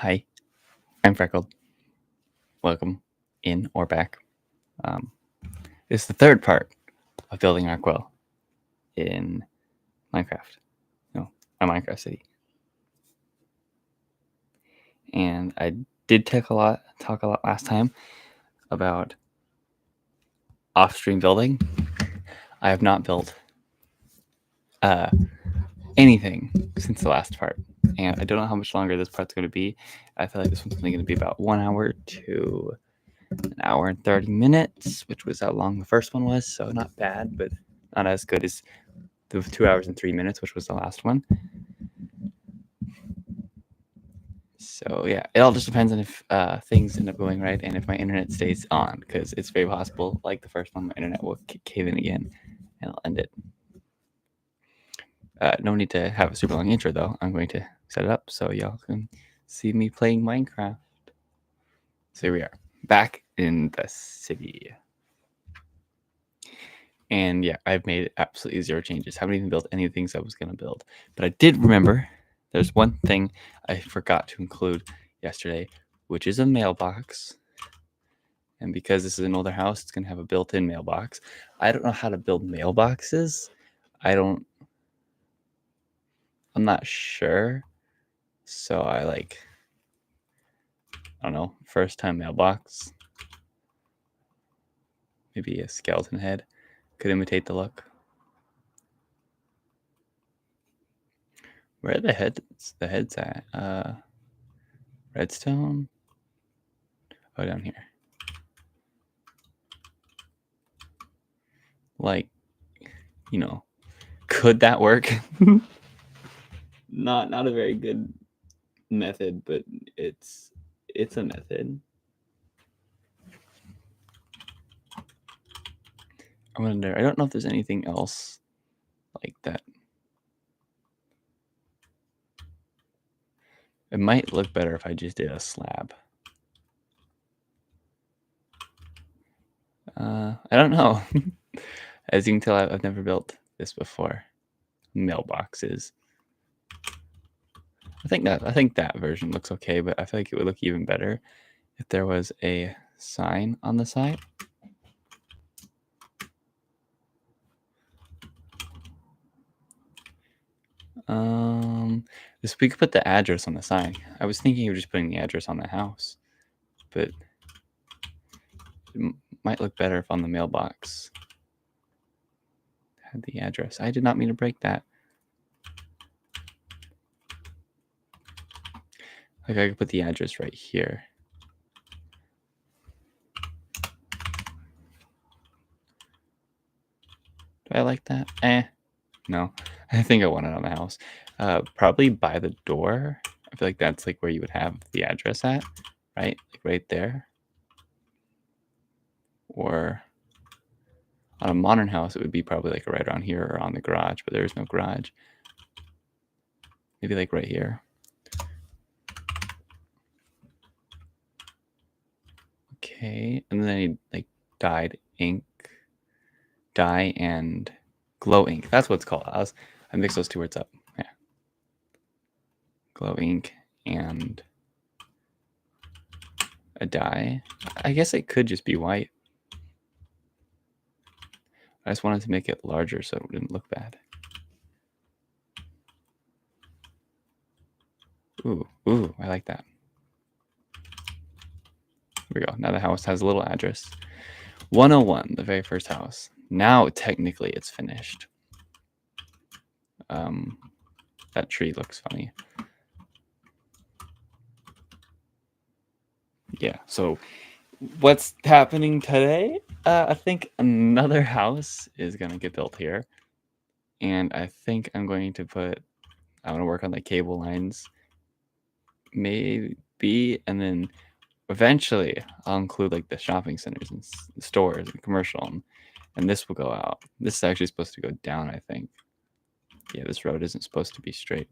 Hi, I'm Freckled. Welcome in or back. Um, this is the third part of building Arkwell in Minecraft. No, a Minecraft city. And I did talk a lot last time about off-stream building. I have not built anything since the last part, and I don't know how much longer this part's going to be. I feel like this one's only going to be about 1 hour to an hour and 30 minutes, which was how long the first one was, so not bad, but not as good as the 2 hours and 3 minutes, which was the last one. So yeah, it all just depends on if things end up going right and if my internet stays on, because it's very possible, like the first one, my internet will cave in again and I'll end it. No need to have a super long intro though. I'm going to set it up so y'all can see me playing Minecraft. So here we are, back in the city. And yeah, I've made absolutely zero changes. Haven't even built any of the things I was going to build. But I did remember there's one thing I forgot to include yesterday, which is a mailbox. And because this is an older house, it's going to have a built-in mailbox. I don't know how to build mailboxes. I'm not sure. So I don't know, first time mailbox. Maybe a skeleton head could imitate the look. Where are the heads? The heads at? Redstone? Oh, down here. Could that work? Not a very good method, but it's a method. I wonder, I don't know if there's anything else like that. It might look better if I just did a slab. I don't know. As you can tell, I've never built this before. Mailboxes. I think that version looks okay, but I feel like it would look even better if there was a sign on the side. We could put the address on the sign. I was thinking of just putting the address on the house, but it might look better if on the mailbox had the address. I did not mean to break that. Like I could put the address right here. Do I like that? No. I think I want it on the house. Probably by the door. I feel like that's like where you would have the address at, right? Like right there. Or on a modern house, it would be probably like right around here or on the garage, but there is no garage. Maybe like right here. Okay, and then I need like dyed ink, dye and glow ink. That's what it's called. I mixed those two words up. Yeah. Glow ink and a dye. I guess it could just be white. I just wanted to make it larger so it didn't look bad. Ooh, I like that. Here we go. Now the house has a little address. 101, the very first house. Now technically it's finished. That tree looks funny. Yeah, so what's happening today? I think another house is gonna get built here. And I think I'm going to work on the cable lines. Maybe, and then eventually I'll include like the shopping centers and stores and commercial, and this will go out. This is actually supposed to go down, I think. Yeah, this road isn't supposed to be straight.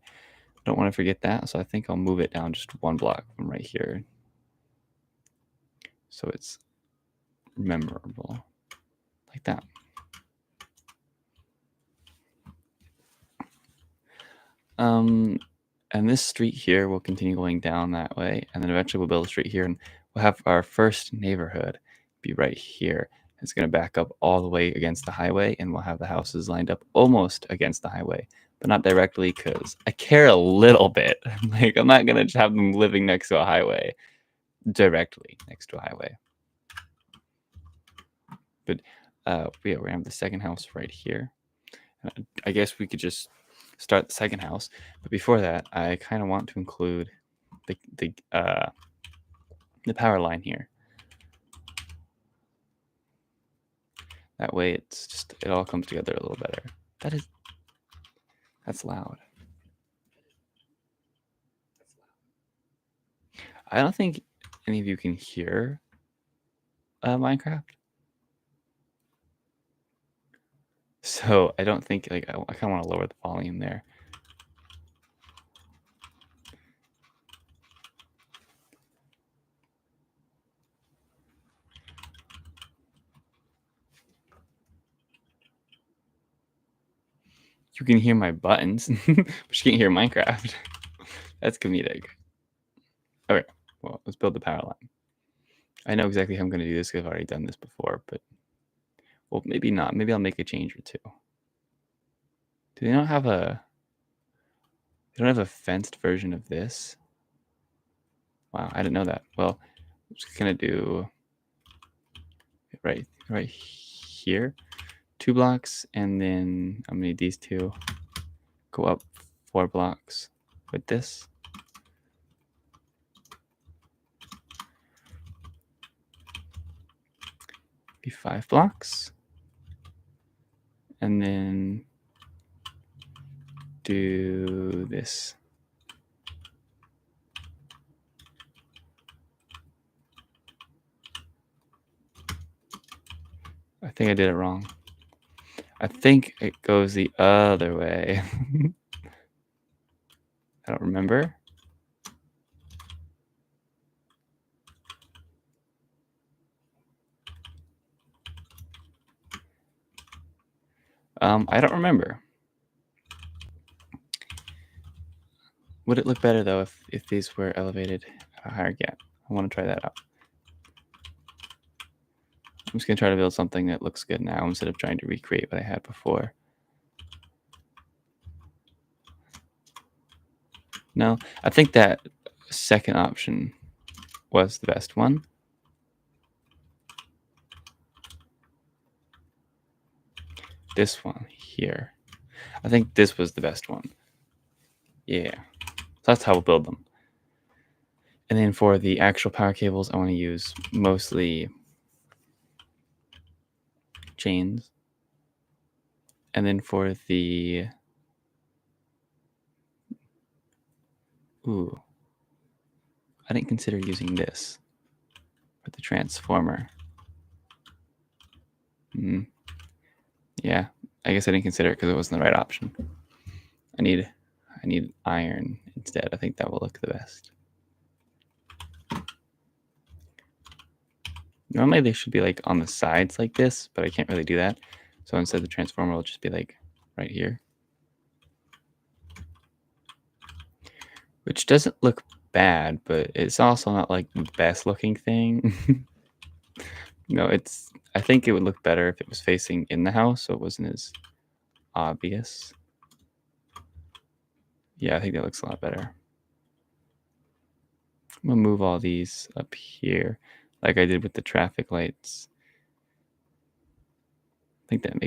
Don't want to forget that, so I think I'll move it down just one block from right here, so it's memorable, like that. And this street here will continue going down that way, and then eventually we'll build a street here, and we'll have our first neighborhood be right here. It's going to back up all the way against the highway, and we'll have the houses lined up almost against the highway, but not directly because I care a little bit. Like, I'm not going to just have them living next to a highway, directly next to a highway. But yeah, we're going to have the second house right here. I guess we could just start the second house, but before that, I kind of want to include the power line here. That way, it all comes together a little better. That's loud. I don't think any of you can hear Minecraft, so I don't think I kind of want to lower the volume there. You can hear my buttons, but you can't hear Minecraft. That's comedic. Okay, well, let's build the power line. I know exactly how I'm going to do this because I've already done this before, but well, maybe not. Maybe I'll make a change or two. Do they not have a? They don't have a fenced version of this. Wow, I didn't know that. Well, I'm just gonna do right here, 2 blocks, and then I'm gonna need these two. Go up 4 blocks with this. Be 5 blocks, and then do this. I think I did it wrong. I think it goes the other way. I don't remember. I don't remember. Would it look better though if these were elevated at a higher gap? I want to try that out. I'm just gonna try to build something that looks good now instead of trying to recreate what I had before. No, I think that second option was the best one. This one here. I think this was the best one. Yeah. So that's how we'll build them. And then for the actual power cables, I want to use mostly chains. And then for the... Ooh. I didn't consider using this for the transformer. Yeah, I guess I didn't consider it because it wasn't the right option. I need iron instead. I think that will look the best. Normally they should be like on the sides like this, but I can't really do that. So instead the transformer will just be like right here. Which doesn't look bad, but it's also not like the best looking thing. No, I think it would look better if it was facing in the house, so it wasn't as obvious. Yeah, I think that looks a lot better. I'm gonna move all these up here like I did with the traffic lights. I think that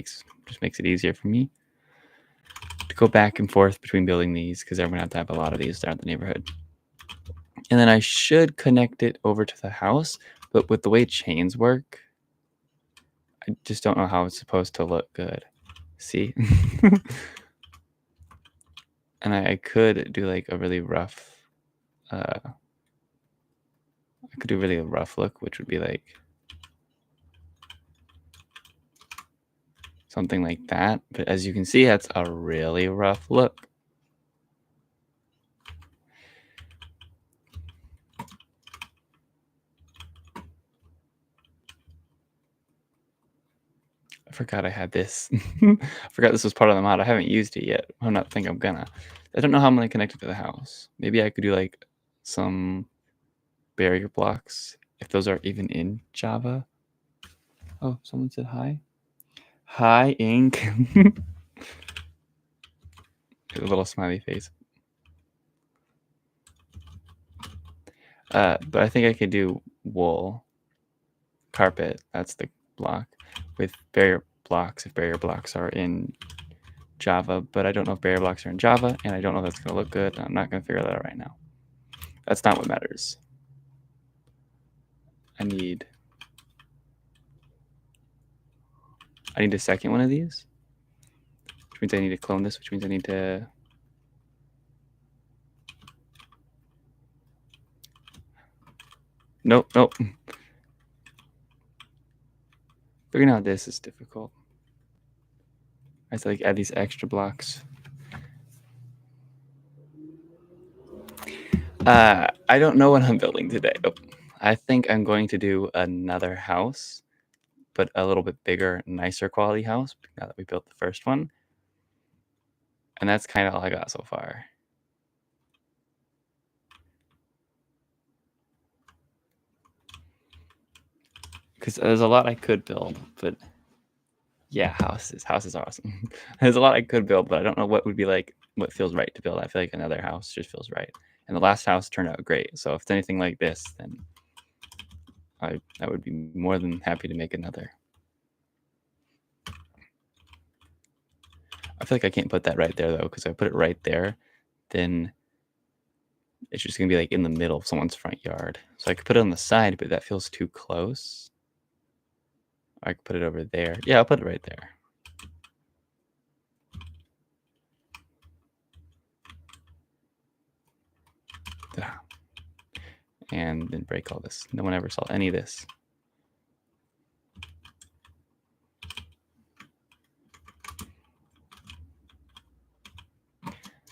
just makes it easier for me to go back and forth between building these because I'm gonna have to have a lot of these throughout the neighborhood. And then I should connect it over to the house, but with the way chains work, I just don't know how it's supposed to look good. See? And I could do like a really rough, I could do really a rough look, which would be like something like that. But as you can see, that's a really rough look. I forgot I had this. I forgot this was part of the mod. I haven't used it yet. I don't think I'm gonna. I don't know how I'm going to connect it to the house. Maybe I could do like some barrier blocks, if those are even in Java. Oh, someone said hi. Hi, Ink. A little smiley face. But I think I could do wool carpet. That's the block with barrier blocks if barrier blocks are in Java. But I don't know if barrier blocks are in Java, and I don't know if that's going to look good. I'm not going to figure that out right now. That's not what matters. I need a second one of these, which means I need to clone this, which means I need to... Nope. Figuring out this is difficult. I have to like add these extra blocks. I don't know what I'm building today. Oh, I think I'm going to do another house, but a little bit bigger, nicer quality house now that we built the first one. And that's kind of all I got so far. Because there's a lot I could build, but yeah, houses are awesome. There's a lot I could build, but I don't know what would be like, what feels right to build. I feel like another house just feels right. And the last house turned out great. So if it's anything like this, then I would be more than happy to make another. I feel like I can't put that right there though, because if I put it right there, then it's just gonna be like in the middle of someone's front yard. So I could put it on the side, but that feels too close. I could put it over there. Yeah, I'll put it right there. And then break all this. No one ever saw any of this.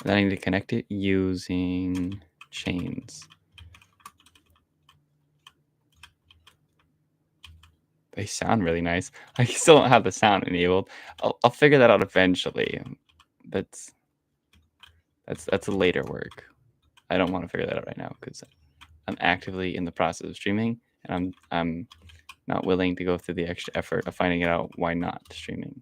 Then I need to connect it using chains. They sound really nice. I still don't have the sound enabled. I'll figure that out eventually. That's a later work. I don't want to figure that out right now because I'm actively in the process of streaming, and I'm not willing to go through the extra effort of finding out why not streaming.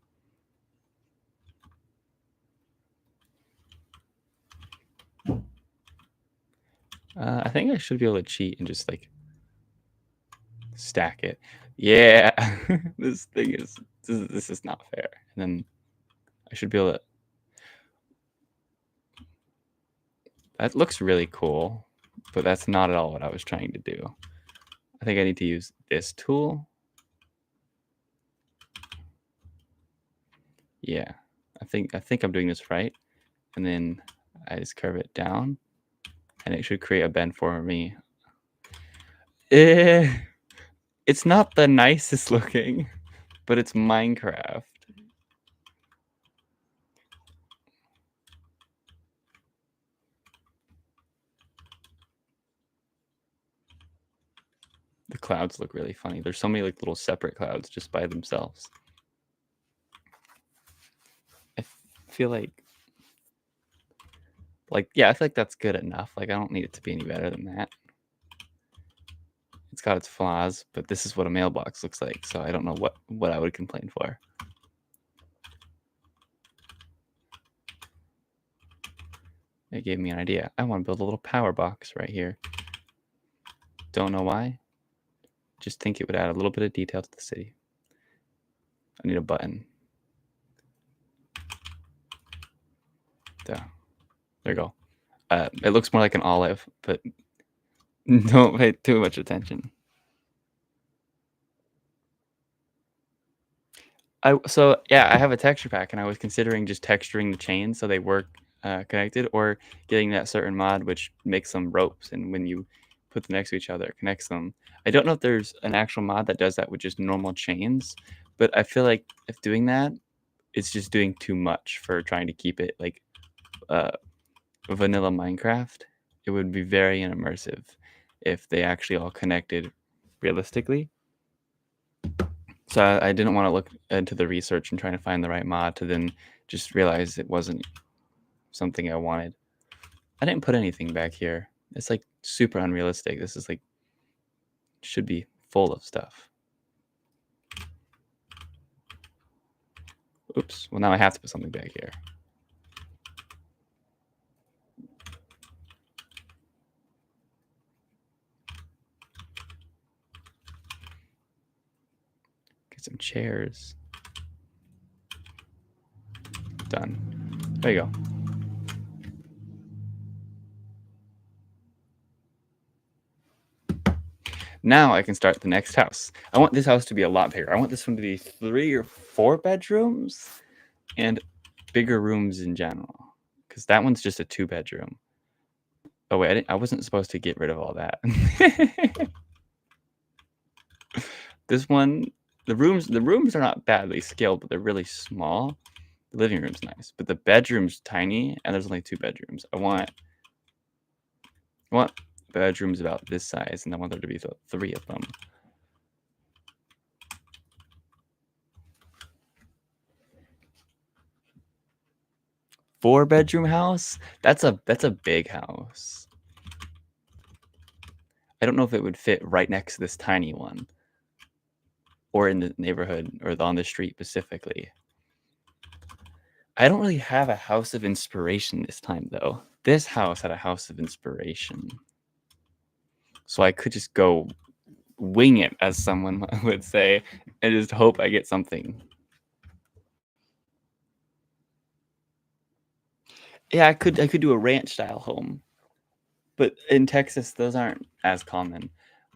I think I should be able to cheat and just like stack it. Yeah, this thing this is not fair. And then I should be able to... That looks really cool, but that's not at all what I was trying to do. I think I need to use this tool. Yeah, I think I'm doing this right. And then I just curve it down, and it should create a bend for me. It's not the nicest looking, but it's Minecraft. The clouds look really funny. There's so many like little separate clouds just by themselves. I feel like yeah, I feel like that's good enough. Like I don't need it to be any better than that. It's got its flaws, but this is what a mailbox looks like, so I don't know what I would complain for. It gave me an idea. I want to build a little power box right here. Don't know why. Just think it would add a little bit of detail to the city. I need a button. There you go. It looks more like an olive, but don't pay too much attention. So yeah, I have a texture pack, and I was considering just texturing the chains so they work connected, or getting that certain mod which makes them ropes, and when you put them next to each other, it connects them. I don't know if there's an actual mod that does that with just normal chains, but I feel like if doing that, it's just doing too much for trying to keep it like vanilla Minecraft. It would be very unimmersive if they actually all connected realistically. So I didn't want to look into the research and trying to find the right mod to then just realize it wasn't something I wanted. I didn't put anything back here. It's like super unrealistic. This is like should be full of stuff. Oops. Well, now I have to put something back here. Get some chairs. Done. There you go. Now I can start the next house. I want this house to be a lot bigger. I want this one to be 3 or 4 bedrooms and bigger rooms in general. Because that one's just a 2-bedroom. Oh wait, I wasn't supposed to get rid of all that. This one, the rooms are not badly scaled, but they're really small. The living room's nice, but the bedroom's tiny, and there's only 2 bedrooms. I want bedrooms about this size, and I want there to be 3 of them. Four-bedroom house? That's a big house. I don't know if it would fit right next to this tiny one, or in the neighborhood, or on the street specifically. I don't really have a house of inspiration this time, though. This house had a house of inspiration. So I could just go wing it, as someone would say, and just hope I get something. Yeah, I could do a ranch style home. But in Texas, those aren't as common.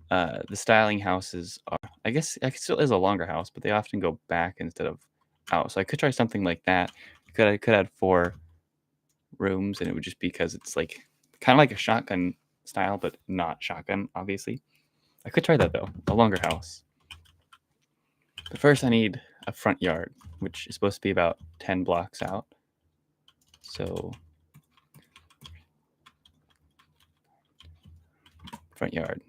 The styling houses are, I guess it still is a longer house, but they often go back instead of out. So I could try something like that. I could add 4 rooms, and it would just be because it's like kind of like a shotgun style, but not shotgun, obviously. I could try that though, a longer house. But first I need a front yard, which is supposed to be about 10 blocks out. So front yard.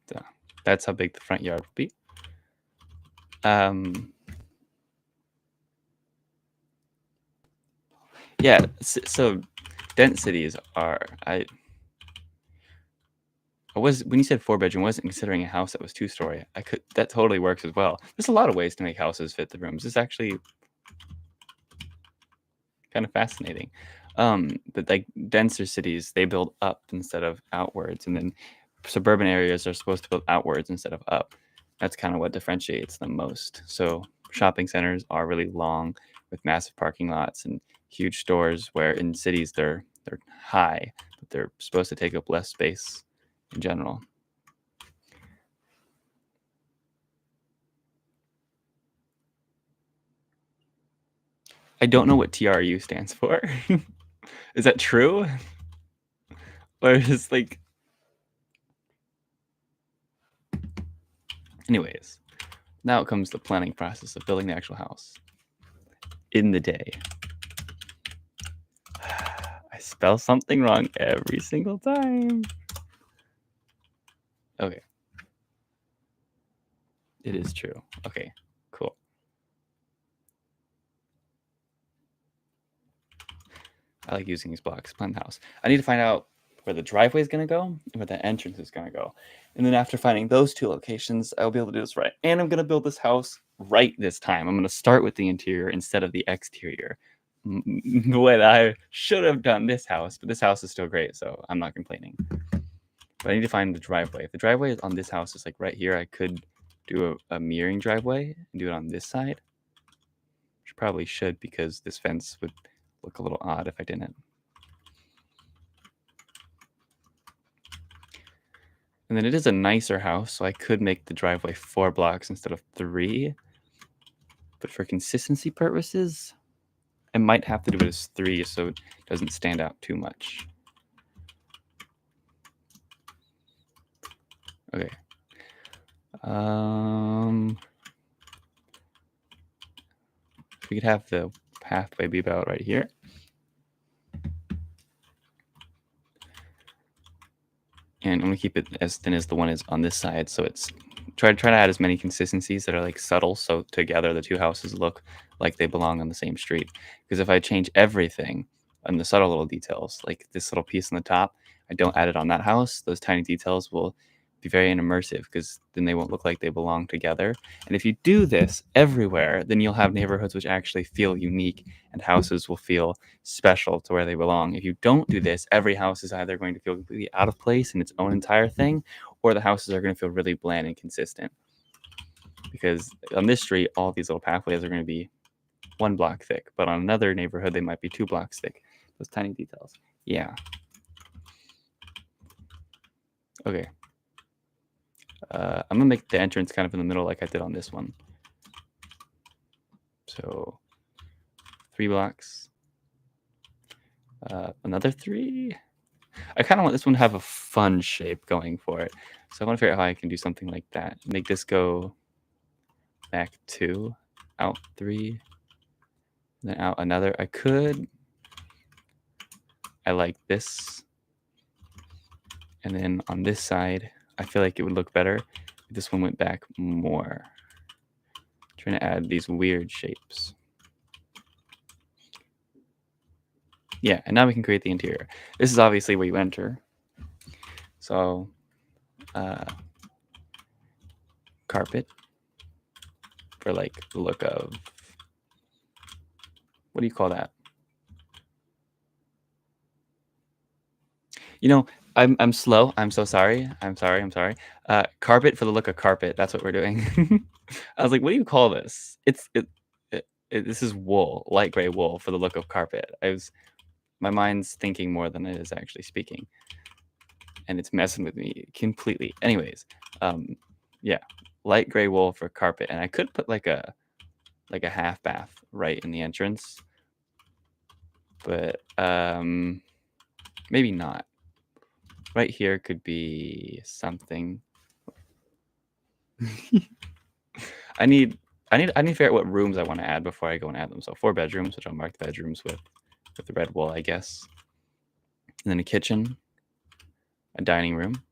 So that's how big the front yard would be. Yeah, so densities are, when you said 4-bedroom, I wasn't considering a house that was 2-story. That totally works as well. There's a lot of ways to make houses fit the rooms. It's actually kind of fascinating. But like denser cities, they build up instead of outwards, and then suburban areas are supposed to build outwards instead of up. That's kind of what differentiates them most. So shopping centers are really long with massive parking lots and huge stores, where in cities they're high, but they're supposed to take up less space in general. I don't know what TRU stands for. Is that true? Or is like... Anyways, now comes the planning process of building the actual house. In the day. I spell something wrong every single time. Okay. It is true. Okay, cool. I like using these blocks. Plan the house. I need to find out where the driveway is going to go and where the entrance is going to go. And then after finding those 2 locations, I'll be able to do this right. And I'm going to build this house right this time. I'm going to start with the interior instead of the exterior. The way that I should have done this house, but this house is still great, so I'm not complaining. But I need to find the driveway. If the driveway is on this house, is like right here, I could do a mirroring driveway and do it on this side. Which probably should, because this fence would look a little odd if I didn't. And then it is a nicer house, so I could make the driveway 4 blocks instead of 3. But for consistency purposes, I might have to do it as 3 so it doesn't stand out too much. Okay. We could have the pathway be about right here. And I'm going to keep it as thin as the one is on this side, so it's try to add as many consistencies that are like subtle, so together the two houses look like they belong on the same street. Because if I change everything and the subtle little details, like this little piece on the top, I don't add it on that house, those tiny details will be very unimmersive because then they won't look like they belong together. And if you do this everywhere, then you'll have neighborhoods which actually feel unique and houses will feel special to where they belong. If you don't do this, every house is either going to feel completely out of place in its own entire thing, or the houses are going to feel really bland and consistent. Because on this street, all these little pathways are going to be 1 block thick, but on another neighborhood, they might be 2 blocks thick. Those tiny details. Yeah. Okay. I'm gonna make the entrance kind of in the middle like I did on this one. So 3 blocks. Another 3. I kind of want this one to have a fun shape going for it. So I want to figure out how I can do something like that. Make this go back 2, out 3, then out another. I like this. And then on this side, I feel like it would look better if this one went back more. Trying to add these weird shapes. Yeah, and now we can create the interior. This is obviously where you enter. So, carpet for like the look of, what do you call that? You know, I'm slow. I'm so sorry. I'm sorry. Carpet for the look of carpet. That's what we're doing. I was like, what do you call this? This is wool, light gray wool for the look of carpet. My mind's thinking more than it is actually speaking, and it's messing with me completely. Anyways, yeah, light gray wool for carpet, and I could put like a half bath right in the entrance, but maybe not. Right here could be something. I need to figure out what rooms I want to add before I go and add them. So 4 bedrooms, which I'll mark the bedrooms with the red wool, I guess. And then a kitchen, a dining room,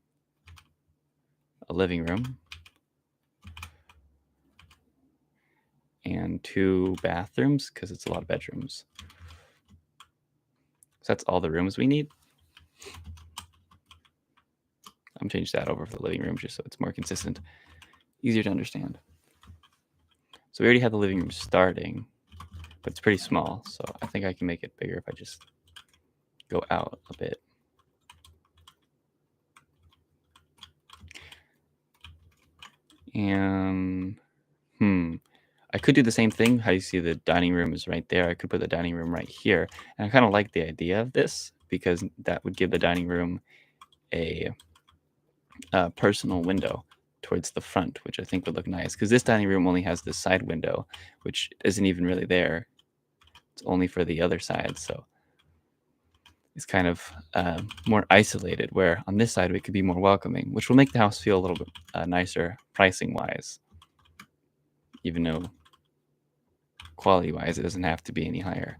a living room, and 2 bathrooms because it's a lot of bedrooms. So that's all the rooms we need. I'm gonna change that over for the living room just so it's more consistent, easier to understand. So we already have the living room starting, but it's pretty small. So I think I can make it bigger if I just go out a bit. And I could do the same thing. How you see the dining room is right there. I could put the dining room right here. And I kind of like the idea of this because that would give the dining room a personal window towards the front, which I think would look nice. Because this dining room only has this side window, which isn't even really there. It's only for the other side. So it's kind of more isolated, where on this side we could be more welcoming, which will make the house feel a little bit nicer pricing-wise, even though quality-wise it doesn't have to be any higher.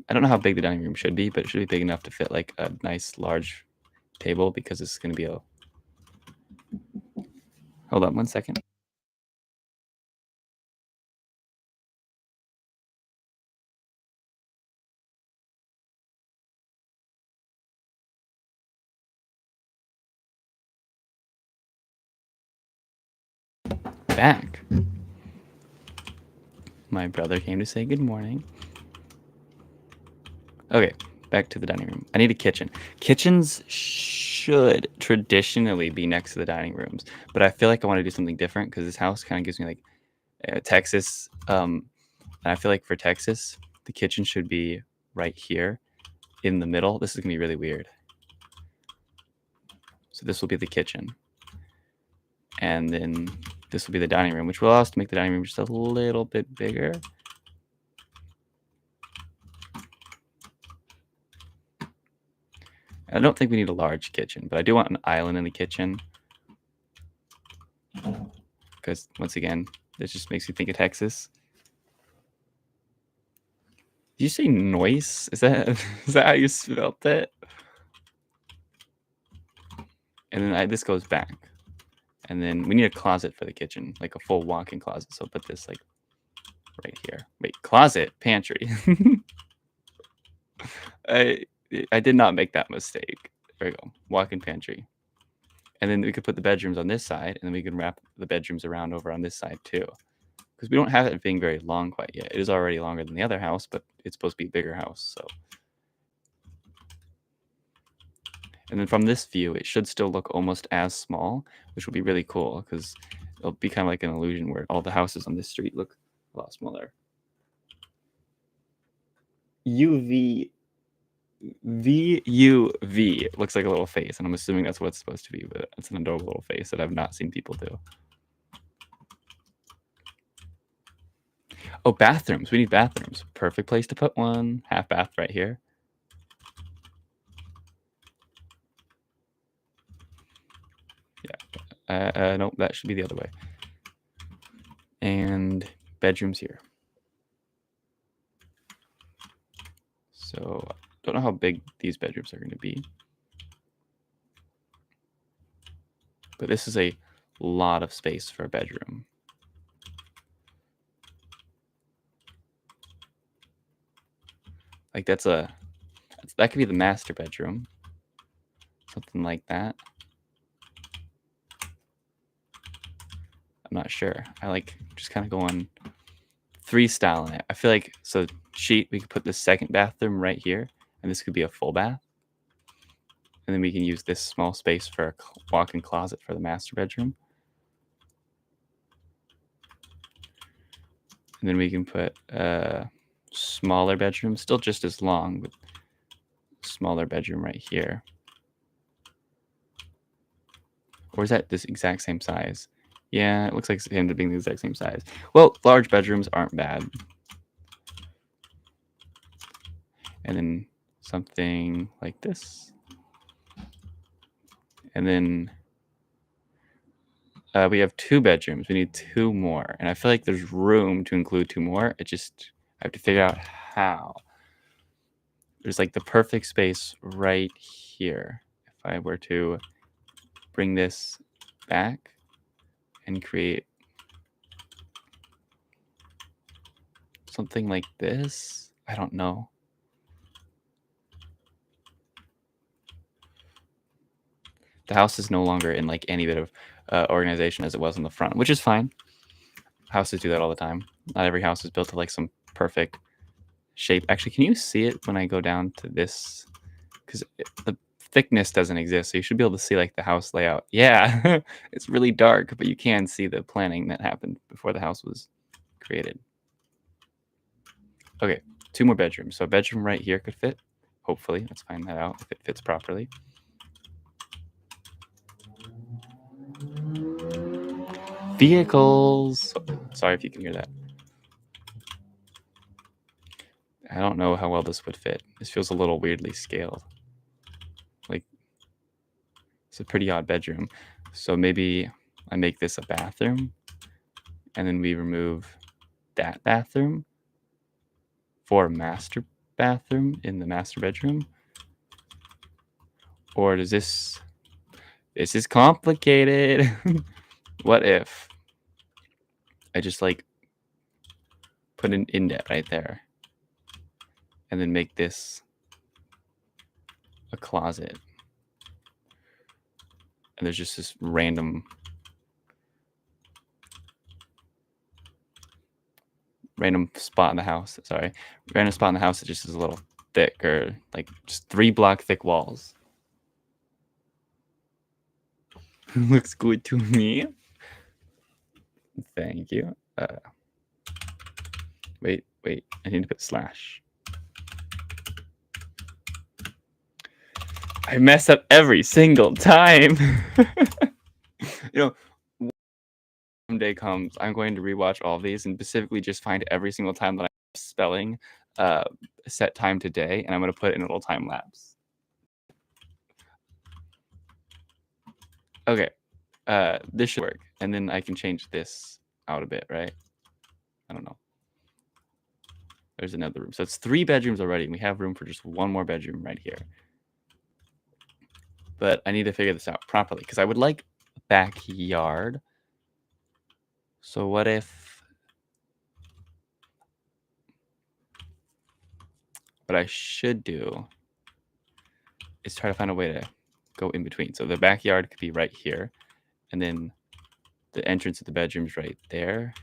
I don't know how big the dining room should be, but it should be big enough to fit like a nice large table because it's going to be a... Hold on 1 second. Back. My brother came to say good morning. Okay, back to the dining room. I need a kitchen. Kitchens should traditionally be next to the dining rooms, but I feel like I want to do something different because this house kind of gives me like Texas. And I feel like for Texas, the kitchen should be right here in the middle. This is going to be really weird. So this will be the kitchen. And then this will be the dining room, which will allow us to make the dining room just a little bit bigger. I don't think we need a large kitchen, but I do want an island in the kitchen. Because, once again, this just makes me think of Texas. you say noise? Is that is that how you spelled it? And then this goes back. And then we need a closet for the kitchen, like a full walk-in closet. So I'll put this like right here. Wait, closet, pantry. I did not make that mistake. There we go. Walk-in pantry. And then we could put the bedrooms on this side, and then we can wrap the bedrooms around over on this side too. Because we don't have it being very long quite yet. It is already longer than the other house, but it's supposed to be a bigger house. So, and then from this view, it should still look almost as small, which will be really cool because it'll be kind of like an illusion where all the houses on this street look a lot smaller. UV VUV looks like a little face, and I'm assuming that's what it's supposed to be, but it's an adorable little face that I've not seen people do. Oh, bathrooms. We need bathrooms. Perfect place to put one. Half bath right here. Yeah. Nope, that should be the other way. And bedrooms here. So, don't know how big these bedrooms are going to be. But this is a lot of space for a bedroom. Like that could be the master bedroom. Something like that. I'm not sure. I like just kind of going freestyle it. I feel like, so sheet, we could put the second bathroom right here, and this could be a full bath. And then we can use this small space for a walk-in closet for the master bedroom. And then we can put a smaller bedroom, still just as long, but smaller bedroom right here. Or is that this exact same size? Yeah, it looks like it's ended up being the exact same size. Well, large bedrooms aren't bad. And then something like this. And then we have 2 bedrooms. We need 2 more. And I feel like there's room to include 2 more. I have to figure out how. There's like the perfect space right here. If I were to bring this back and create something like this. I don't know. The house is no longer in like any bit of organization as it was in the front, which is fine. Houses do that all the time. Not every house is built to like some perfect shape. Actually, can you see it when I go down to this? Because the thickness doesn't exist, so you should be able to see like the house layout. Yeah, it's really dark, but you can see the planning that happened before the house was created. Okay, 2 more bedrooms. So a bedroom right here could fit. Hopefully, let's find that out if it fits properly. Vehicles. Sorry if you can hear that. I don't know how well this would fit. This feels a little weirdly scaled. Like, it's a pretty odd bedroom. So maybe I make this a bathroom, and then we remove that bathroom for a master bathroom in the master bedroom. Or does this is complicated. What if I just like put an indet right there and then make this a closet, and there's just this random spot in the house. Random spot in the house that just is a little thick, or like just 3 block thick walls. Looks good to me. Thank you. Wait. I need to put slash. I mess up every single time. Someday comes, I'm going to rewatch all these and specifically just find every single time that I'm spelling set time today, and I'm going to put it in a little time lapse. Okay. This should work. And then I can change this out a bit, right? I don't know. There's another room. So it's 3 bedrooms already. We have room for just one more bedroom right here. But I need to figure this out properly because I would like a backyard. So what I should do is try to find a way to go in between. So the backyard could be right here, and then the entrance of the bedroom's right there.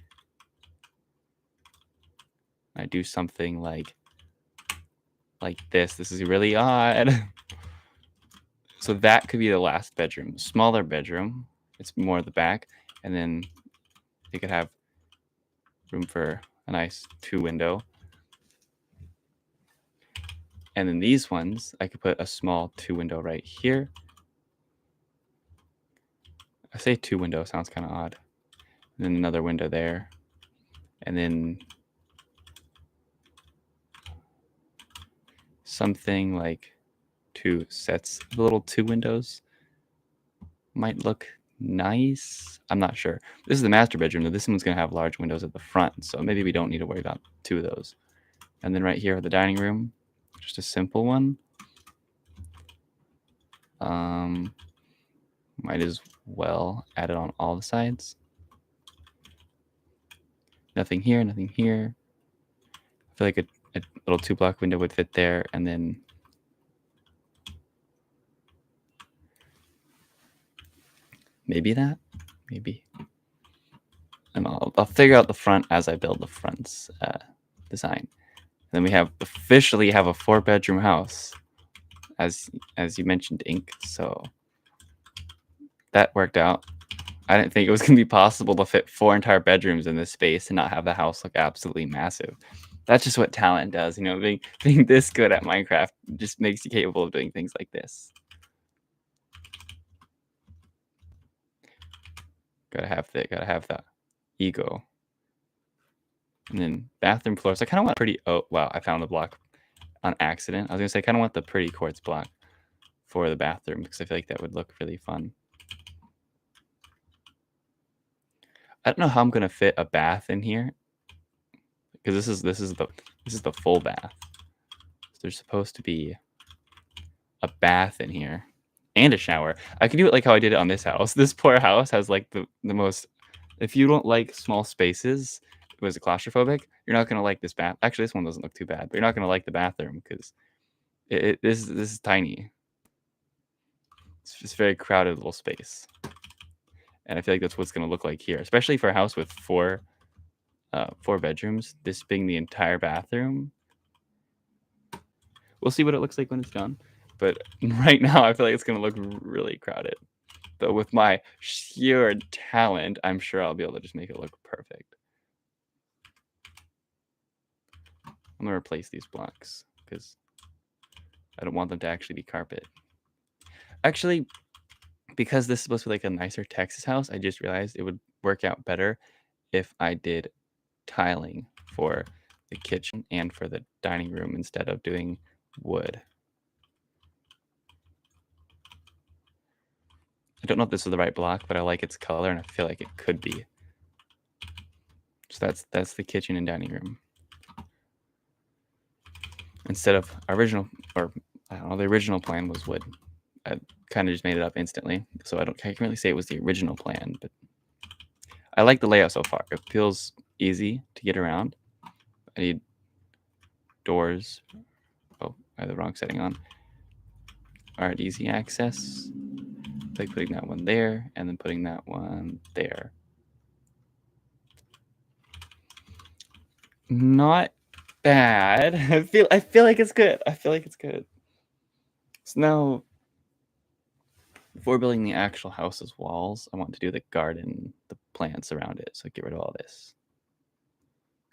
I do something like this. This is really odd. So that could be the last bedroom, smaller bedroom. It's more at the back, and then you could have room for a nice 2-window. And then these ones, I could put a small 2-window right here. I say 2-window sounds kind of odd. And then another window there. And then something like 2 sets of little 2 windows might look nice. I'm not sure. This is the master bedroom, though. This one's going to have large windows at the front, so maybe we don't need to worry about 2 of those. And then right here, the dining room, just a simple one. Might as well add it on all the sides. Nothing here, nothing here. I feel like a little 2-block window would fit there, and then maybe that, maybe. And I'll figure out the front as I build the front's design. And then we officially have a 4-bedroom house, as you mentioned, Ink. So that worked out. I didn't think it was going to be possible to fit 4 entire bedrooms in this space and not have the house look absolutely massive. That's just what talent does, you know. Being this good at Minecraft just makes you capable of doing things like this. Gotta have that ego. And then bathroom floors. I kind of want pretty. Oh wow! I found the block on accident. I was gonna say I kind of want the pretty quartz block for the bathroom because I feel like that would look really fun. I don't know how I'm gonna fit a bath in here because this is the full bath. So there's supposed to be a bath in here and a shower. I could do it like how I did it on this house. This poor house has like the most. If you don't like small spaces, it was claustrophobic. You're not gonna like this bath. Actually, this one doesn't look too bad, but you're not gonna like the bathroom because this is tiny. It's just a very crowded little space. And I feel like that's what's going to look like here, especially for a house with 4 bedrooms, this being the entire bathroom. We'll see what it looks like when it's done. But right now, I feel like it's going to look really crowded. But with my sheer talent, I'm sure I'll be able to just make it look perfect. I'm going to replace these blocks because I don't want them to actually be carpet. Actually, because this is supposed to be like a nicer Texas house, I just realized it would work out better if I did tiling for the kitchen and for the dining room instead of doing wood. I don't know if this is the right block, but I like its color and I feel like it could be. So that's the kitchen and dining room. Instead of original, or I don't know, the original plan was wood. I kind of just made it up instantly, so I can't really say it was the original plan, but I like the layout so far. It feels easy to get around. I need doors. Oh, I have the wrong setting on. All right, easy access. Like putting that one there and then putting that one there. Not bad. I feel like it's good. I feel like it's good. So now, before building the actual house's walls, I want to do the garden, the plants around it. So get rid of all this.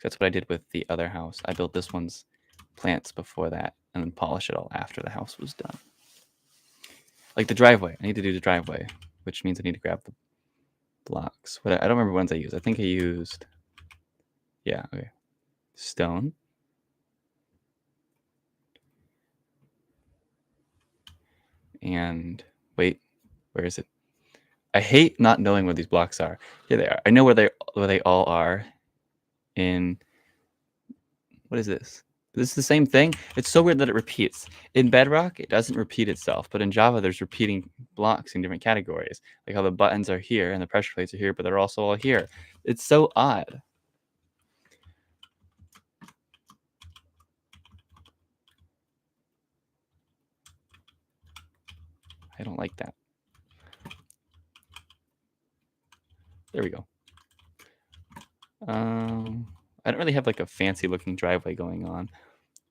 That's what I did with the other house. I built this one's plants before that and then polish it all after the house was done. Like the driveway. I need to do the driveway, which means I need to grab the blocks. I don't remember what ones I used. I think I used, yeah, okay, stone. And wait, where is it? I hate not knowing where these blocks are. Here they are. I know where they all are in What is this? This is the same thing? It's so weird that it repeats. In Bedrock, it doesn't repeat itself, but in Java, there's repeating blocks in different categories. Like how the buttons are here and the pressure plates are here, but they're also all here. It's so odd. I don't like that. There we go. I don't really have like a fancy looking driveway going on,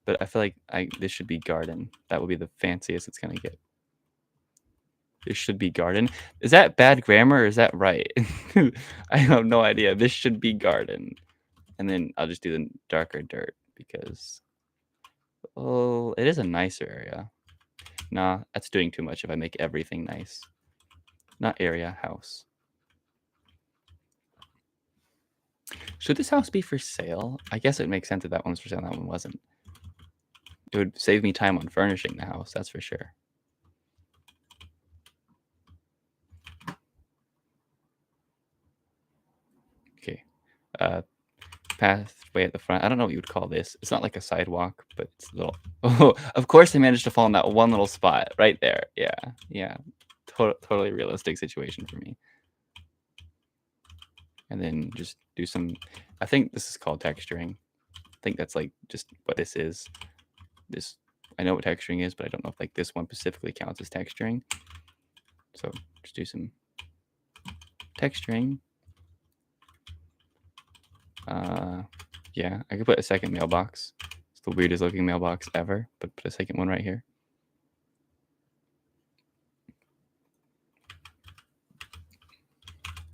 but I feel like this should be garden. That would be the fanciest it's gonna get. This should be garden. Is that bad grammar or is that right? I have no idea. This should be garden. And then I'll just do the darker dirt because, oh, it is a nicer area. Nah, that's doing too much if I make everything nice. Not area, house. Should this house be for sale? I guess it makes sense if that one's for sale and that one wasn't. It would save me time on furnishing the house, that's for sure. Okay. Pathway at the front. I don't know what you would call this. It's not like a sidewalk, but it's a little. Oh, of course I managed to fall in that one little spot right there. Yeah. Totally realistic situation for me. And then just do some. I think this is called texturing. I think that's like just what this is. This I know what texturing is, but I don't know if like this one specifically counts as texturing. So just do some texturing. Yeah, I could put a second mailbox. It's the weirdest looking mailbox ever, but put a second one right here.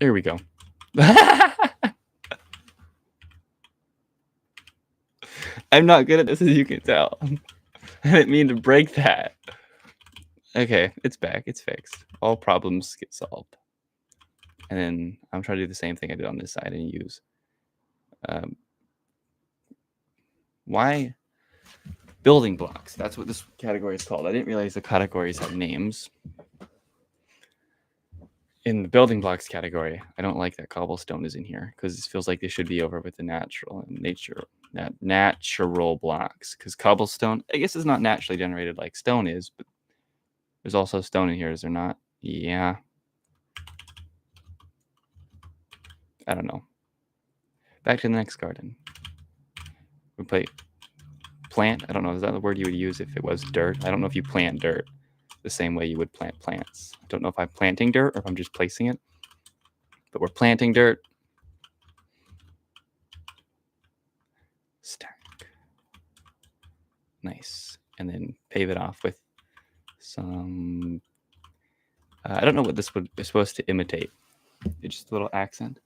There we go. I'm not good at this, as you can tell. I didn't mean to break that. Okay, it's back. It's fixed. All problems get solved. And then I'm trying to do the same thing I did on this side and use. Why? Building blocks. That's what this category is called. I didn't realize the categories have names. In the building blocks category, I don't like that cobblestone is in here because it feels like they should be over with the natural blocks. Because cobblestone, I guess, is not naturally generated like stone is, but there's also stone in here, is there not? Yeah. I don't know. Back to the next garden. We play plant. I don't know. Is that the word you would use if it was dirt? I don't know if you plant dirt the same way you would plant plants. I don't know if I'm planting dirt or if I'm just placing it. But we're planting dirt. Stack. Nice. And then pave it off with some... I don't know what this is supposed to imitate. It's just a little accent.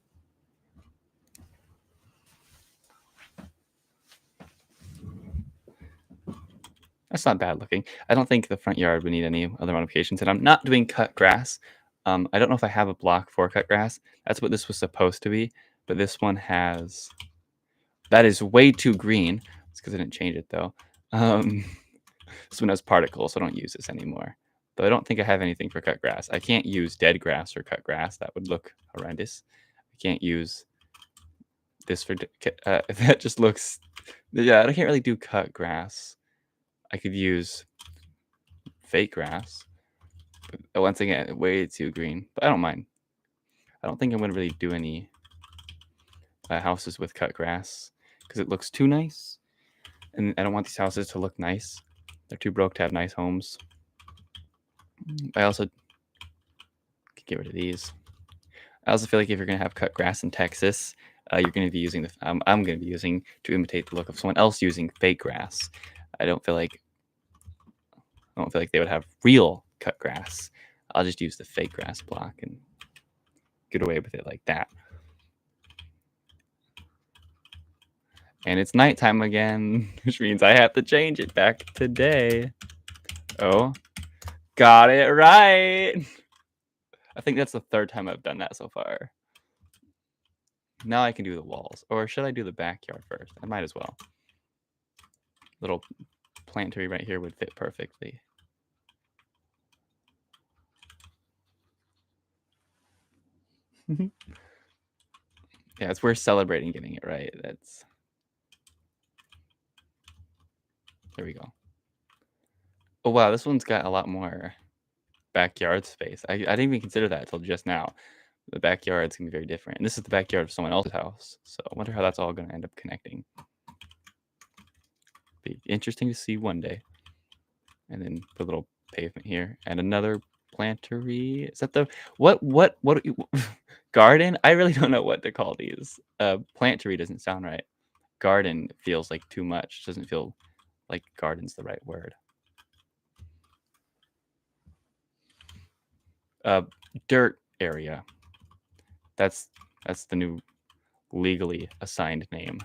That's not bad looking. I don't think the front yard would need any other modifications. And I'm not doing cut grass. I don't know if I have a block for cut grass. That's what this was supposed to be. But this one has... That is way too green. It's because I didn't change it, though. This one has particles, so I don't use this anymore. But I don't think I have anything for cut grass. I can't use dead grass or cut grass. That would look horrendous. I can't use this for... that just looks... Yeah, I can't really do cut grass. I could use fake grass. But once again, way too green. But I don't mind. I don't think I'm going to really do any houses with cut grass because it looks too nice. And I don't want these houses to look nice. They're too broke to have nice homes. I also could get rid of these. I also feel like if you're going to have cut grass in Texas, you're going to be using I'm going to be using to imitate the look of someone else using fake grass. I don't feel like they would have real cut grass. I'll just use the fake grass block and get away with it like that. And it's nighttime again, which means I have to change it back to day. Oh, got it right. I think that's the third time I've done that so far. Now I can do the walls. Or should I do the backyard first? I might as well. Little plant tree right here would fit perfectly. Yeah, it's worth celebrating getting it right. There we go. Oh wow, this one's got a lot more backyard space. I didn't even consider that until just now. The backyard's gonna be very different. And this is the backyard of someone else's house. So I wonder how that's all gonna end up connecting. Be interesting to see one day. And then put a little pavement here and another plantery. Is that the what garden? I really don't know what to call these. Plantery doesn't sound right. Garden feels like too much. Doesn't feel like garden's the right word. Dirt area. That's the new legally assigned name.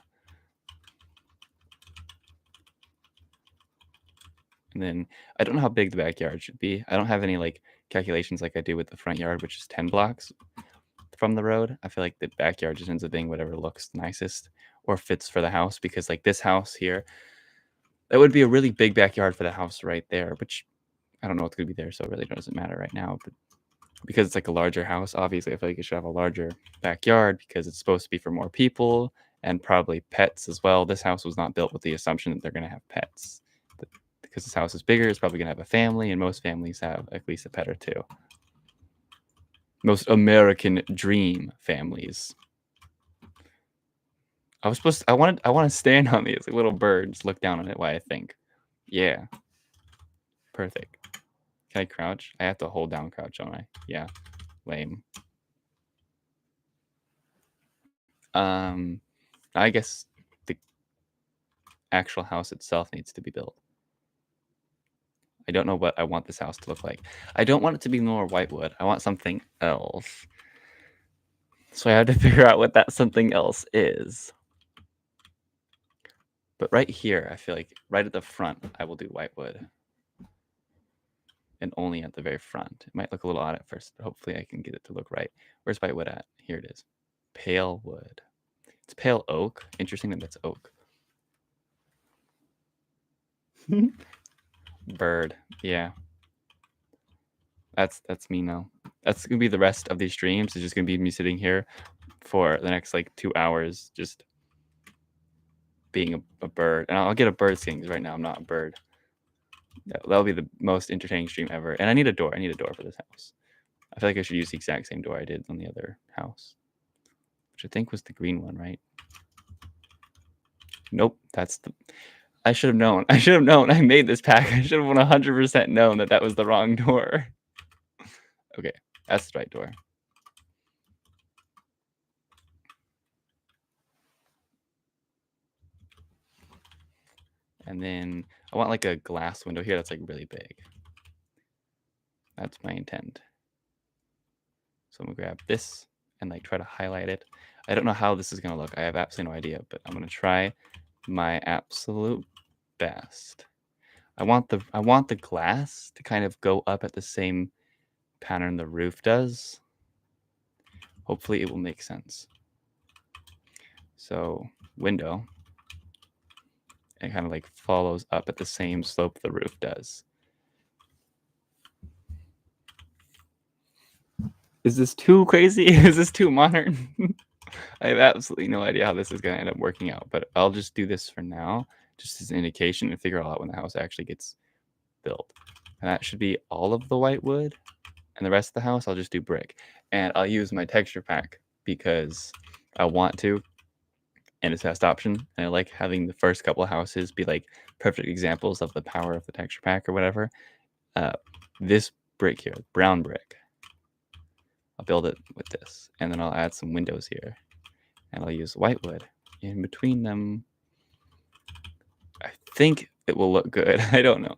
And then I don't know how big the backyard should be. I don't have any like calculations like I do with the front yard, which is 10 blocks from the road. I feel like the backyard just ends up being whatever looks nicest or fits for the house, because like this house here, that would be a really big backyard for the house right there, which I don't know what's going to be there, so it really doesn't matter right now. But because it's like a larger house, obviously I feel like it should have a larger backyard because it's supposed to be for more people and probably pets as well. This house was not built with the assumption that they're going to have pets. But because this house is bigger, it's probably going to have a family, and most families have at least a pet or two. Most American dream families. I want to stand on these like little birds, look down on it while I think. Yeah. Perfect. Can I crouch? I have to hold down crouch, don't I? Yeah. Lame. I guess the actual house itself needs to be built. I don't know what I want this house to look like. I don't want it to be more whitewood. I want something else. So I have to figure out what that something else is. But right here, I feel like right at the front, I will do whitewood. And only at the very front. It might look a little odd at first, but hopefully I can get it to look right. Where's whitewood at? Here it is. Pale wood. It's pale oak. Interesting that that's oak. Bird. Yeah. That's me now. That's gonna be the rest of these streams. It's just gonna be me sitting here for the next like 2 hours, just being a bird. And I'll get a bird skin because right now I'm not a bird. That'll be the most entertaining stream ever. And I need a door. I need a door for this house. I feel like I should use the exact same door I did on the other house, which I think was the green one, right? Nope, that's the... I should have known. I should have known. I made this pack. I should have 100% known that that was the wrong door. Okay, that's the right door. And then I want like a glass window here that's like really big. That's my intent. So I'm gonna grab this and like try to highlight it. I don't know how this is gonna look. I have absolutely no idea, but I'm gonna try my absolute best. I want the glass to kind of go up at the same pattern the roof does. Hopefully it will make sense. So window, it kind of like follows up at the same slope the roof does. Is this too crazy? Is this too modern? I have absolutely no idea how this is going to end up working out, but I'll just do this for now, just as an indication, and figure it all out when the house actually gets built. And that should be all of the white wood, and the rest of the house I'll just do brick. And I'll use my texture pack because I want to, and it's the best option. And I like having the first couple of houses be like perfect examples of the power of the texture pack or whatever. This brick here, brown brick, I'll build it with this, and then I'll add some windows here, and I'll use white wood in between them. I think it will look good. I don't know.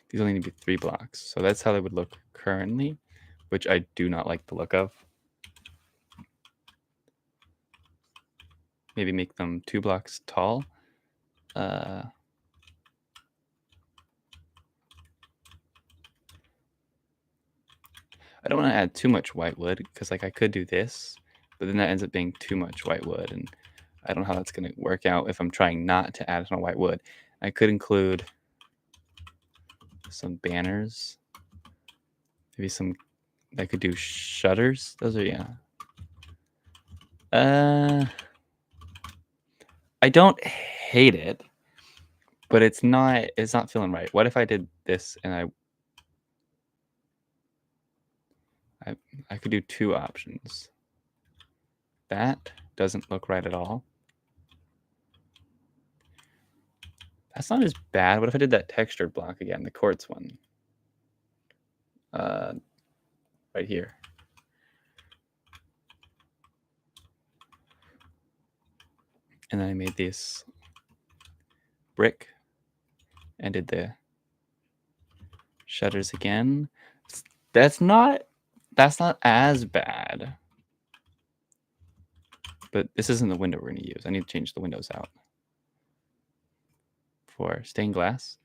These only need to be 3 blocks. So that's how they would look currently, which I do not like the look of. Maybe make them 2 blocks tall. I don't want to add too much white wood because like I could do this, but then that ends up being too much white wood, and I don't know how that's going to work out if I'm trying not to add some white wood. I could include some banners, maybe some, I could do shutters. Those are, yeah. I don't hate it, but it's not feeling right. What if I did this and I could do two options. That doesn't look right at all. That's not as bad. What if I did that textured block again, the quartz one? Right here. And then I made this brick and did the shutters again. That's not as bad. But this isn't the window we're going to use. I need to change the windows out. For stained glass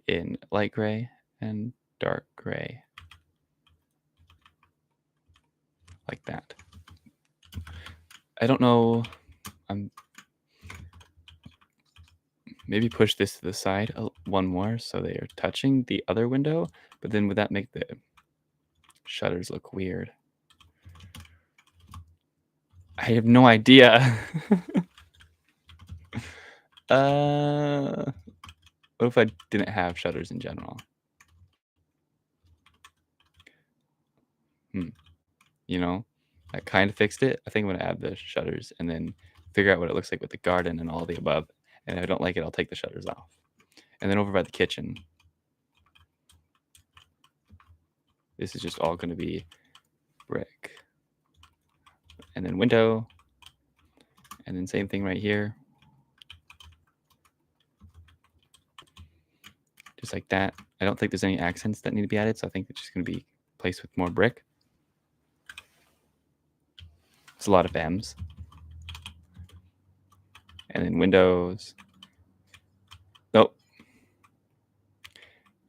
in light gray and dark gray. Like that. I don't know. Maybe push this to the side one more so they are touching the other window, but then would that make the shutters look weird? I have no idea. What if I didn't have shutters in general? You know, I kind of fixed it. I think I'm going to add the shutters and then figure out what it looks like with the garden and all the above. And if I don't like it, I'll take the shutters off. And then over by the kitchen, this is just all going to be brick. And then window. And then same thing right here. Just like that. I don't think there's any accents that need to be added, so I think it's just going to be placed with more brick. It's a lot of M's. And then windows. Nope.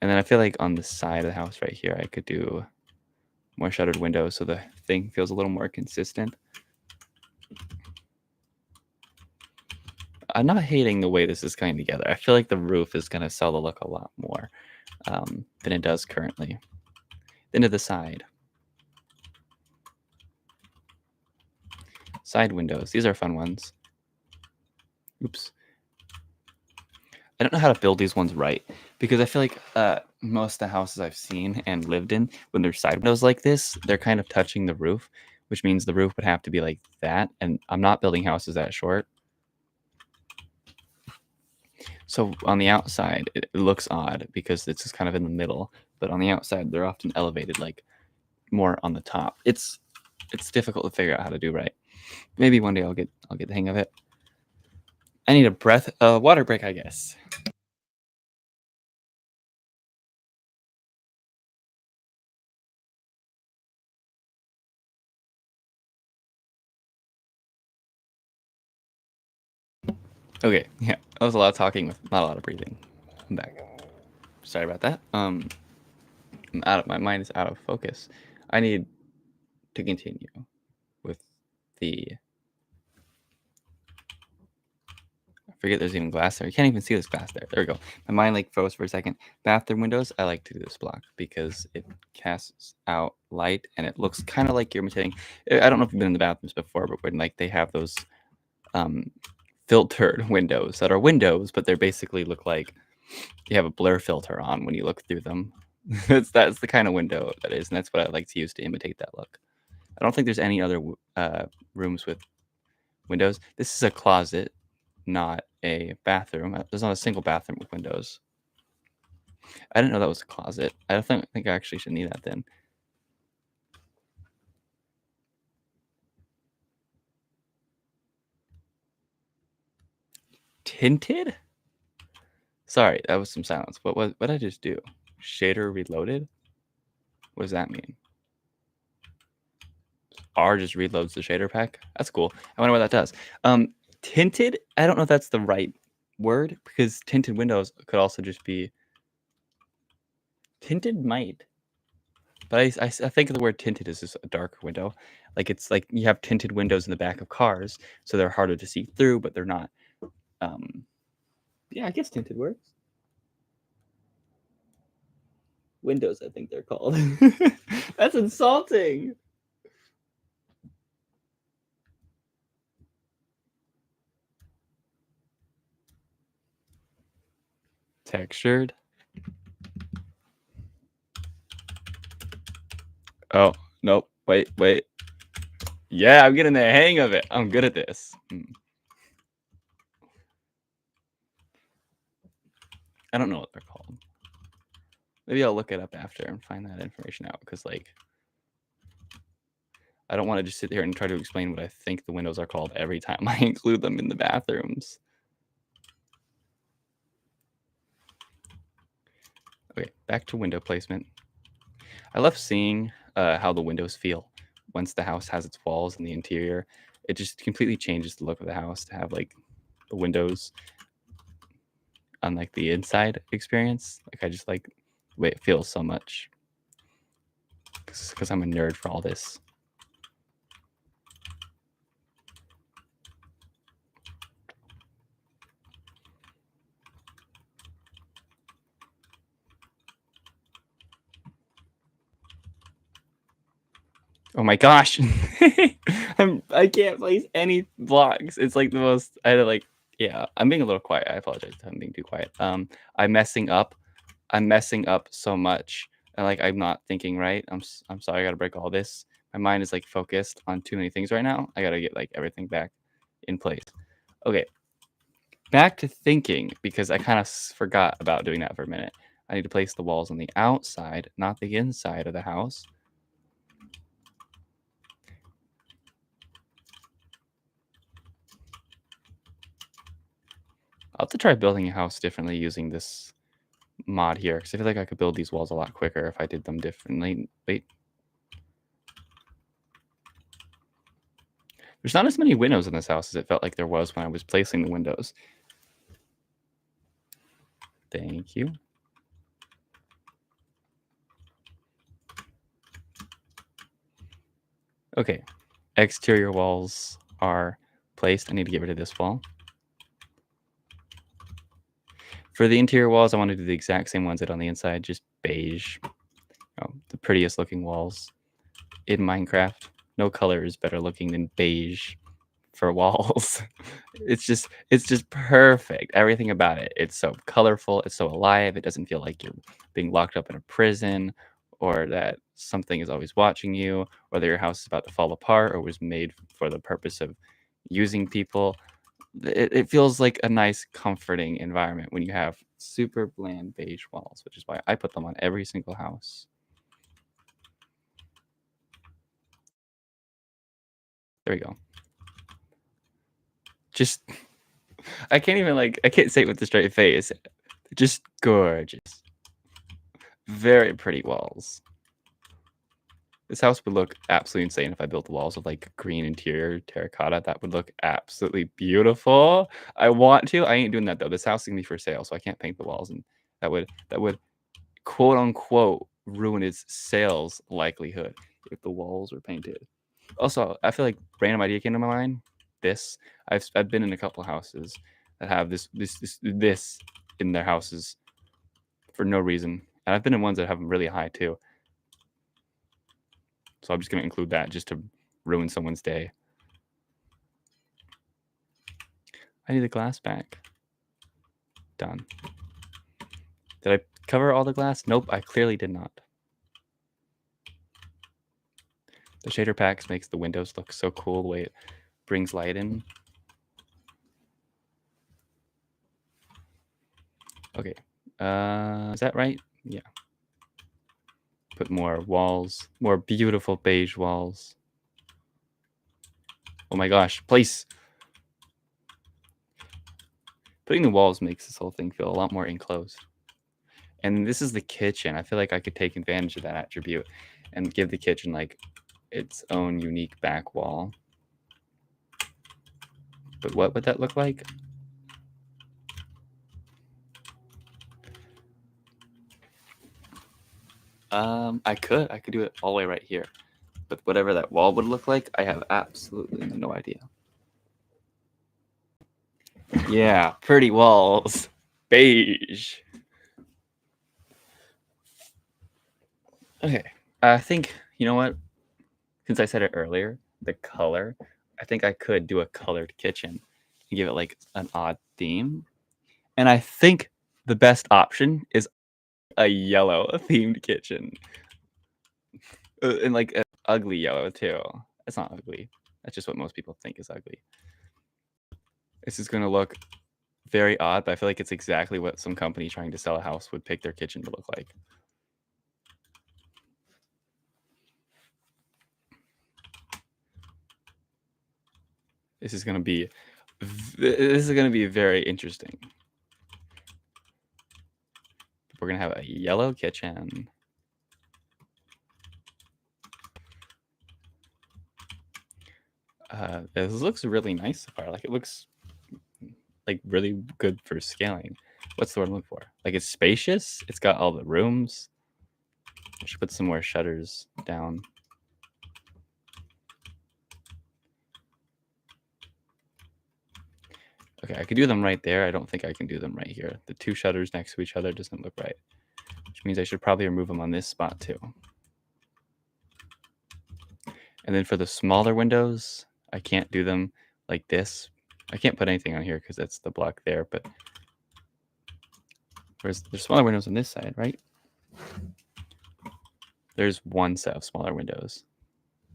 And then I feel like on the side of the house right here, I could do more shuttered windows so the thing feels a little more consistent. I'm not hating the way this is coming together. I feel like the roof is going to sell the look a lot more than it does currently. Then to the side. Side windows. These are fun ones. Oops. I don't know how to build these ones right because I feel like most of the houses I've seen and lived in, when they're side windows like this, they're kind of touching the roof, which means the roof would have to be like that. And I'm not building houses that short. So on the outside, it looks odd because it's just kind of in the middle. But on the outside, they're often elevated, like more on the top. It's difficult to figure out how to do right. Maybe one day I'll get the hang of it. I need a water break, I guess. Okay, yeah, that was a lot of talking with not a lot of breathing. I'm back. Sorry about that. My mind is out of focus. I need to continue with the. I forget there's even glass there. You can't even see this glass there. There we go. My mind like froze for a second. Bathroom windows, I like to do this block because it casts out light and it looks kind of like you're imitating. I don't know if you've been in the bathrooms before, but when like they have those filtered windows that are windows, but they basically look like you have a blur filter on when you look through them. that's the kind of window that is, and that's what I like to use to imitate that look. I don't think there's any other rooms with windows. This is a closet, not a bathroom. There's not a single bathroom with windows. I didn't know that was a closet. I don't think I actually should need that then. Tinted? Sorry, that was some silence. What did I just do? Shader reloaded? What does that mean? R just reloads the shader pack. That's cool. I wonder what that does. Tinted, I don't know if that's the right word because tinted windows could also just be tinted might. But I think of the word tinted as just a darker window. Like it's like you have tinted windows in the back of cars, so they're harder to see through, but they're not. Yeah, I guess tinted works. Windows, I think they're called. That's insulting. Textured. Oh, nope. Wait. Yeah, I'm getting the hang of it. I'm good at this. I don't know what they're called. Maybe I'll look it up after and find that information out, because like I don't want to just sit here and try to explain what I think the windows are called every time I include them in the bathrooms. Okay, back to window placement. I love seeing how the windows feel once the house has its walls and the interior. It just completely changes the look of the house to have like the windows on like the inside experience. Like I just like the way it feels so much, because I'm a nerd for all this. Oh my gosh. I can't place any blocks. It's like the most, I had to like, yeah, I'm being a little quiet. I apologize if I'm being too quiet. I'm messing up so much. And like I'm not thinking right. I'm sorry, I gotta break all this. My mind is like focused on too many things right now. I gotta get like everything back in place. Okay. Back to thinking, because I kind of forgot about doing that for a minute. I need to place the walls on the outside, not the inside of the house. I'll have to try building a house differently using this mod here, because I feel like I could build these walls a lot quicker if I did them differently. Wait. There's not as many windows in this house as it felt like there was when I was placing the windows. Thank you. Okay. Exterior walls are placed. I need to get rid of this wall. For the interior walls, I want to do the exact same ones that on the inside, just beige. Oh, the prettiest looking walls in Minecraft. No color is better looking than beige for walls. It's just perfect. Everything about it. It's so colorful. It's so alive. It doesn't feel like you're being locked up in a prison, or that something is always watching you, whether your house is about to fall apart or was made for the purpose of using people. It feels like a nice, comforting environment when you have super bland beige walls, which is why I put them on every single house. There we go. Just, I can't say it with a straight face. Just gorgeous. Very pretty walls. This house would look absolutely insane if I built the walls with like green interior terracotta. That would look absolutely beautiful. I want to. I ain't doing that though. This house is gonna be for sale, so I can't paint the walls, and that would quote unquote ruin its sales likelihood if the walls were painted. Also, I feel like random idea came to my mind. I've been in a couple houses that have this in their houses for no reason, and I've been in ones that have them really high too. So I'm just gonna include that just to ruin someone's day. I need the glass back. Done. Did I cover all the glass? Nope, I clearly did not. The shader packs makes the windows look so cool the way it brings light in. Okay, is that right? Yeah. Put more walls, more beautiful beige walls. Oh my gosh, place. Putting the walls makes this whole thing feel a lot more enclosed. And this is the kitchen. I feel like I could take advantage of that attribute and give the kitchen like its own unique back wall. But what would that look like? I could do it all the way right here. But whatever that wall would look like, I have absolutely no idea. Yeah, pretty walls. Beige. Okay. I think, you know what? Since I said it earlier, the color, I think I could do a colored kitchen and give it like an odd theme. And I think the best option is a yellow themed kitchen. And like an ugly yellow too. It's not ugly. That's just what most people think is ugly. This is going to look very odd, but I feel like it's exactly what some company trying to sell a house would pick their kitchen to look like. This is going to be very interesting. We're going to have a yellow kitchen. This looks really nice so far. Like it looks like really good for scaling. What's the word I'm looking for? Like it's spacious. It's got all the rooms. I should put some more shutters down. Okay, I could do them right there. I don't think I can do them right here. The two shutters next to each other doesn't look right, which means I should probably remove them on this spot too. And then for the smaller windows, I can't do them like this. I can't put anything on here because that's the block there, but there's smaller windows on this side, right? There's one set of smaller windows.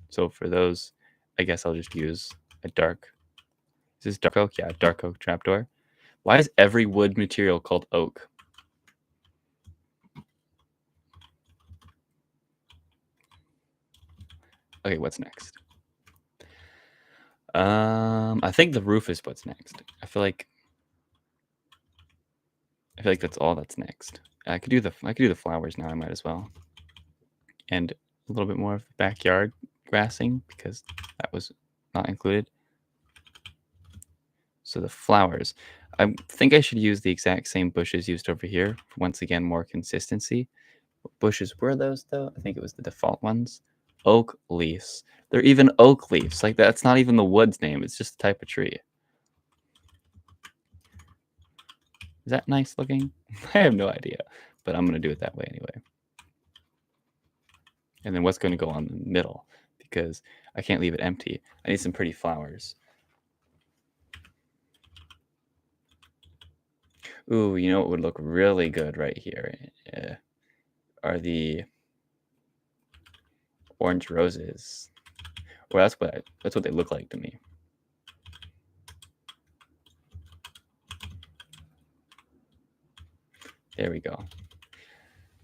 So for those, I guess I'll just use a dark. Is this dark oak? Yeah, dark oak trapdoor. Why is every wood material called oak? Okay, what's next? I think the roof is what's next. I feel like that's all that's next. I could do the flowers now. I might as well, and a little bit more of the backyard grassing because that was not included. So the flowers, I think I should use the exact same bushes used over here. Once again, more consistency. What bushes were those though? I think it was the default ones. Oak leaves. They're even oak leaves. Like that's not even the wood's name. It's just a type of tree. Is that nice looking? I have no idea, but I'm going to do it that way anyway. And then what's going to go on the middle? Because I can't leave it empty. I need some pretty flowers. Ooh, you know what would look really good right here? Are the orange roses. Well, that's what they look like to me. There we go.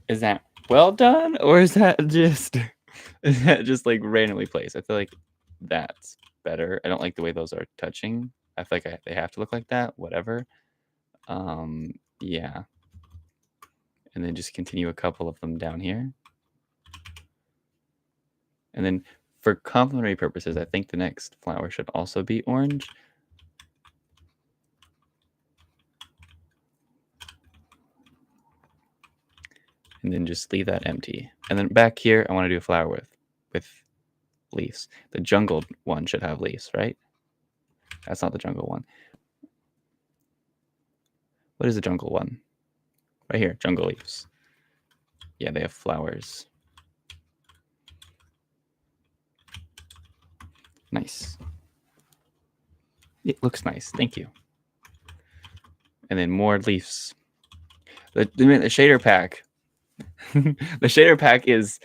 Is that well done, or is that just like randomly placed? I feel like that's better. I don't like the way those are touching. I feel like they have to look like that. Whatever. Yeah. And then just continue a couple of them down here. And then for complementary purposes, I think the next flower should also be orange. And then just leave that empty. And then back here, I want to do a flower with leaves. The jungle one should have leaves, right? That's not the jungle one. What is the jungle one? Right here, jungle leaves. Yeah, they have flowers. Nice. It looks nice. Thank you. And then more leaves. The shader pack. The shader pack is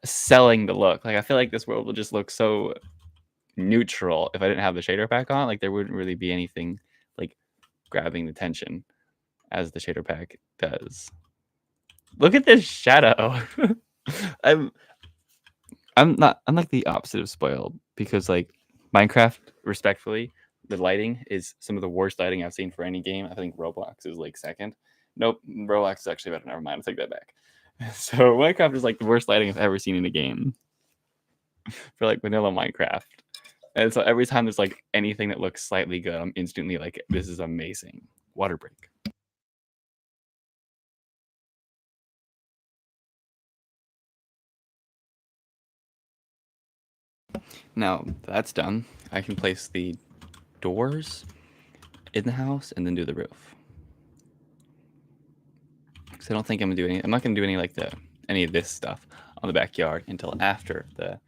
selling the look. Like I feel like this world will just look so neutral if I didn't have the shader pack on. Like there wouldn't really be anything like grabbing the attention as the shader pack does. Look at this shadow. I'm like the opposite of spoiled because like Minecraft, respectfully, the lighting is some of the worst lighting I've seen for any game. I think Roblox is like second. Nope, Roblox is actually better. Never mind. I'll take that back. So Minecraft is like the worst lighting I've ever seen in a game for like vanilla Minecraft. And so every time there's like anything that looks slightly good, I'm instantly like, this is amazing. Water break. Now that's done, I can place the doors in the house and then do the roof. Because I don't think I'm gonna do any. I'm not gonna do any of this stuff on the backyard until after the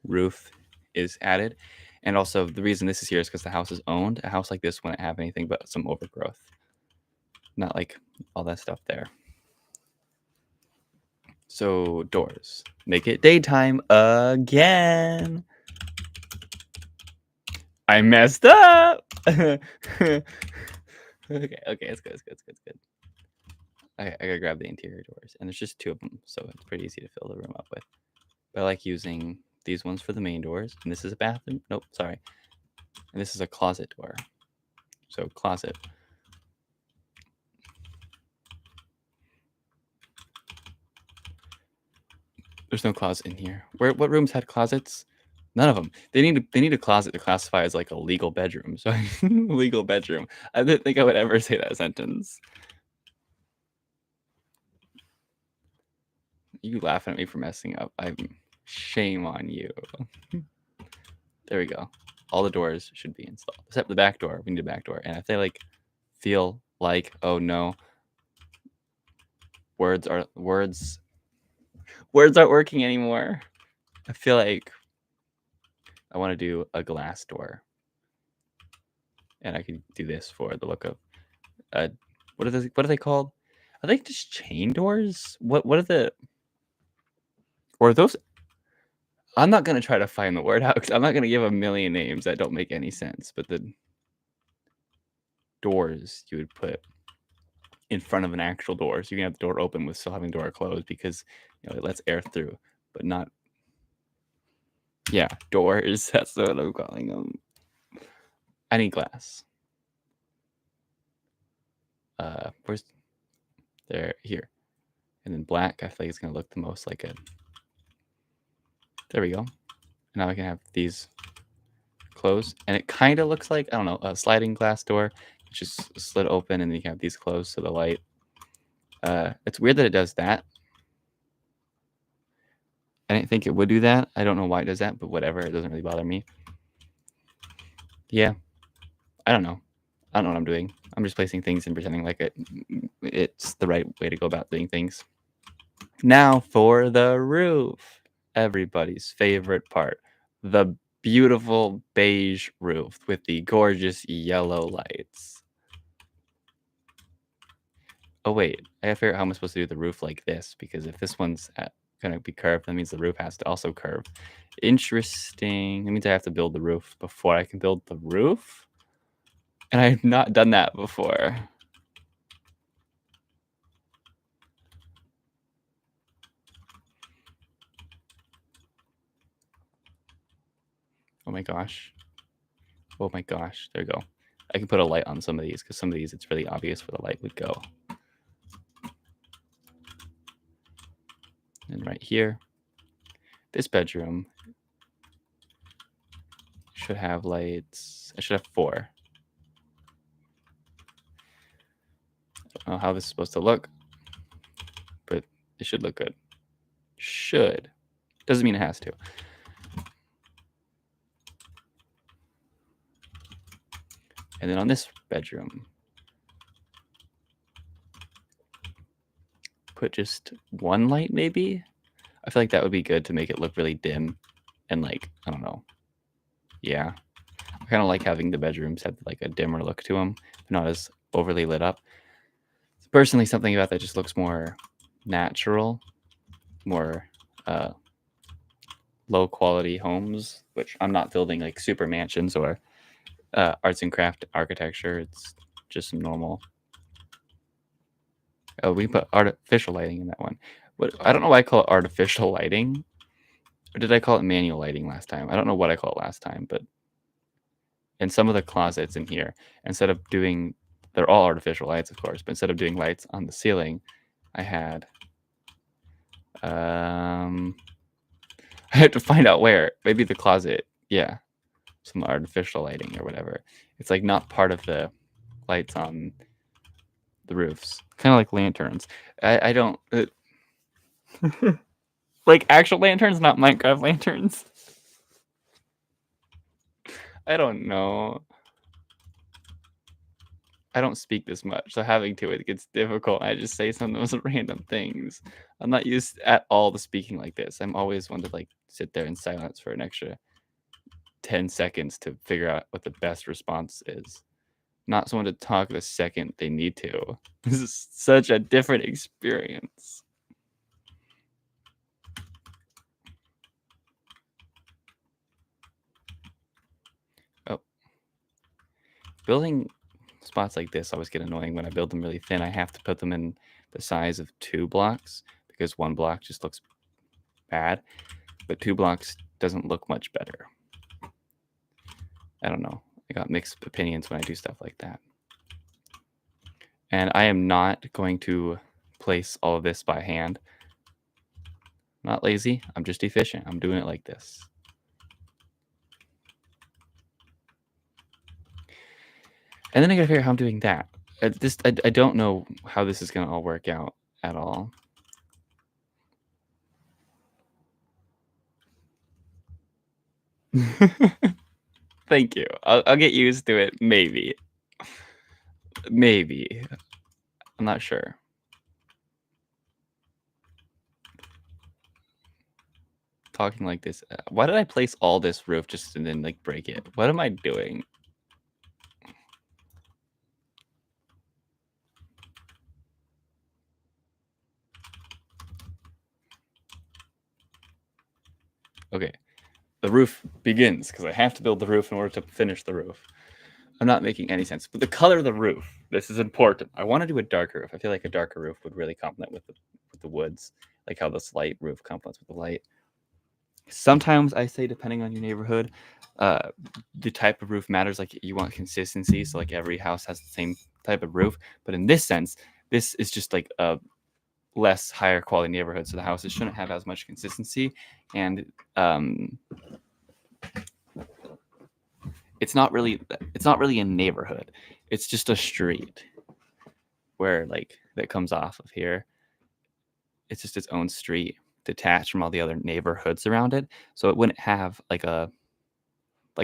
roof is added. And also, the reason this is here is because the house is owned. A house like this wouldn't have anything but some overgrowth. Not like all that stuff there. So, doors. Make it daytime again. I messed up. Okay, it's good. I gotta grab the interior doors. And there's just 2 of them, so it's pretty easy to fill the room up with. But I like using these ones for the main doors. And this is a bathroom. Nope, sorry. And this is a closet door. So, closet. There's no closet in here. What rooms had closets? None of them. They need a closet to classify as like a legal bedroom. So legal bedroom. I didn't think I would ever say that sentence. You laughing at me for messing up. Shame on you. There we go. All the doors should be installed except the back door. We need a back door. And if they like feel like, oh no, words aren't working anymore. I feel like I want to do a glass door. And I could do this for the look of what are they called? Are they just chain doors? What are the, or are those? I'm not gonna try to find the word out because I'm not gonna give a million names that don't make any sense. But the doors you would put in front of an actual door, so you can have the door open with still having the door closed because it lets air through, but not. Yeah, doors. That's what I'm calling them. I need glass. Where's there here, and then black. I feel like it's gonna look the most like a. There we go. Now I can have these closed, and it kind of looks like, I don't know, a sliding glass door. It's just slid open, and then you have these closed so the light. It's weird that it does that. I didn't think it would do that. I don't know why it does that, but whatever. It doesn't really bother me. Yeah. I don't know. I don't know what I'm doing. I'm just placing things and pretending like it's the right way to go about doing things. Now for the roof. Everybody's favorite part. The beautiful beige roof with the gorgeous yellow lights. Oh, wait. I gotta figure out how I'm supposed to do the roof like this, because if this one's gonna be curved, that means the roof has to also curve. Interesting. That means I have to build the roof before I can build the roof? And I've not done that before. Oh my gosh. Oh my gosh. There we go. I can put a light on some of these, because some of these it's really obvious where the light would go. And right here, this bedroom should have lights. I should have 4. I don't know how this is supposed to look, but it should look good. Should. Doesn't mean it has to. And then on this bedroom, put just 1 light maybe? I feel like that would be good to make it look really dim and like, I don't know. Yeah. I kind of like having the bedrooms have like a dimmer look to them, not as overly lit up. Personally, something about that just looks more natural, more low quality homes, which I'm not building like super mansions or arts and craft architecture. It's just some normal. Oh, we put artificial lighting in that one. But I don't know why I call it artificial lighting. Or did I call it manual lighting last time? I don't know what I called it last time, but in some of the closets in here, instead of doing, they're all artificial lights, of course, but instead of doing lights on the ceiling, I had I have to find out where. Maybe the closet. Yeah. Some artificial lighting or whatever. It's like not part of the lights on the roofs. Kind of like lanterns. I don't like actual lanterns, not Minecraft lanterns. I don't know. I don't speak this much, so having to it gets difficult. I just say some of those random things. I'm not used at all to speaking like this. I'm always one to like sit there in silence for an extra 10 seconds to figure out what the best response is. Not someone to talk the second they need to. This is such a different experience. Oh. Building spots like this always get annoying. When I build them really thin, I have to put them in the size of 2 blocks because 1 block just looks bad, but 2 blocks doesn't look much better. I don't know. I got mixed opinions when I do stuff like that. And I am not going to place all of this by hand. Not lazy. I'm just efficient. I'm doing it like this. And then I gotta figure out how I'm doing that. I don't know how this is gonna all work out at all. Thank you. I'll get used to it. Maybe. Maybe. I'm not sure. Talking like this. Why did I place all this roof just and then like break it? What am I doing? Okay. The roof begins because I have to build the roof in order to finish the roof. I'm not making any sense. But the color of the roof, this is important. I want to do a darker roof. I feel like a darker roof would really complement with the woods, like how this light roof complements with the light. Sometimes I say, depending on your neighborhood, the type of roof matters. Like you want consistency, so like every house has the same type of roof. But in this sense, this is just like a less higher quality neighborhood, so the houses shouldn't have as much consistency, and it's not really a neighborhood. It's just a street where like that comes off of here. It's just its own street detached from all the other neighborhoods around it. So it wouldn't have like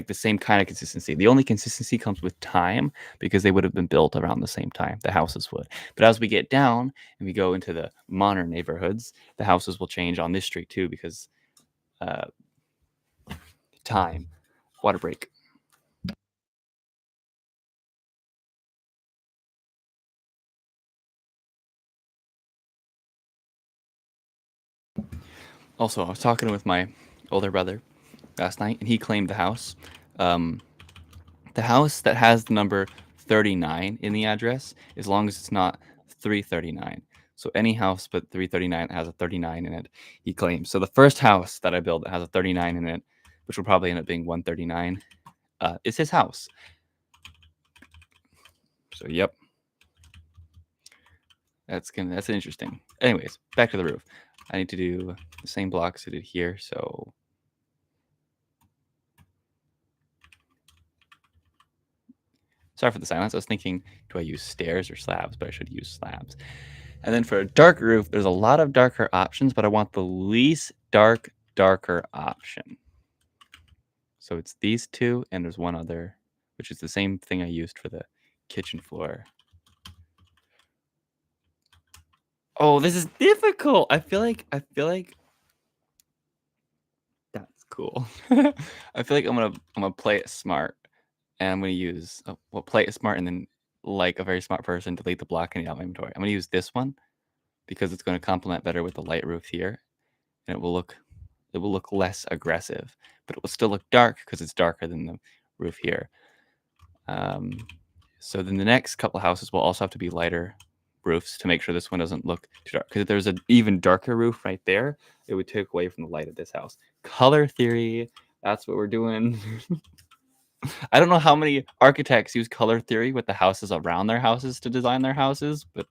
the same kind of consistency. The only consistency comes with time because they would have been built around the same time. The houses would. But as we get down and we go into the modern neighborhoods, the houses will change on this street too because time. Water break. Also, I was talking with my older brother last night, and he claimed the house. The house that has the number 39 in the address, as long as it's not 339. So any house but 339 has a 39 in it, he claims. So the first house that I built that has a 39 in it, which will probably end up being 139, is his house. So yep. That's interesting. Anyways, back to the roof. I need to do the same blocks I did here. So sorry for the silence. I was thinking, do I use stairs or slabs? But I should use slabs. And then for a dark roof, there's a lot of darker options, but I want the least darker option. So it's these two, and there's one other, which is the same thing I used for the kitchen floor. Oh, this is difficult. I feel like that's cool. I feel like I'm gonna play it smart, and I'm gonna use play it smart, and then like a very smart person, delete the block and out my inventory. I'm gonna use this one because it's going to complement better with the light roof here, and it will look less aggressive, but it will still look dark because it's darker than the roof here. So then the next couple houses will also have to be lighter roofs to make sure this one doesn't look too dark. Because if there's an even darker roof right there, it would take away from the light of this house. Color theory, that's what we're doing. I don't know how many architects use color theory with the houses around their houses to design their houses, but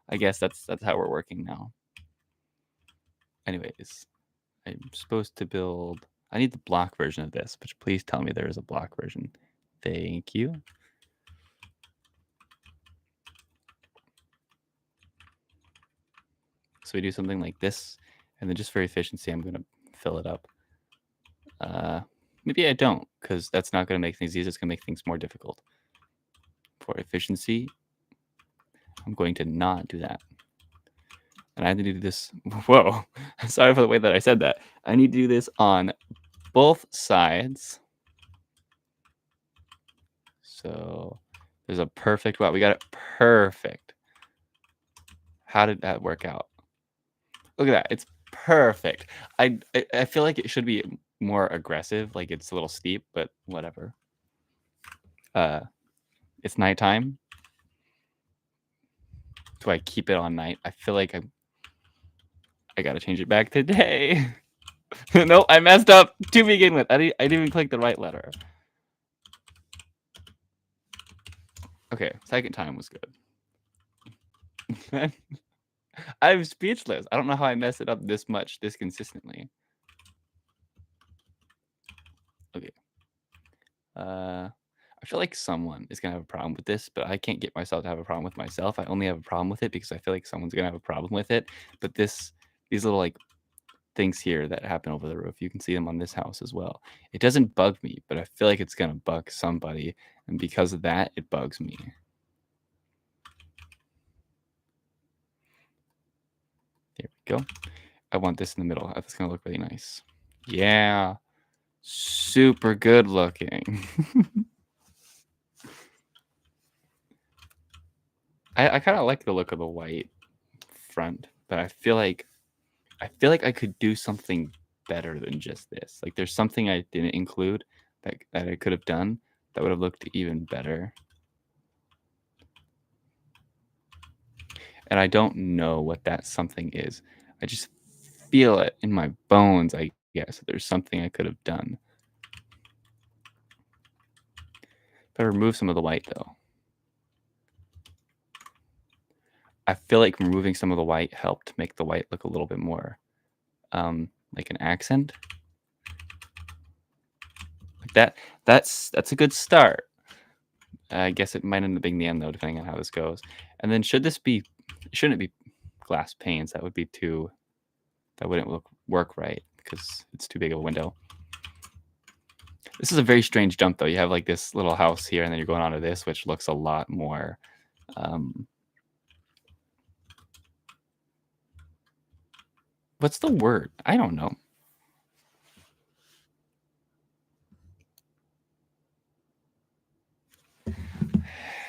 I guess that's how we're working now. Anyways, I'm supposed to build. I need the block version of this, but please tell me there is a block version. Thank you. So we do something like this, and then just for efficiency, I'm going to fill it up. Maybe I don't, because that's not going to make things easier. It's going to make things more difficult. For efficiency, I'm going to not do that. And I need to do this. Whoa. Sorry for the way that I said that. I need to do this on both sides. So there's a perfect, wow, we got it perfect. How did that work out? Look at that. It's perfect. I feel like it should be more aggressive, like it's a little steep, but whatever. It's nighttime. Do I keep it on night? I feel like I gotta change it back to day. Nope, I messed up to begin with. I didn't even click the right letter. Okay, second time was good. I'm speechless. I don't know how I mess it up this much, this consistently. Okay. I feel like someone is gonna have a problem with this, but I can't get myself to have a problem with myself. I only have a problem with it because I feel like someone's gonna have a problem with it. But these little like things here that happen over the roof, you can see them on this house as well. It doesn't bug me, but I feel like it's gonna bug somebody, and because of that, it bugs me. There we go. I want this in the middle. That's gonna look really nice. Yeah. Super good looking. I kind of like the look of the white front, but I feel like I could do something better than just this. Like there's something I didn't include that I could have done that would have looked even better. And I don't know what that something is. I just feel it in my bones, I guess. There's something I could have done. If I remove some of the white though. I feel like removing some of the white helped make the white look a little bit more like an accent. Like that's a good start. I guess it might end up being the end though, depending on how this goes. And then shouldn't it be glass panes? That would be that wouldn't work right because it's too big of a window. This is a very strange jump though. You have like this little house here and then you're going onto this, which looks a lot more what's the word? I don't know.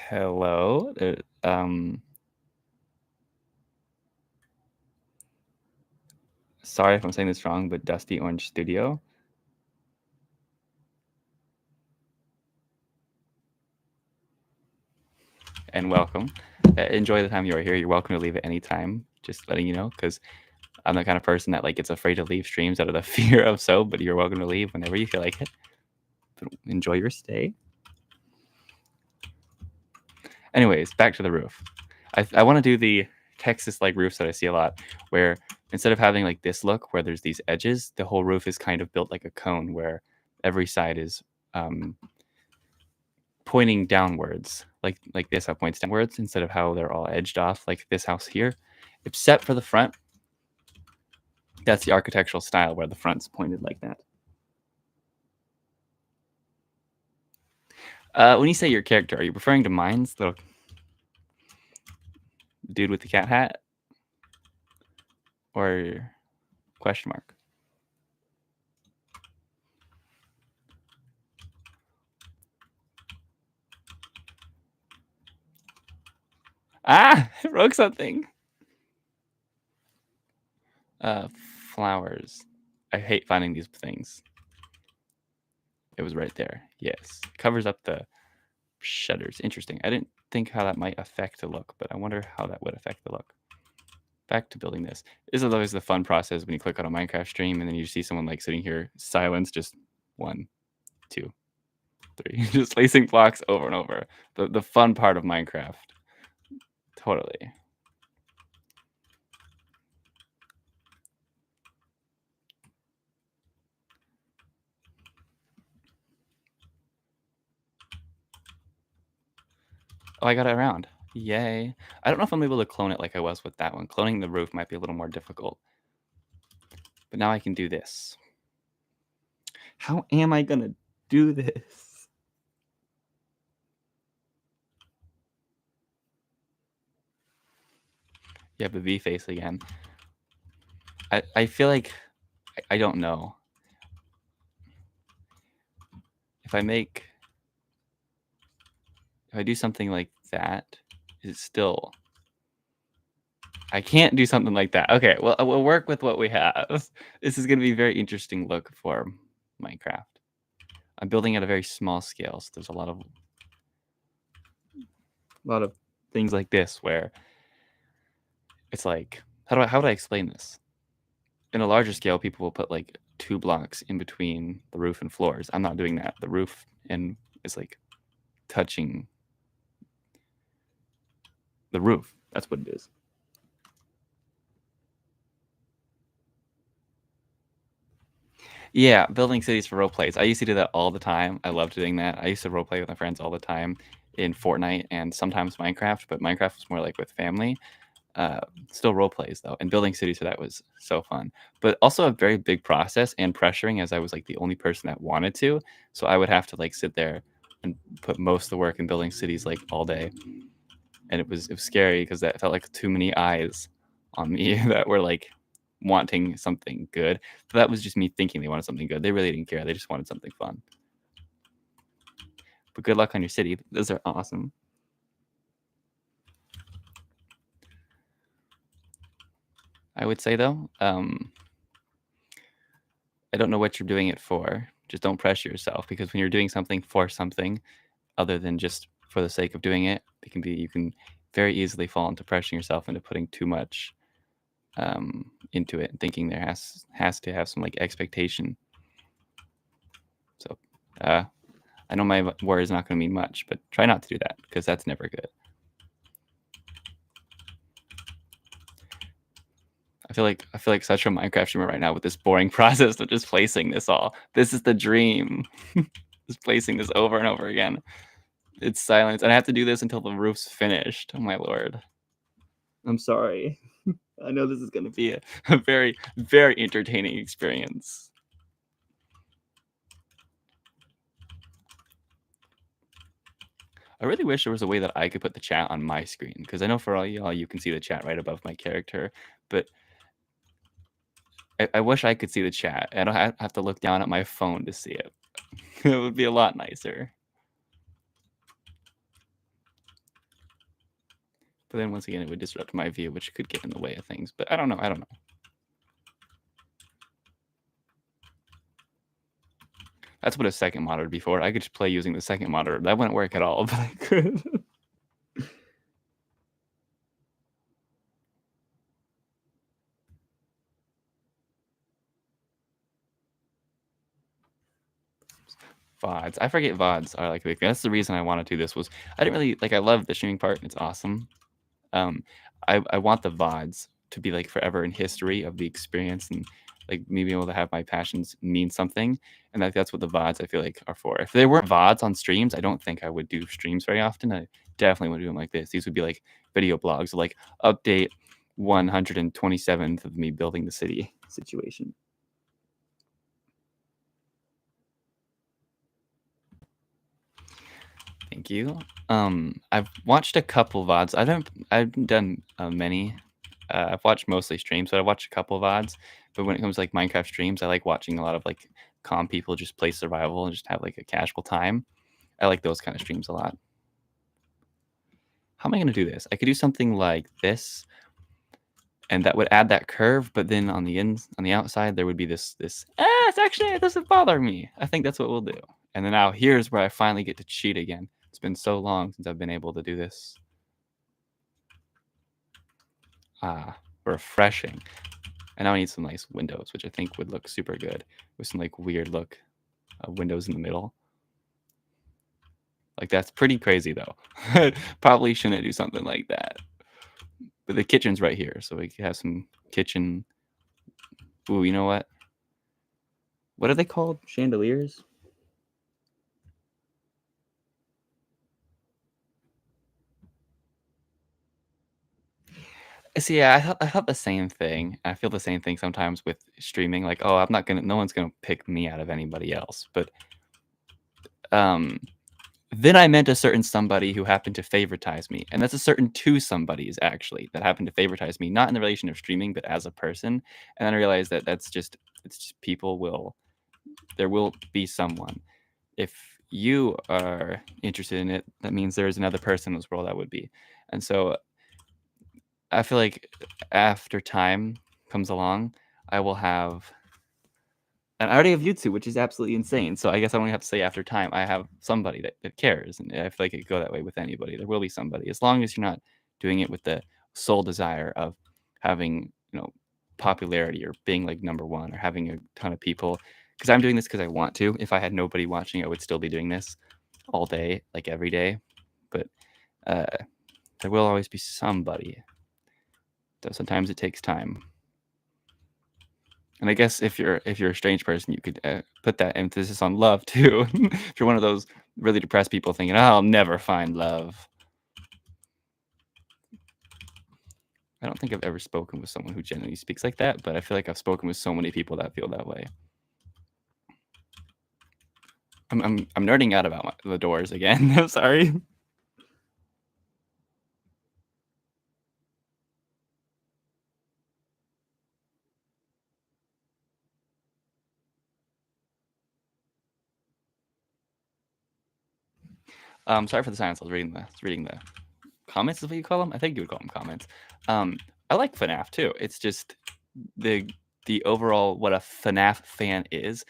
Hello. Sorry if I'm saying this wrong, but Dusty Orange Studio. And welcome. Enjoy the time you are here. You're welcome to leave at any time. Just letting you know, because I'm the kind of person that like gets afraid to leave streams out of the fear of but you're welcome to leave whenever you feel like it. But enjoy your stay. Anyways, back to the roof. I want to do the Texas like roofs that I see a lot, where instead of having like this look where there's these edges, the whole roof is kind of built like a cone where every side is pointing downwards, like this how points downwards instead of how they're all edged off like this house here, except for the front. That's the architectural style where the front's pointed like that. When you say your character, are you referring to mine's little dude with the cat hat? Or question mark? Ah, I broke something. Flowers. I hate finding these things. It was right there. Yes. Covers up the shutters. Interesting. I didn't think how that might affect the look, but I wonder how that would affect the look. Back to building this. This is always the fun process when you click on a Minecraft stream and then you see someone like sitting here, silence, just 1, 2, 3, just placing blocks over and over. The fun part of Minecraft. Totally. Oh, I got it around. Yay. I don't know if I'm able to clone it like I was with that one. Cloning the roof might be a little more difficult. But now I can do this. How am I going to do this? You have the V face again. I feel like I don't know. If I make if I do something like that, is it still... I can't do something like that. Okay, well, we'll work with what we have. This is going to be a very interesting look for Minecraft. I'm building at a very small scale, so there's a lot of things like this where it's like, how would I explain this? In a larger scale, people will put like 2 blocks in between the roof and floors. I'm not doing that. The roof and is like touching the roof. That's what it is. Yeah, building cities for role plays. I used to do that all the time. I loved doing that. I used to role play with my friends all the time in Fortnite and sometimes Minecraft, but Minecraft was more like with family. Still role plays though, and building cities for that was so fun, but also a very big process and pressuring, as I was like the only person that wanted to. So I would have to like sit there and put most of the work in building cities like all day, and it was scary because that felt like too many eyes on me that were like wanting something good. But that was just me thinking they wanted something good. They really didn't care. They just wanted something fun. But good luck on your city. Those are awesome. I would say though, I don't know what you're doing it for. Just don't pressure yourself, because when you're doing something for something other than just for the sake of doing it, you can very easily fall into pressuring yourself into putting too much into it and thinking there has to have some like expectation. So I know my word is not going to mean much, but try not to do that, because that's never good. I feel like such a Minecraft streamer right now with this boring process of just placing this all. This is the dream. Just placing this over and over again. It's silence, and I have to do this until the roof's finished. Oh my lord. I'm sorry. I know this is going to be a very, very entertaining experience. I really wish there was a way that I could put the chat on my screen, because I know for all y'all, you can see the chat right above my character, but I wish I could see the chat. I don't have to look down at my phone to see it. It would be a lot nicer. But then once again, it would disrupt my view, which could get in the way of things. But I don't know. That's what a second monitor would be for. I could just play using the second monitor. That wouldn't work at all, but I could. VODs. I forget VODs are like a big thing. That's the reason I want to do this. Was I didn't really like. I love the streaming part. It's awesome. I want the VODs to be like forever in history of the experience, and like me being able to have my passions mean something. And that's what the VODs I feel like are for. If there weren't VODs on streams, I don't think I would do streams very often. I definitely would do them like this. These would be like video blogs, like update 127th of me building the city situation. Thank you. I've watched a couple VODs. I haven't done many. I've watched mostly streams, but I watched a couple VODs. But when it comes to like Minecraft streams, I like watching a lot of like calm people just play survival and just have like a casual time. I like those kind of streams a lot. How am I going to do this? I could do something like this, and that would add that curve. But then on the outside, there would be this. It doesn't bother me. I think that's what we'll do. And then now here's where I finally get to cheat again. It's been so long since I've been able to do this. Refreshing. And now I need some nice windows, which I think would look super good with some like weird look windows in the middle. Like that's pretty crazy though. Probably shouldn't do something like that. But the kitchen's right here, so we could have some kitchen. Ooh, you know what? What are they called? Chandeliers? See, yeah, I thought the same thing. I feel the same thing sometimes with streaming. Like, oh, no one's gonna pick me out of anybody else. But then I meant a certain somebody who happened to favoritize me, and that's a certain two somebodies actually that happened to favoritize me, not in the relation of streaming, but as a person. And then I realized that it's just people there will be someone. If you are interested in it, that means there's another person in this world that would be. And so I feel like after time comes along, I will have, and I already have YouTube, which is absolutely insane. So I guess I only have to say after time, I have somebody that cares. And I feel like it could go that way with anybody. There will be somebody, as long as you're not doing it with the sole desire of having, popularity or being like number one or having a ton of people. Because I'm doing this because I want to. If I had nobody watching, I would still be doing this all day, like every day. But uh, there will always be somebody. So sometimes it takes time. And I guess if you're a strange person, you could put that emphasis on love too. If you're one of those really depressed people thinking, "Oh, I'll never find love." I don't think I've ever spoken with someone who genuinely speaks like that, but I feel like I've spoken with so many people that feel that way. I'm nerding out about the Doors again. I'm sorry. Sorry for the silence. I was reading the comments is what you call them. I think you would call them comments. I like FNAF too. It's just the overall what a FNAF fan is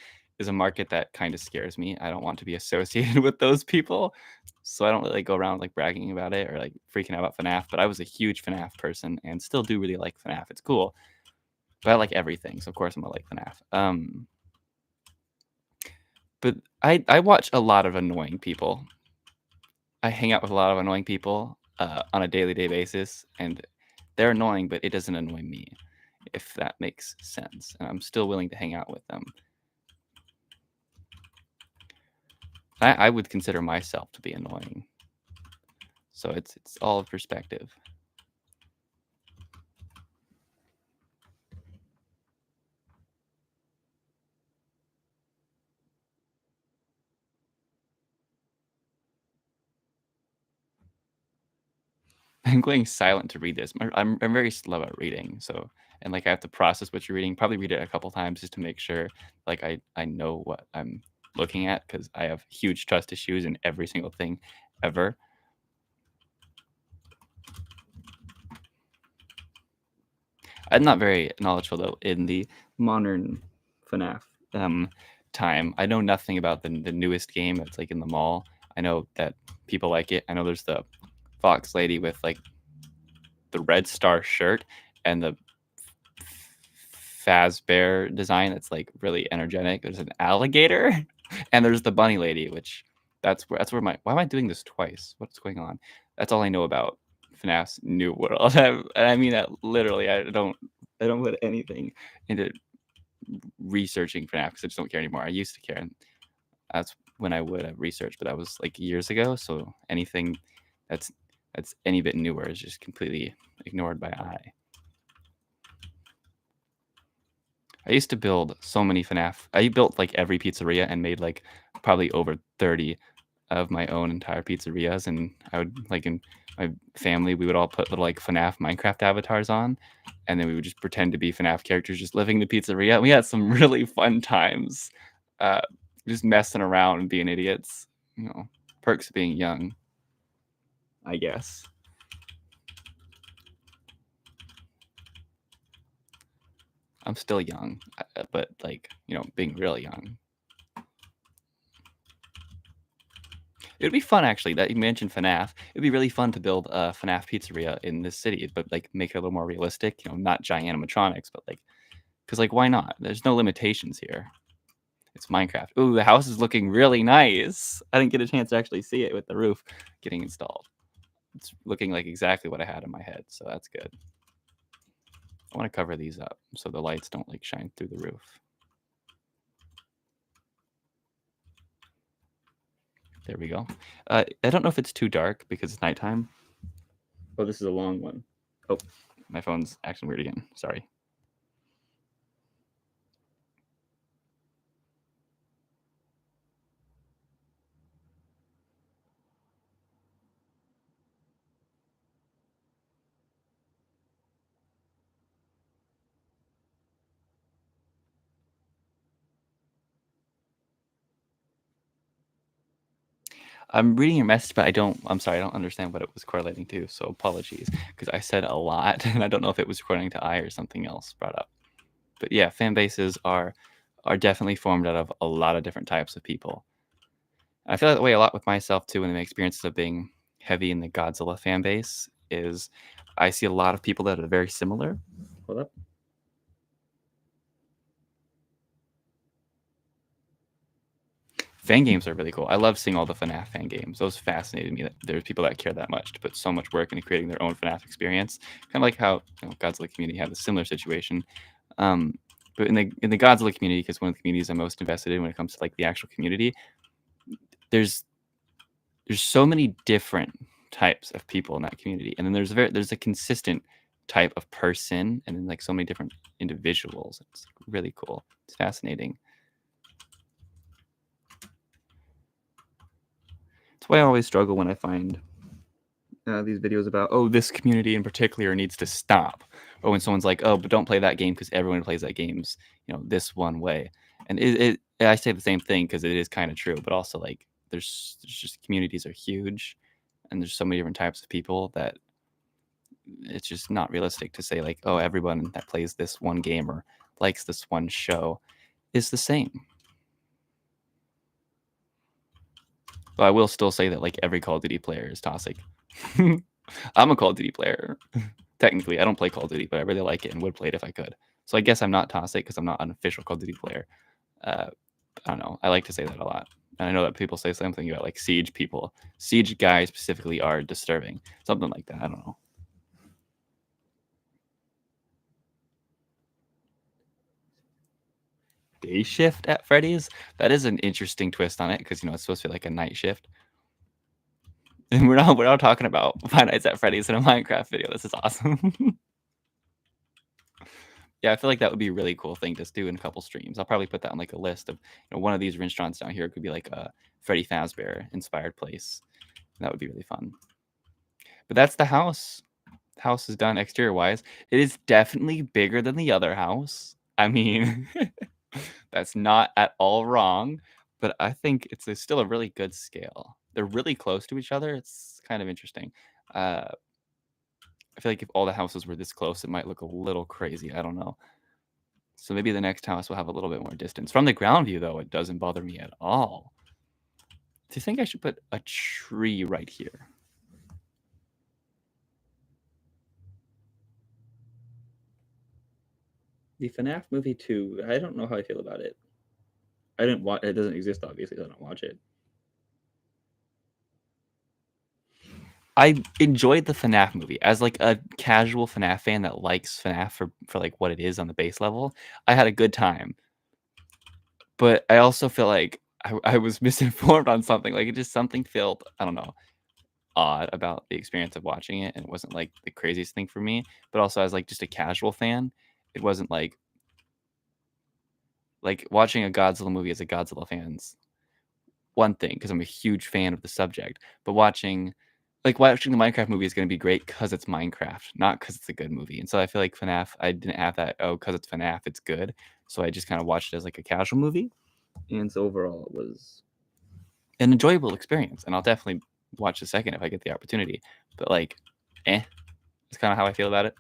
a market that kind of scares me. I don't want to be associated with those people, so I don't really go around like bragging about it or like freaking out about FNAF. But I was a huge FNAF person and still do really like FNAF. It's cool, but I like everything, so of course I'm gonna like FNAF. But I watch a lot of annoying people. I hang out with a lot of annoying people on a daily day basis, and they're annoying, but it doesn't annoy me, if that makes sense. And I'm still willing to hang out with them. I would consider myself to be annoying. So it's all perspective. I'm going silent to read this. I'm very slow at reading, so and like I have to process what you're reading. Probably read it a couple times just to make sure like I know what I'm looking at, because I have huge trust issues in every single thing ever. I'm not very knowledgeable though in the modern FNAF time. I know nothing about the newest game that's like in the mall. I know that people like it. I know there's the fox lady with like the red star shirt and the Fazbear design that's like really energetic. There's an alligator, and there's the bunny lady, which that's where my why am I doing this twice? What's going on? That's all I know about FNAF's new world. I mean that literally. I don't put anything into researching FNAF because I just don't care anymore. I used to care, and that's when I would have researched, but that was like years ago. So anything that's any bit newer is just completely ignored by I. I used to build so many FNAF. I built like every pizzeria and made like probably over 30 of my own entire pizzerias. And I would like in my family, we would all put little like FNAF Minecraft avatars on, and then we would just pretend to be FNAF characters just living in the pizzeria. We had some really fun times, uh, just messing around and being idiots. Perks of being young, I guess. I'm still young, but like being real young. It'd be fun actually that you mentioned FNAF. It'd be really fun to build a FNAF pizzeria in this city, but like make it a little more realistic. Not giant animatronics, but like, because like why not? There's no limitations here. It's Minecraft. Ooh, the house is looking really nice. I didn't get a chance to actually see it with the roof getting installed. It's looking like exactly what I had in my head, so that's good. I want to cover these up so the lights don't like shine through the roof. There we go. I don't know if it's too dark because it's nighttime. Oh, this is a long one. Oh, my phone's acting weird again. Sorry. I'm reading your message, but I'm sorry, I don't understand what it was correlating to. So apologies, because I said a lot, and I don't know if it was correlating to I or something else brought up. But yeah, fan bases are definitely formed out of a lot of different types of people. I feel that way a lot with myself too, and the experiences of being heavy in the Godzilla fan base is I see a lot of people that are very similar. Hold up. Fan games are really cool. I love seeing all the FNAF fan games. Those fascinated me that there's people that care that much to put so much work into creating their own FNAF experience. Kind of like how Godzilla community had a similar situation. But in the Godzilla community, because one of the communities I'm most invested in when it comes to like the actual community, there's so many different types of people in that community, and then there's a consistent type of person, and then like so many different individuals. It's really cool. It's fascinating. That's why I always struggle when I find these videos about this community in particular needs to stop, or when someone's like, but don't play that game because everyone plays that game's this one way. And I say the same thing because it is kind of true, but also like there's just communities are huge, and there's so many different types of people that it's just not realistic to say like, everyone that plays this one game or likes this one show is the same. But I will still say that like every Call of Duty player is toxic. I'm a Call of Duty player. Technically, I don't play Call of Duty, but I really like it and would play it if I could. So I guess I'm not toxic because I'm not an official Call of Duty player. I don't know. I like to say that a lot. And I know that people say something about like Siege people. Siege guys specifically are disturbing. Something like that. I don't know. Day shift at Freddy's? That is an interesting twist on it because it's supposed to be like a night shift. And we're not talking about Five Nights at Freddy's in a Minecraft video. This is awesome. Yeah, I feel like that would be a really cool thing to do in a couple streams. I'll probably put that on like a list of one of these restaurants down here could be like a Freddy Fazbear inspired place. That would be really fun. But that's the house. The house is done exterior wise. It is definitely bigger than the other house. I mean, that's not at all wrong, but I think it's still a really good scale. They're really close to each other. It's kind of interesting. I feel like if all the houses were this close, it might look a little crazy. I don't know. So maybe the next house will have a little bit more distance. From the ground view, though, it doesn't bother me at all. Do you think I should put a tree right here? The FNAF movie 2, I don't know how I feel about it. I didn't watch it. Doesn't exist, obviously, so I don't watch it. I enjoyed the FNAF movie as like a casual FNAF fan that likes FNAF for like what it is on the base level. I had a good time, but I also feel like I was misinformed on something. Like it just something felt, I don't know, odd about the experience of watching it, and it wasn't like the craziest thing for me. But also as like just a casual fan, it wasn't like watching a Godzilla movie as a Godzilla fan's one thing because I'm a huge fan of the subject. But watching the Minecraft movie is going to be great because it's Minecraft, not because it's a good movie. And so I feel like FNAF, I didn't have that. Because it's FNAF, it's good. So I just kind of watched it as like a casual movie, and so overall it was an enjoyable experience. And I'll definitely watch the second if I get the opportunity. But like, it's kind of how I feel about it.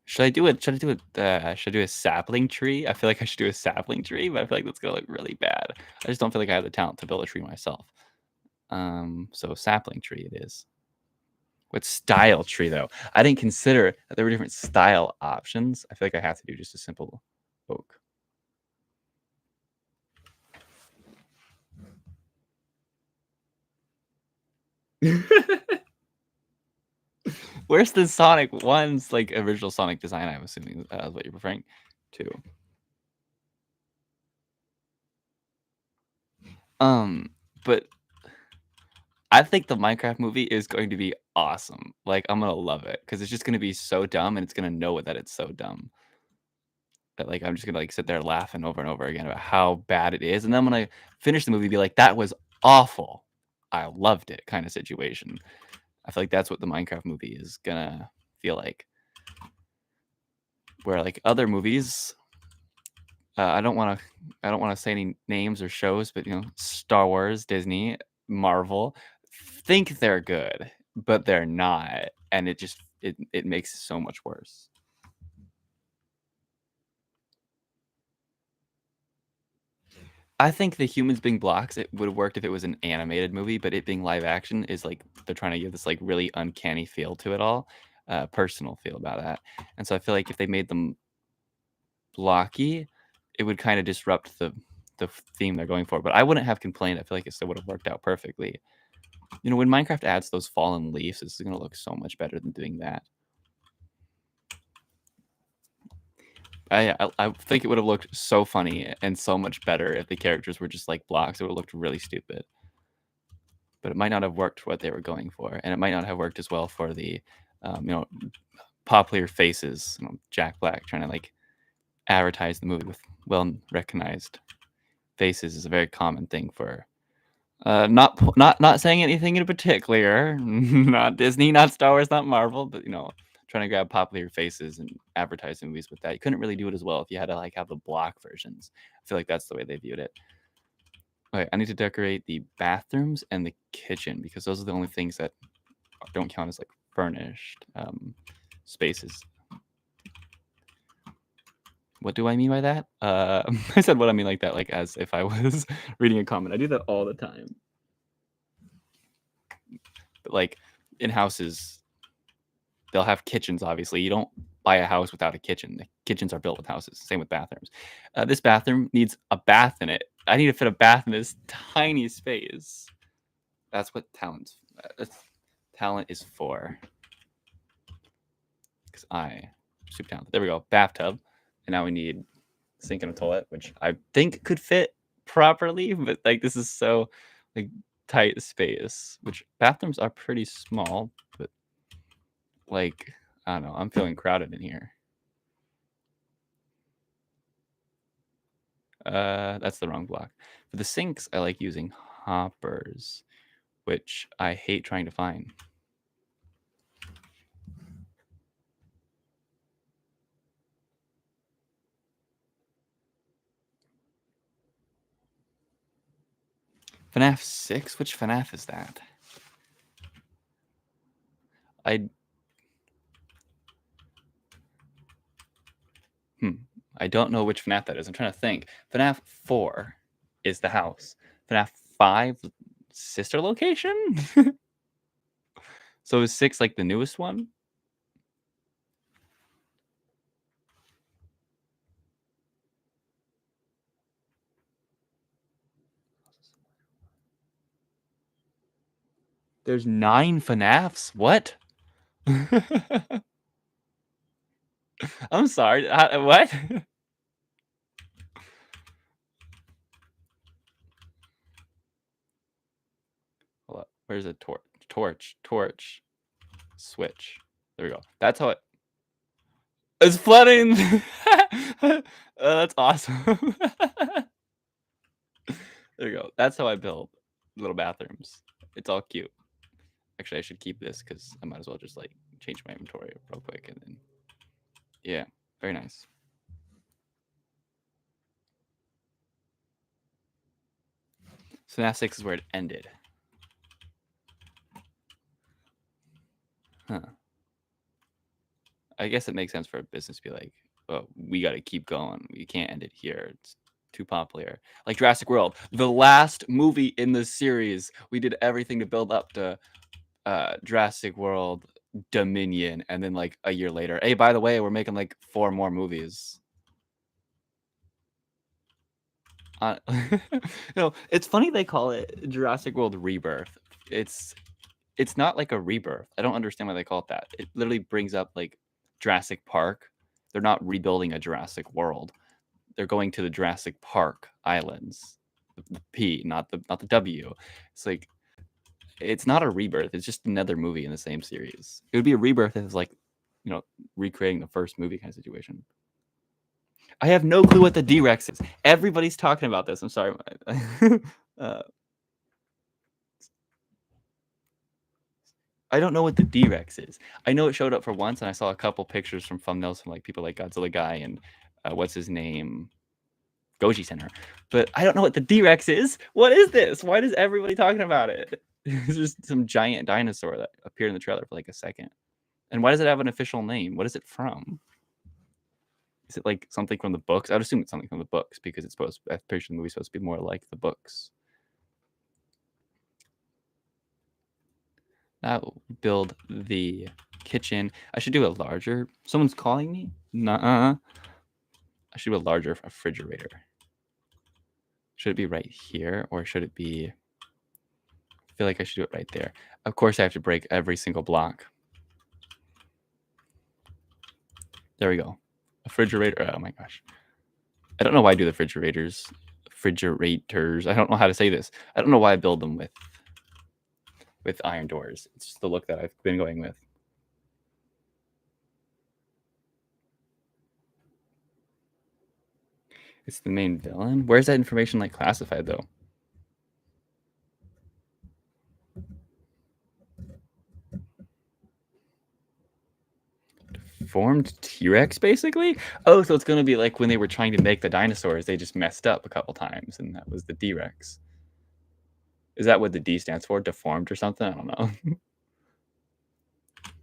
Should I do a sapling tree? I feel like I should do a sapling tree, but I feel like that's gonna look really bad. I just don't feel like I have the talent to build a tree myself. So sapling tree it is. What style tree though? I didn't consider that there were different style options. I feel like I have to do just a simple oak. Where's the Sonic one's like original Sonic design? I'm assuming that's what you're referring to. But I think the Minecraft movie is going to be awesome. Like I'm gonna love it because it's just gonna be so dumb, and it's gonna know that it's so dumb. That like I'm just gonna like sit there laughing over and over again about how bad it is, and then when I finish the movie, be like, "That was awful. I loved it," kind of situation. I feel like that's what the Minecraft movie is gonna feel like. Where like other movies, I don't want to say any names or shows, but Star Wars, Disney, Marvel, think they're good, but they're not, and it makes it so much worse. I think the humans being blocks, it would have worked if it was an animated movie, but it being live action is like they're trying to give this like really uncanny feel to it all, personal feel about that. And so I feel like if they made them blocky, it would kind of disrupt the theme they're going for. But I wouldn't have complained. I feel like it still would have worked out perfectly. When Minecraft adds those fallen leaves, this is going to look so much better than doing that. I think it would have looked so funny and so much better if the characters were just like blocks. It would have looked really stupid. But it might not have worked for what they were going for, and it might not have worked as well for the, popular faces. Jack Black trying to like advertise the movie with well recognized faces is a very common thing for. Not saying anything in particular, not Disney, not Star Wars, not Marvel, but trying to grab popular faces and advertise movies with that. You couldn't really do it as well if you had to like have the block versions. I feel like that's the way they viewed it. Okay, I need to decorate the bathrooms and the kitchen because those are the only things that don't count as like furnished spaces. What do I mean by that? I said what I mean like that, like as if I was reading a comment. I do that all the time. But like in houses, they'll have kitchens, obviously. You don't buy a house without a kitchen. The kitchens are built with houses. Same with bathrooms. This bathroom needs a bath in it. I need to fit a bath in this tiny space. That's what talent is for. Because I'm super talented. There we go. Bathtub. And now we need sink and a toilet, which I think could fit properly. But like this is so like tight space, which bathrooms are pretty small. But like, I don't know. I'm feeling crowded in here. That's the wrong block. For the sinks, I like using hoppers, which I hate trying to find. FNAF 6? Which FNAF is that? I don't know which FNAF that is. I'm trying to think. FNAF 4 is the house. FNAF 5, sister location? So is 6 like the newest one? There's 9 FNAFs? What? I'm sorry. What? Hold up. Where's a torch? Switch. There we go. That's how it. It's flooding. That's awesome. There you go. That's how I build little bathrooms. It's all cute. Actually, I should keep this because I might as well just like change my inventory real quick and then. Yeah, very nice. So now 6 is where it ended. Huh. I guess it makes sense for a business to be like, oh, we got to keep going. We can't end it here. It's too popular. Like Jurassic World, the last movie in the series, we did everything to build up to Jurassic World Dominion, and then like a year later, hey, by the way, we're making like 4 more movies. It's funny they call it Jurassic World Rebirth. It's not like a rebirth. I don't understand why they call it that. It literally brings up like Jurassic Park. They're not rebuilding a Jurassic World. They're going to the Jurassic Park Islands. The P, not the W. It's like it's not a rebirth. It's just another movie in the same series. It would be a rebirth if it's like, recreating the first movie kind of situation. I have no clue what the D-Rex is. Everybody's talking about this. I'm sorry. I don't know what the D-Rex is. I know it showed up for once, and I saw a couple pictures from thumbnails from like people like Godzilla Guy and what's his name, Goji Center. But I don't know what the D-Rex is. What is this? Why is everybody talking about it? It's just some giant dinosaur that appeared in the trailer for like a second. And why does it have an official name? What is it from? Is it like something from the books? I'd assume it's something from the books because it's supposed. I'm pretty sure the movie's supposed to be more like the books. Now build the kitchen. I should do a larger. Someone's calling me. Nuh-uh. I should do a larger refrigerator. Should it be right here or should it be? I feel like I should do it right there. Of course, I have to break every single block. There we go. Refrigerator. Oh my gosh. I don't know why I do the refrigerators. I don't know how to say this. I don't know why I build them with iron doors. It's just the look that I've been going with. It's the main villain. Where's that information like classified though? Deformed T-Rex basically? Oh, so it's gonna be like when they were trying to make the dinosaurs, they just messed up a couple times and that was the D-Rex. Is that what the D stands for? Deformed or something? I don't know.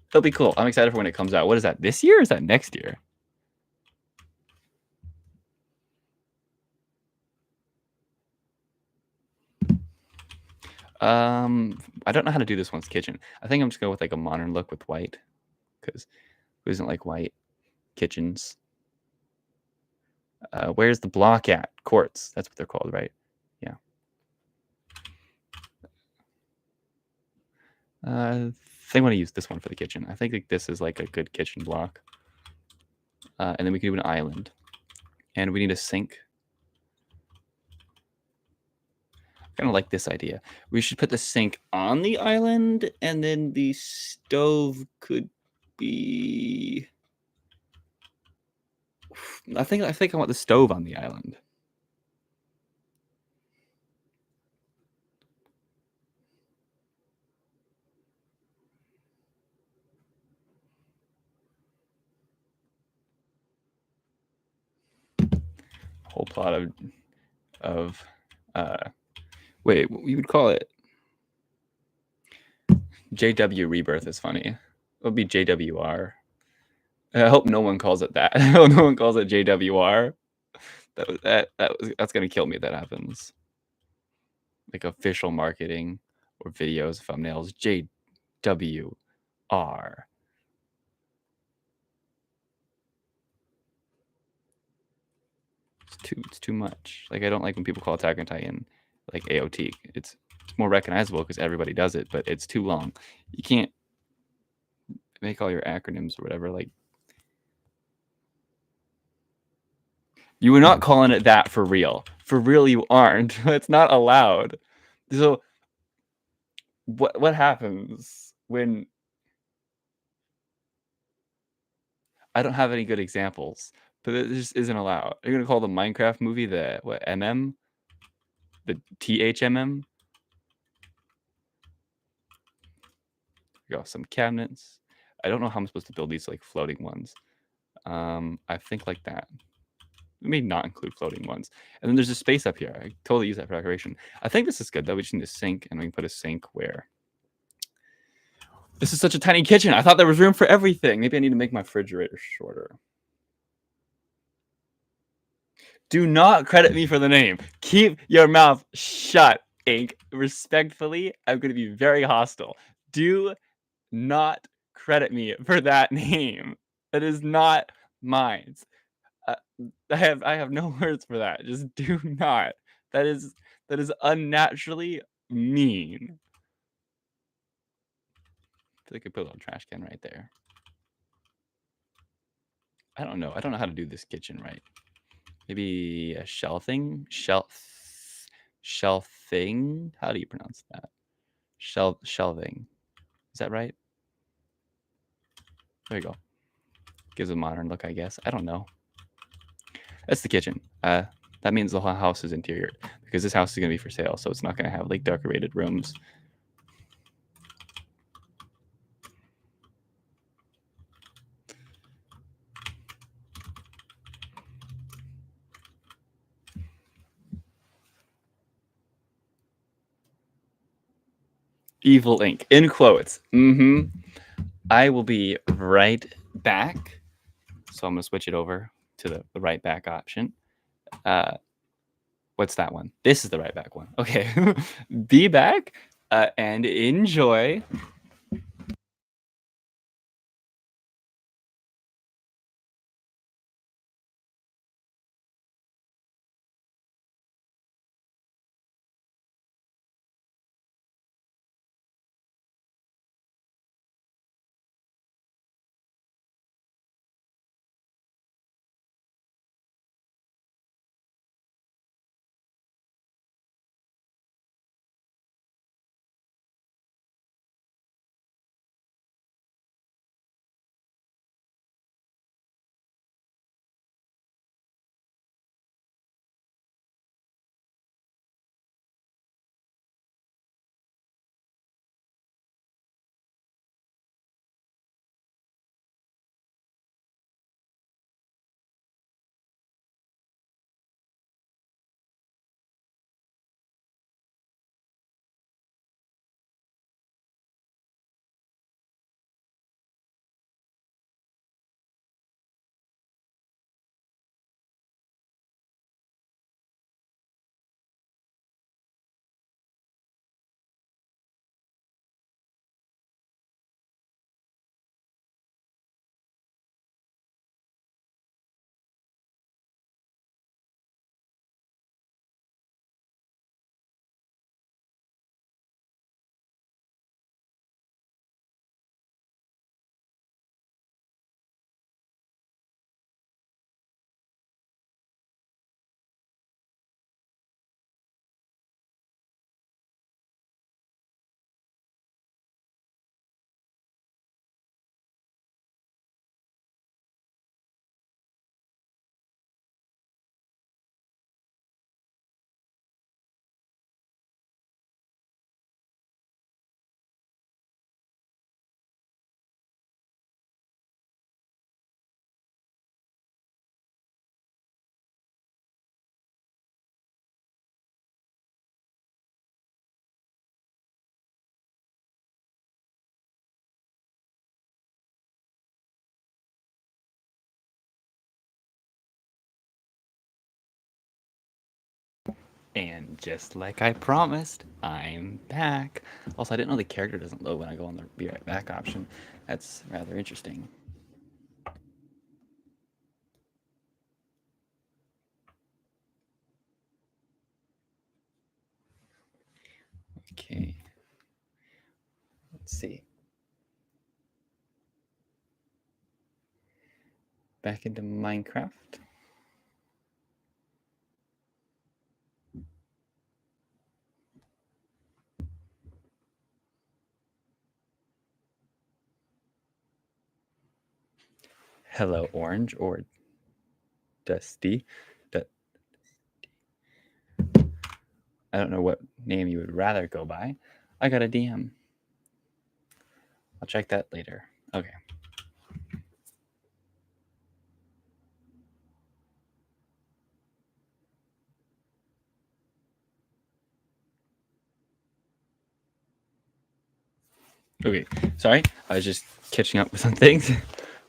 It'll be cool. I'm excited for when it comes out. What is that? This year or is that next year? I don't know how to do this one's kitchen. I think I'm just going with like a modern look with white because who doesn't like white kitchens? Where's the block at? Quartz. That's what they're called, right? Yeah. I think I want to use this one for the kitchen. I think like, this is like a good kitchen block. And then we can do an island. And we need a sink. I kind of like this idea. We should put the sink on the island, and then the stove could be. I think I want the stove on the island. Whole plot of wait, what you would call it? JW Rebirth is funny. It would be JWR. I hope no one calls it that. I hope no one calls it JWR. That's gonna kill me if that happens. Like official marketing or videos, thumbnails, JWR. It's too much. Like I don't like when people call Attack on Titan like AOT. It's more recognizable because everybody does it, but it's too long. You can't make all your acronyms or whatever. Like you were not calling it that for real. For real, you aren't. It's not allowed. So what happens when I don't have any good examples, but it just isn't allowed. You're gonna call the Minecraft movie the what MM? The THMM? We got some cabinets. I don't know how I'm supposed to build these like floating ones. I think like that. We may not include floating ones. And then there's a space up here. I totally use that for decoration. I think this is good though. We just need a sink, and we can put a sink where. This is such a tiny kitchen. I thought there was room for everything. Maybe I need to make my refrigerator shorter. Do not credit me for the name. Keep your mouth shut, Ink. Respectfully, I'm going to be very hostile. Do not credit me for that name. That is not mine. I have no words for that. Just do not. That is unnaturally mean. I feel like I put a little trash can right there. I don't know. I don't know how to do this kitchen right. Maybe a shelving? Shelving? How do you pronounce that? Shelving. Is that right? There you go. Gives a modern look, I guess. I don't know. That's the kitchen. That means the whole house is interior because this house is going to be for sale, so it's not going to have like decorated rooms. Evil ink in quotes. I will be right back. So I'm gonna switch it over to the right back option. What's that one? This is the right back one. Okay. Be back and enjoy. And just like I promised, I'm back. Also, I didn't know the character doesn't load when I go on the be right back option. That's rather interesting. Okay. Let's see. Back into Minecraft. Hello, Orange or Dusty. I don't know what name you would rather go by. I got a DM. I'll check that later. Okay. Okay. Sorry. I was just catching up with some things.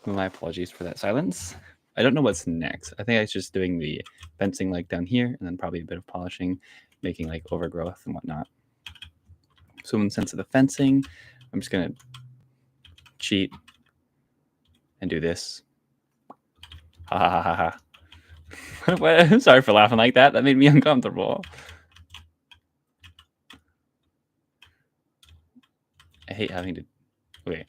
My apologies for that silence. I don't know what's next. I think I was just doing the fencing like down here and then probably a bit of polishing, making like overgrowth and whatnot. So in the sense of the fencing, I'm just going to cheat and do this. Ha ha ha ha. I'm sorry for laughing like that. That made me uncomfortable. I hate having to. Okay.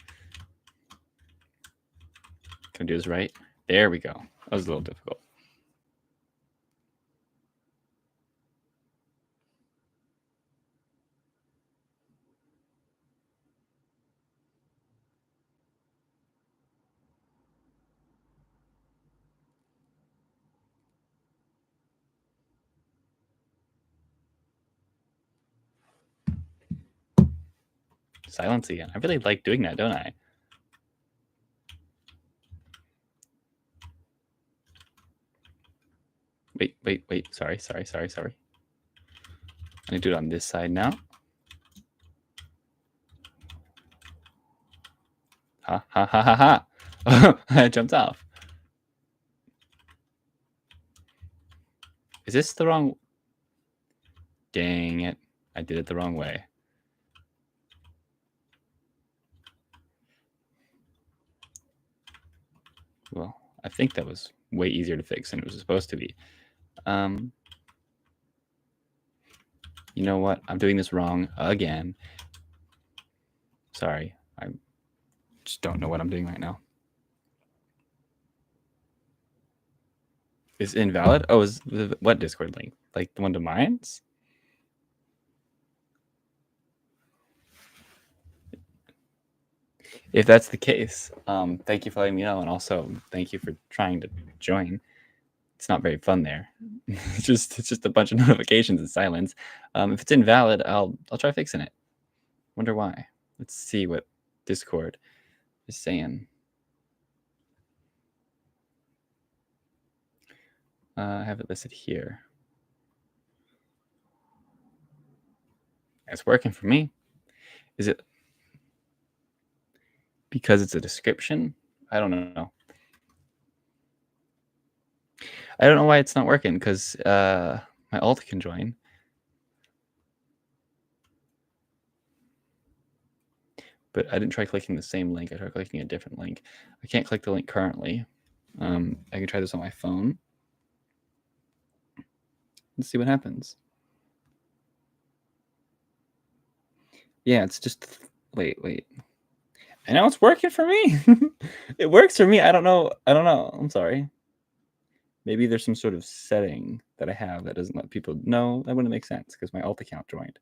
Can I do this right? There we go. That was a little difficult. Silence again. I really like doing that, don't I? Wait. Sorry. I need to do it on this side now. Ha ha ha ha ha. I jumped off. Is this the wrong? Dang it. I did it the wrong way. Well, I think that was way easier to fix than it was supposed to be. You know what? I'm doing this wrong again. Sorry. I just don't know what I'm doing right now. Is invalid? Oh, is what Discord link? Like the one to mine's? If that's the case, thank you for letting me know, and also thank you for trying to join. It's not very fun there. It's just a bunch of notifications and silence. If it's invalid, I'll try fixing it. Wonder why. Let's see what Discord is saying. I have it listed here. It's working for me. Is it because it's a description? I don't know. I don't know why it's not working, because my alt can join. But I didn't try clicking the same link. I tried clicking a different link. I can't click the link currently. I can try this on my phone. Let's see what happens. Yeah, it's just... Wait. I know it's working for me. It works for me. I don't know. I'm sorry. Maybe there's some sort of setting that I have that doesn't let people know. That wouldn't make sense because my alt account joined.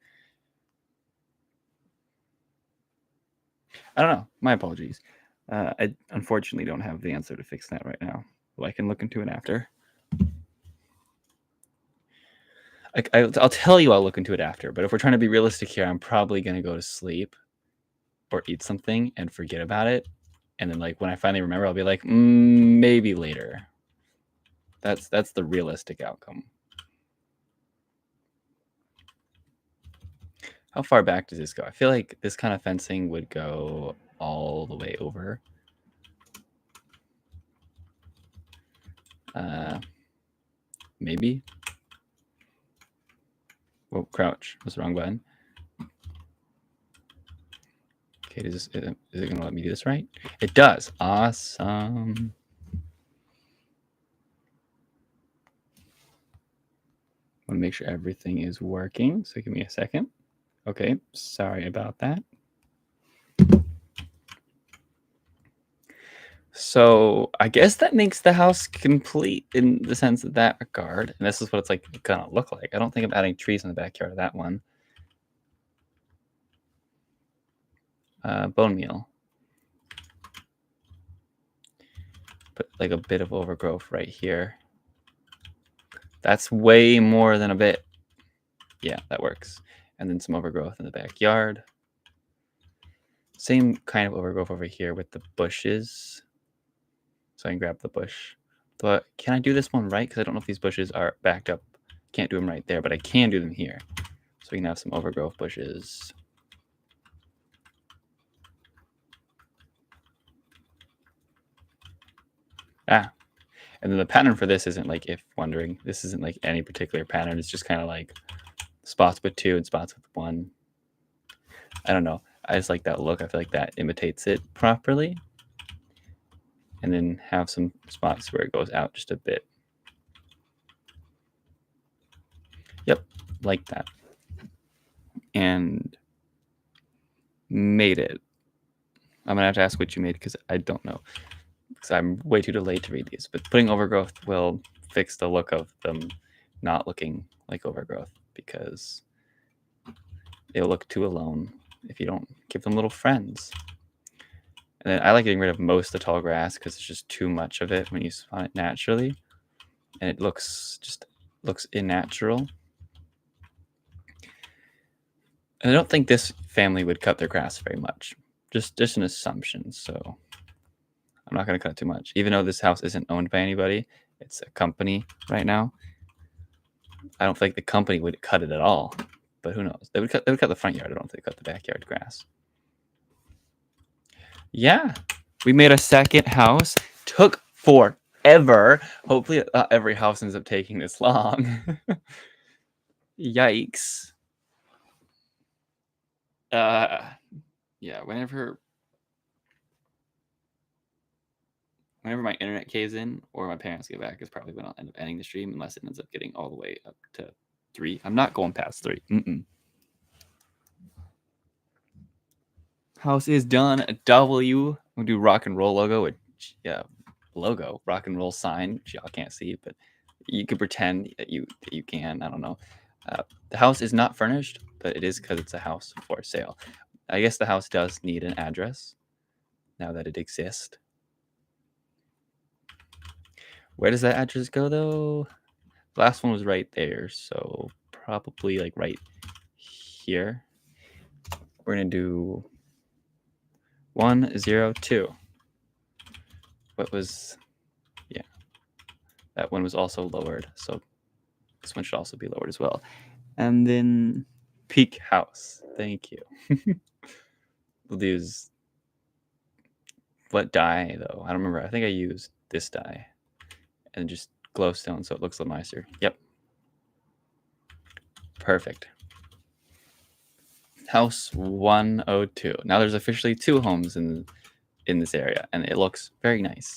I don't know. My apologies. I unfortunately don't have the answer to fix that right now. Well, I can look into it after. I'll tell you I'll look into it after, but if we're trying to be realistic here, I'm probably going to go to sleep or eat something and forget about it. And then like when I finally remember, I'll be like, maybe later. That's the realistic outcome. How far back does this go? I feel like this kind of fencing would go all the way over. Maybe. Whoa, crouch. That's the wrong button. Okay, is it going to let me do this right? It does. Awesome. I want to make sure everything is working. So give me a second. Okay, sorry about that. So I guess that makes the house complete in the sense of that regard. And this is what it's like gonna look like. I don't think I'm adding trees in the backyard of that one. Bone meal. Put like a bit of overgrowth right here. That's way more than a bit. Yeah, that works. And then some overgrowth in the backyard. Same kind of overgrowth over here with the bushes. So I can grab the bush. But can I do this one right? Because I don't know if these bushes are backed up. Can't do them right there, but I can do them here. So we can have some overgrowth bushes. And then the pattern for this isn't like, if wondering, this isn't like any particular pattern. It's just kind of like spots with 2 and spots with 1. I don't know. I just like that look. I feel like that imitates it properly. And then have some spots where it goes out just a bit. Yep, like that. And made it. I'm gonna have to ask what you made because I don't know. Because I'm way too delayed to read these. But putting overgrowth will fix the look of them not looking like overgrowth, because they'll look too alone if you don't give them little friends. And then I like getting rid of most of the tall grass because it's just too much of it when you spawn it naturally. And it looks unnatural. And I don't think this family would cut their grass very much. Just an assumption. So I'm not going to cut too much. Even though this house isn't owned by anybody, it's a company right now. I don't think the company would cut it at all. But who knows? They would cut the front yard. I don't think they cut the backyard grass. Yeah, we made a second house. Took forever. Hopefully, not every house ends up taking this long. Yikes. Yeah. Whenever my internet caves in or my parents get back is probably when I'll end up ending the stream, unless it ends up getting all the way up to 3. I'm not going past 3. House is done. W. We'll do rock and roll logo. Logo, rock and roll sign, which y'all can't see, but you could pretend that you can. I don't know. The house is not furnished, but it is because it's a house for sale. I guess the house does need an address now that it exists. Where does that address go though? The last one was right there, so probably like right here. We're gonna do 102. What was, yeah, that one was also lowered, so this one should also be lowered as well. And then peak house. Thank you. We'll use what dye though? I don't remember. I think I used this dye and just glowstone so it looks a little nicer. Yep. Perfect. House 102. Now there's officially 2 homes in this area, and it looks very nice.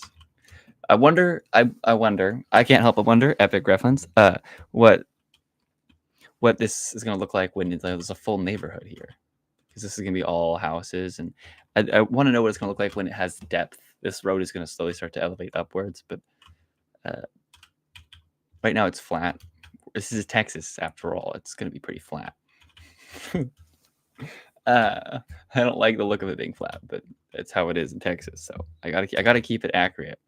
I wonder. I wonder. I can't help but wonder. Epic reference. What this is gonna look like when there's a full neighborhood here, because this is gonna be all houses, and I want to know what it's gonna look like when it has depth. This road is gonna slowly start to elevate upwards, but right now it's flat. This is Texas after all. It's gonna be pretty flat. I don't like the look of it being flat, but it's how it is in Texas. So I gotta keep it accurate.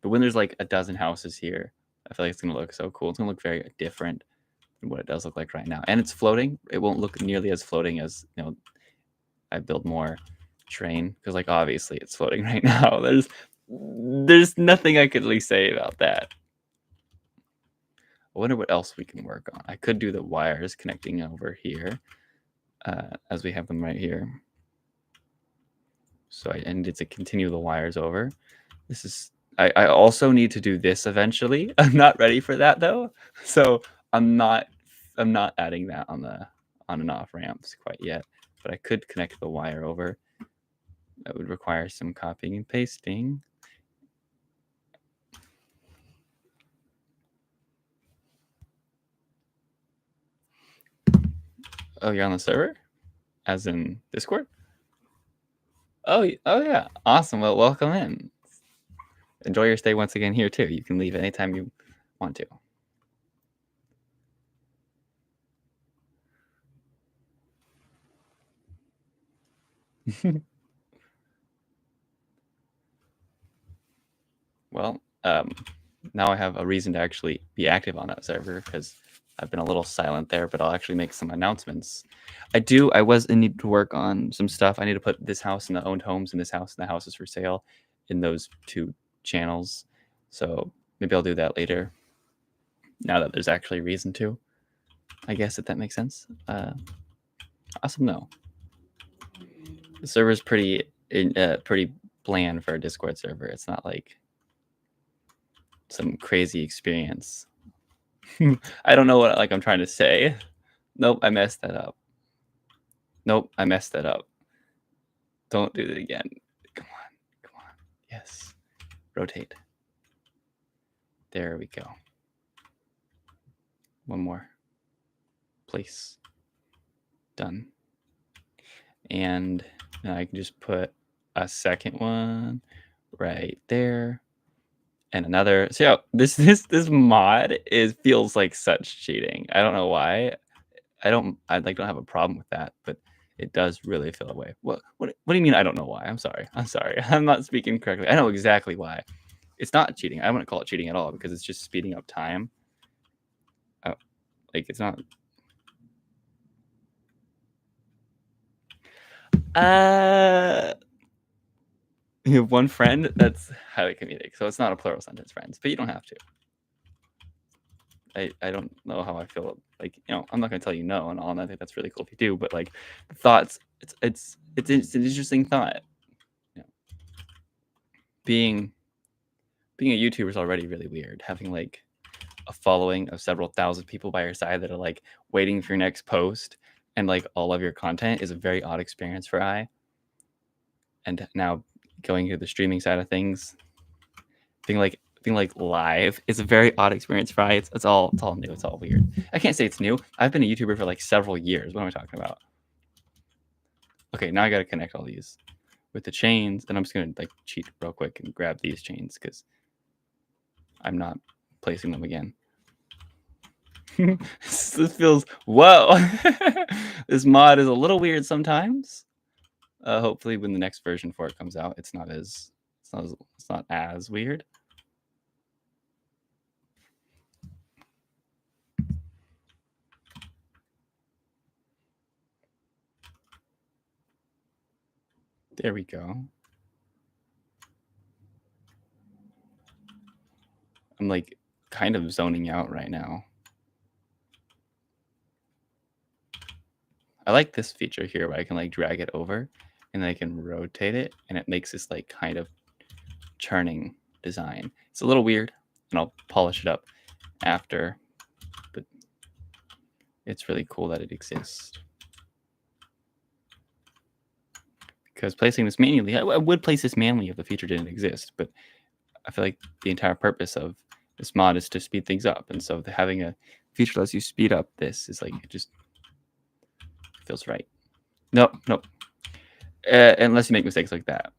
But when there's like a dozen houses here, I feel like it's gonna look so cool. It's gonna look very different than what it does look like right now. And it's floating. It won't look nearly as floating as I build more terrain, because like obviously it's floating right now. There's nothing I could really say about that. I wonder what else we can work on. I could do the wires connecting over here, as we have them right here. So I needed to continue the wires over. This is. I also need to do this eventually. I'm not ready for that though, so I'm not adding that on the on and off ramps quite yet. But I could connect the wire over. That would require some copying and pasting. Oh, you're on the server? As in Discord? Oh yeah. Awesome. Well, welcome in. Enjoy your stay once again here too. You can leave anytime you want to. Well, now I have a reason to actually be active on that server, because I've been a little silent there, but I'll actually make some announcements. I was in need to work on some stuff. I need to put this house and the owned homes and this house and the houses for sale in those 2 channels. So maybe I'll do that later, now that there's actually a reason to, I guess, if that makes sense. Awesome. No, the server's pretty bland for a Discord server. It's not like some crazy experience. I don't know what I'm trying to say. Nope, I messed that up. Nope, I messed that up. Don't do it again. Come on. Yes. Rotate. There we go. One more. Place. Done. And now I can just put a second one right there. And another. See how this mod feels like such cheating. I don't know why. I don't have a problem with that, but it does really feel away. What do you mean I don't know why? I'm sorry. I'm not speaking correctly. I know exactly why. It's not cheating. I wouldn't call it cheating at all, because it's just speeding up time. It's not. You have one friend? That's highly comedic. So it's not a plural sentence, friends, but you don't have to. I don't know how I feel. I'm not gonna tell you no and all, and I think that's really cool if you do. But thoughts, it's an interesting thought. being a YouTuber is already really weird. Having like a following of several thousand people by your side that are like waiting for your next post and like all of your content is a very odd experience for I. And now going to the streaming side of things, being like live is a very odd experience for I. It's all new. It's all weird. I can't say it's new. I've been a YouTuber for like several years. What am I talking about? Okay, now I got to connect all these with the chains, and I'm just gonna like cheat real quick and grab these chains because I'm not placing them again. This feels whoa. This mod is a little weird sometimes. Hopefully, when the next version for it comes out, it's not as weird. There we go. I'm like kind of zoning out right now. I like this feature here where I can like drag it over and then I can rotate it and it makes this like kind of churning design. It's a little weird and I'll polish it up after, but it's really cool that it exists. Because placing this manually, I would place this manually if the feature didn't exist, but I feel like the entire purpose of this mod is to speed things up. And so having a feature that lets you speed up this is like, it just feels right. Nope. Unless you make mistakes like that.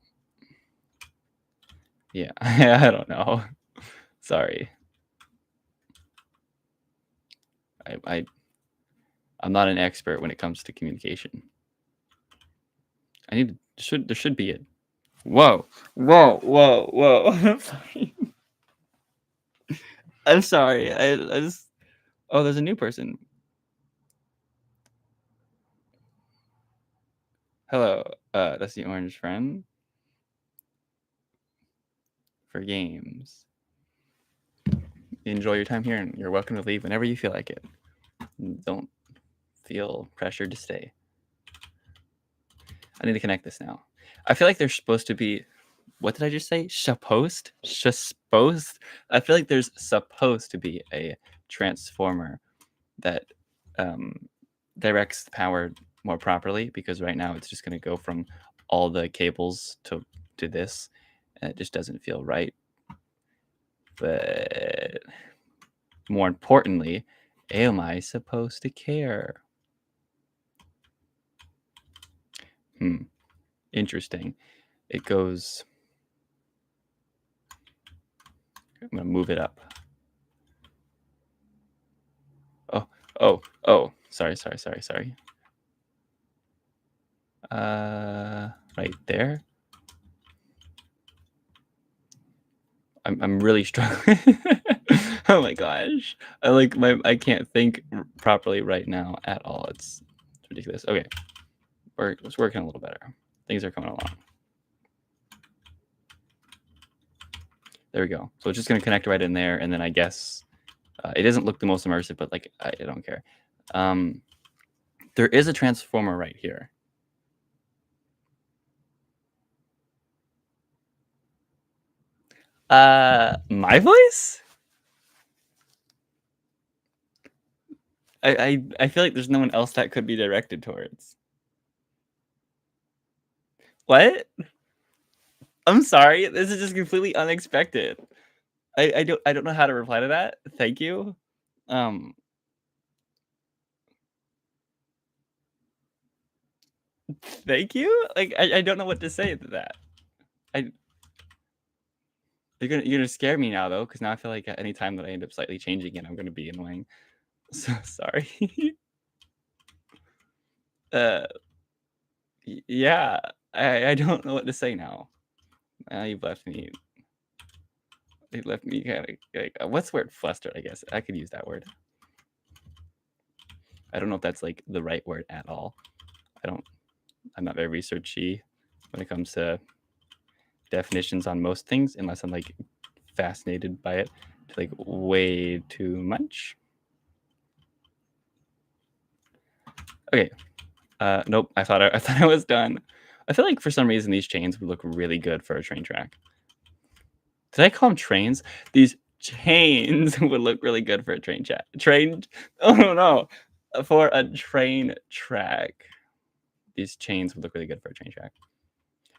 Yeah, I don't know. Sorry. I'm not an expert when it comes to communication. There should be it. Whoa. I'm sorry. I'm sorry. I just. Oh, there's a new person. Hello. That's the orange friend for games. Enjoy your time here, and you're welcome to leave whenever you feel like it. Don't feel pressured to stay. I need to connect this now. I feel like there's supposed to be. What did I just say? Supposed? I feel like there's supposed to be a transformer that directs the power more properly, because right now it's just going to go from all the cables to this, and it just doesn't feel right. But more importantly, am I supposed to care? Interesting. It goes. I'm gonna move it up. Oh. Sorry. Right there. I'm really struggling. Oh my gosh. I can't think properly right now at all. It's ridiculous. Okay. It's working a little better. Things are coming along. There we go. So it's just going to connect right in there. And then I guess it doesn't look the most immersive, but like, I don't care. There is a transformer right here. My voice? I feel like there's no one else that could be directed towards. What? I'm sorry. This is just completely unexpected. I don't know how to reply to that. Thank you. Thank you. Like I don't know what to say to that. You're gonna scare me now though, because now I feel like at any time that I end up slightly changing it, I'm gonna be annoying. So sorry. Yeah. I don't know what to say now. You've left me. It left me kind of like what's the word? Flustered, I guess. I could use that word. I don't know if that's like the right word at all. I'm not very researchy when it comes to definitions on most things, unless I'm like fascinated by it to like way too much. Okay. Nope. I thought I was done. I feel like for some reason these chains would look really good for a train track. Did I call them trains? These chains would look really good for a train. Oh, no. For a train track. These chains would look really good for a train track.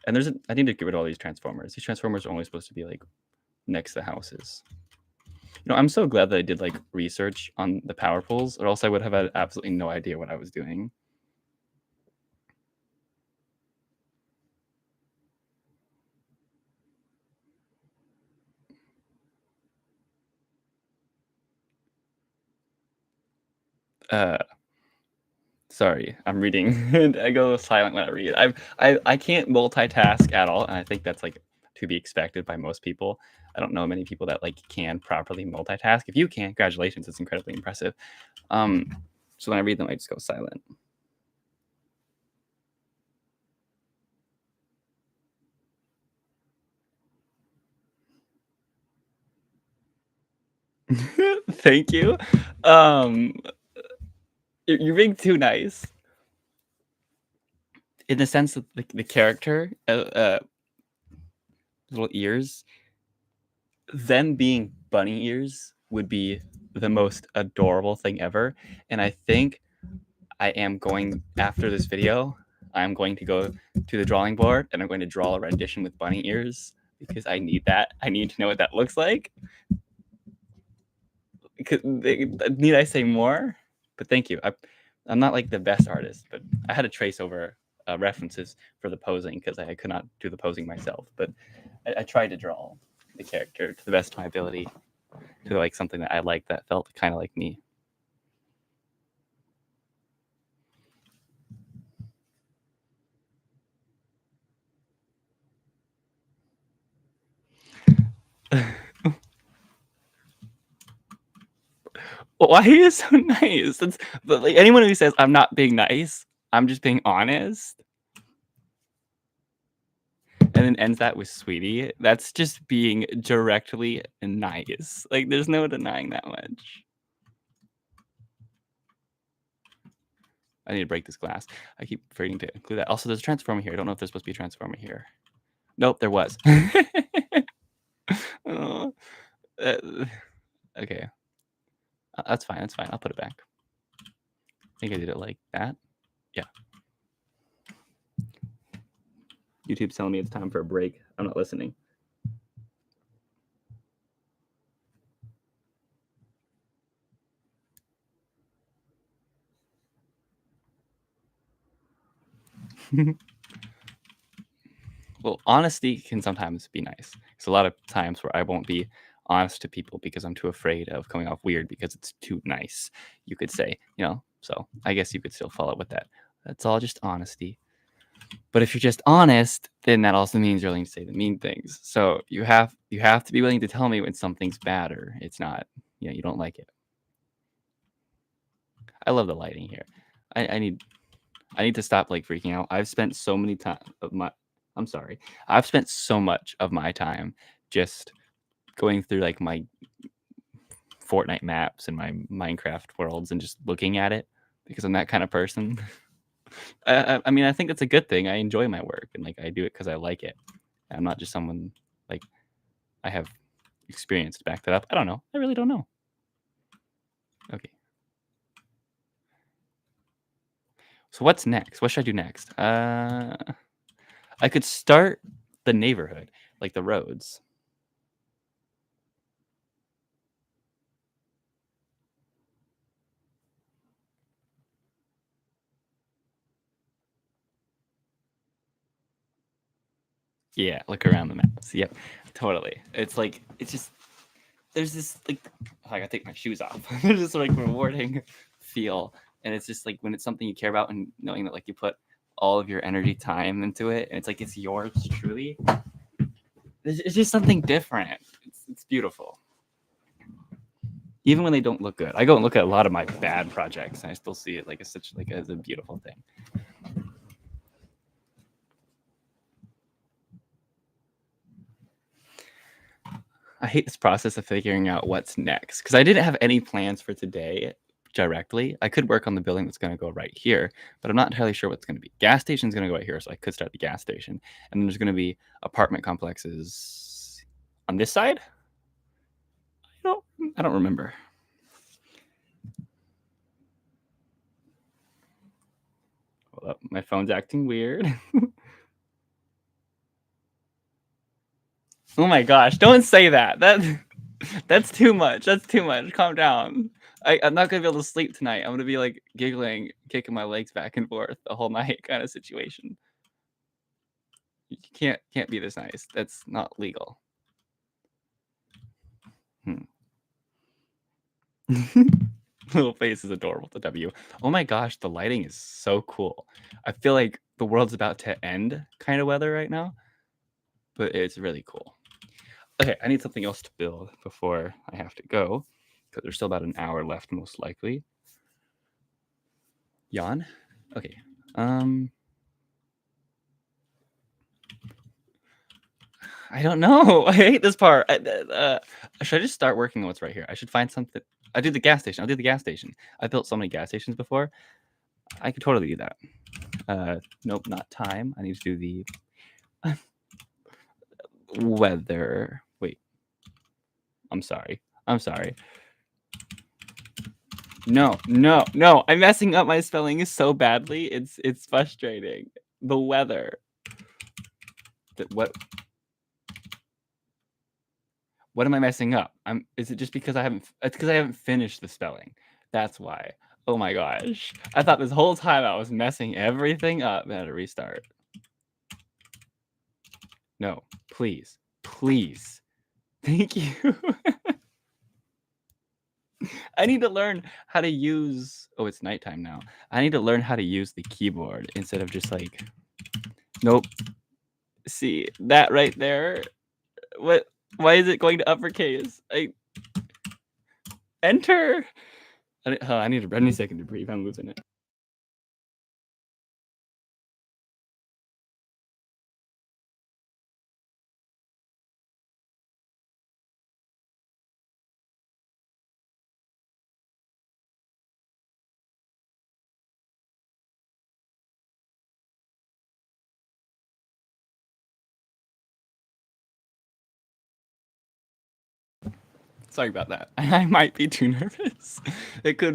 And I need to get rid of all these transformers. These transformers are only supposed to be, like, next to houses. I'm so glad that I did, like, research on the power poles, or else I would have had absolutely no idea what I was doing. Uh, Sorry, I'm reading, and I go silent when I read. I can't multitask at all, and I think that's, like, to be expected by most people. I don't know many people that, like, can properly multitask. If you can, congratulations, it's incredibly impressive. So when I read them, I just go silent. Thank you. Um, you're being too nice. In the sense that the character, little ears, them being bunny ears would be the most adorable thing ever. And I think I am going, after this video, I'm going to go to the drawing board and I'm going to draw a rendition with bunny ears because I need that. I need to know what that looks like. Need I say more? But thank you. I'm not like the best artist, but I had to trace over references for the posing because I could not do the posing myself. But I tried to draw the character to the best of my ability to like something that I liked that felt kind of like me. Why are you so nice? But like anyone who says I'm not being nice, I'm just being honest, and then ends that with sweetie, that's just being directly nice. Like there's no denying that much. I need to break this glass. I keep forgetting to include that. Also, there's a transformer here. I don't know if there's supposed to be a transformer here. Nope, there was. Oh, okay. That's fine. That's fine. I'll put it back. I think I did it like that. Yeah. YouTube's telling me it's time for a break. I'm not listening. Well, honesty can sometimes be nice. There's a lot of times where I won't be honest to people because I'm too afraid of coming off weird because it's too nice, you could say, So I guess you could still follow with that. That's all just honesty. But if you're just honest, then that also means you're willing to say the mean things. So you have to be willing to tell me when something's bad or it's not, you don't like it. I love the lighting here. I need to stop like freaking out. I've spent so many time of my I'm sorry. I've spent so much of my time just going through like my Fortnite maps and my Minecraft worlds and just looking at it because I'm that kind of person. I mean, I think that's a good thing. I enjoy my work and like I do it because I like it. I'm not just someone like I have experience to back that up. I don't know. I really don't know. Okay. So what's next? What should I do next? I could start the neighborhood, like the roads. Yeah, look around the maps. Yep, totally. It's like it's just there's this like I gotta take my shoes off. There's this like rewarding feel, and it's just like when it's something you care about and knowing that like you put all of your energy, time into it, and it's like it's yours truly. It's just something different. It's beautiful. Even when they don't look good, I go and look at a lot of my bad projects, and I still see it like as such like as a beautiful thing. I hate this process of figuring out what's next because I didn't have any plans for today directly. I could work on the building that's going to go right here, but I'm not entirely sure what's going to be. Gas station's going to go right here, so I could start the gas station. And then there's going to be apartment complexes On this side? I don't remember. Hold up, my phone's acting weird. Oh my gosh, don't say that. That's too much. That's too much. Calm down. I'm not gonna be able to sleep tonight. I'm gonna be like giggling, kicking my legs back and forth the whole night kind of situation. You can't be this nice. That's not legal. Little face is adorable. The W. Oh my gosh, the lighting is so cool. I feel like the world's about to end kind of weather right now, but it's really cool. Okay, I need something else to build before I have to go because there's still about an hour left, most likely. Yawn? Okay. I don't know. I hate this part. Should I just start working on what's right here? I should find something. I do the gas station. I'll do the gas station. I built so many gas stations before. I could totally do that. Nope, not time. I need to do the weather. Wait. I'm sorry. No. I'm messing up my spelling so badly. It's frustrating. The weather. What am I messing up? Is it just because it's because I haven't finished the spelling. That's why. Oh my gosh. I thought this whole time I was messing everything up. I had to restart. No, please. Thank you. I need to learn how to use. Oh, it's nighttime now. I need to learn how to use the keyboard instead of just like. Nope. See that right there? What? Why is it going to uppercase? Enter. I need a second to breathe. I'm losing it. Sorry about that. I might be too nervous. It could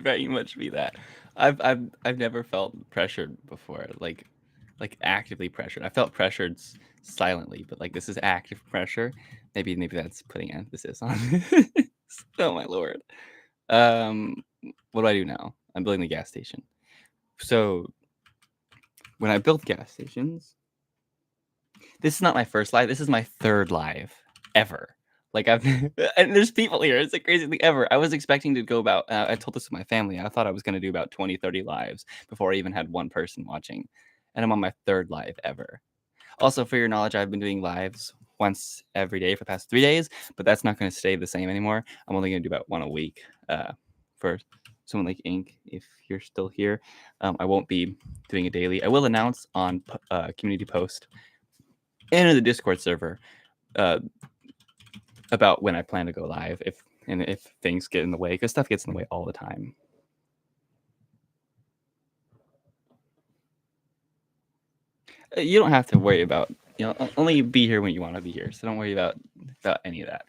very much be that. I've never felt pressured before, like actively pressured. I felt pressured silently, but like this is active pressure. Maybe that's putting emphasis on this. Oh my lord. What do I do now? I'm building the gas station. So when I build gas stations, this is not my first live. This is my third live ever. Like I've and there's people here. It's the craziest thing ever. I was expecting to go about. I told this to my family. I thought I was going to do about 20, 30 lives before I even had one person watching, and I'm on my third live ever. Also, for your knowledge, I've been doing lives once every day for the past 3 days, but that's not going to stay the same anymore. I'm only going to do about one a week. For someone like Ink, if you're still here, I won't be doing a daily. I will announce on community post and in the Discord server about when I plan to go live, if things get in the way, because stuff gets in the way all the time. You don't have to worry about, only be here when you want to be here, so don't worry about any of that.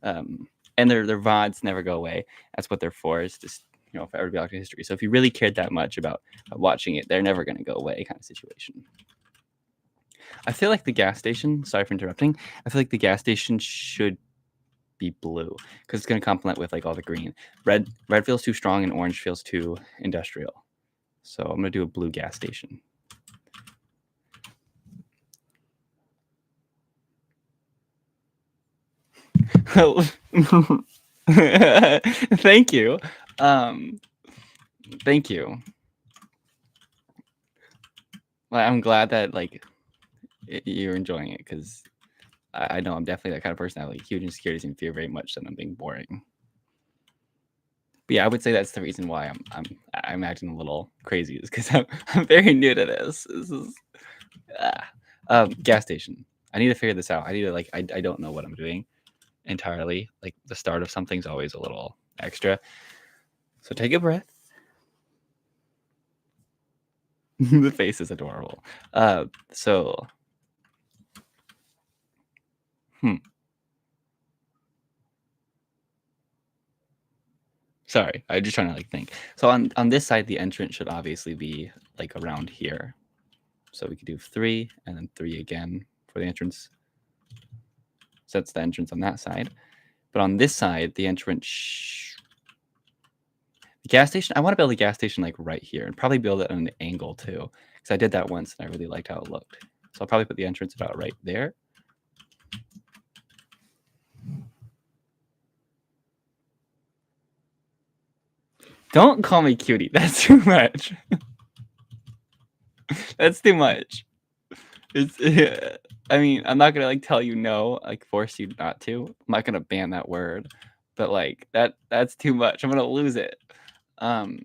And their VODs never go away. That's what they're for. Is just for everybody watching history. So if you really cared that much about watching it, they're never going to go away, kind of situation. I feel like the gas station. Sorry for interrupting. I feel like the gas station should be blue because it's going to complement with like all the green. Red feels too strong and orange feels too industrial. So I'm going to do a blue gas station. Thank you. Thank you. Well, I'm glad that like you're enjoying it because I know I'm definitely that kind of person that like huge insecurities and fear very much that I'm being boring. But yeah, I would say that's the reason why I'm acting a little crazy is because I'm very new to this. This is gas station. I need to figure this out. I need to like I don't know what I'm doing entirely. Like the start of something's always a little extra. So take a breath. The face is adorable. So Sorry, I'm just trying to like think. So on this side, the entrance should obviously be like around here. So we could do 3 and then 3 again for the entrance. So that's the entrance on that side. But on this side, the entrance, the gas station, I want to build a gas station like right here and probably build it at an angle too. Because I did that once and I really liked how it looked. So I'll probably put the entrance about right there. Don't call me cutie. That's too much. That's too much. It's, I mean, I'm not gonna like tell you no, like force you not to. I'm not gonna ban that word, but like that's too much. I'm gonna lose it. Thank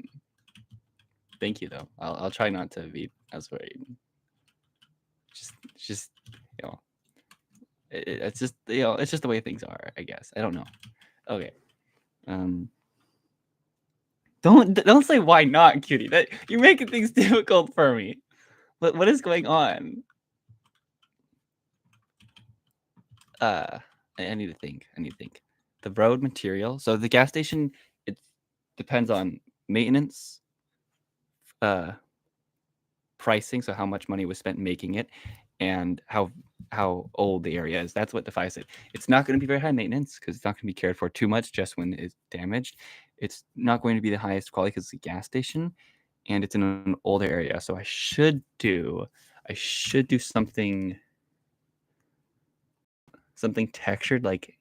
you though. I'll try not to be as worried. Just you know, it's just it's just the way things are. I guess I don't know. Okay. Don't say why not, cutie. That you're making things difficult for me. What is going on? I need to think. The road material. So the gas station, it depends on maintenance, pricing, so how much money was spent making it, and how old the area is. That's what defines it. It's not going to be very high maintenance because it's not going to be cared for too much just when it's damaged. It's not going to be the highest quality because it's a gas station, and it's in an older area. So I should do something textured like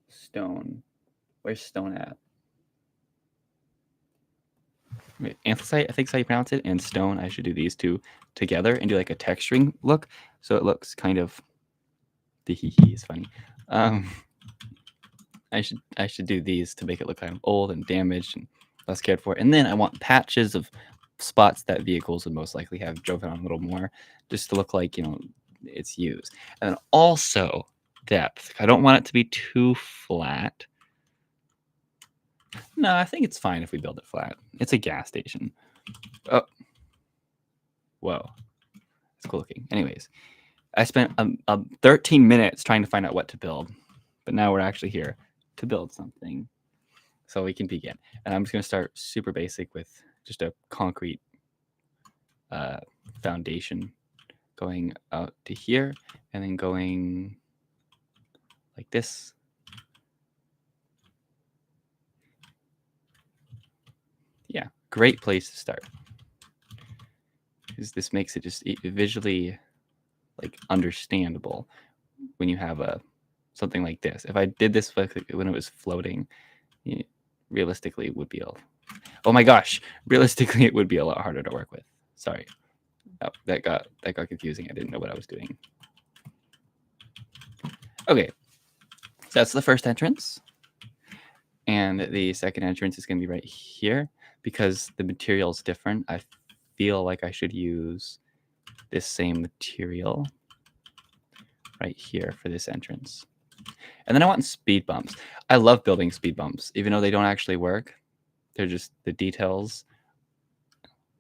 stone. Where's stone at? Wait, anthracite, I think is how you pronounce it, and stone. I should do these two together and do like a texturing look, so it looks kind of. The hee is funny. I should do these to make it look kind of old and damaged and less cared for. And then I want patches of spots that vehicles would most likely have driven on a little more, just to look like it's used. And then also depth. I don't want it to be too flat. No, I think it's fine if we build it flat. It's a gas station. Oh, whoa, it's cool looking. Anyways, I spent 13 minutes trying to find out what to build, but now we're actually here to build something, so we can begin. And I'm just going to start super basic with just a concrete foundation going out to here and then going like this. Yeah, great place to start, because this makes it just visually like understandable when you have something like this. If I did this when it was floating, realistically it would be oh my gosh, realistically it would be a lot harder to work with. Sorry, that got confusing. I didn't know what I was doing. Okay, so that's the first entrance, and the second entrance is going to be right here. Because the material is different, I feel like I should use this same material right here for this entrance. And then I want speed bumps. I love building speed bumps, even though they don't actually work. They're just the details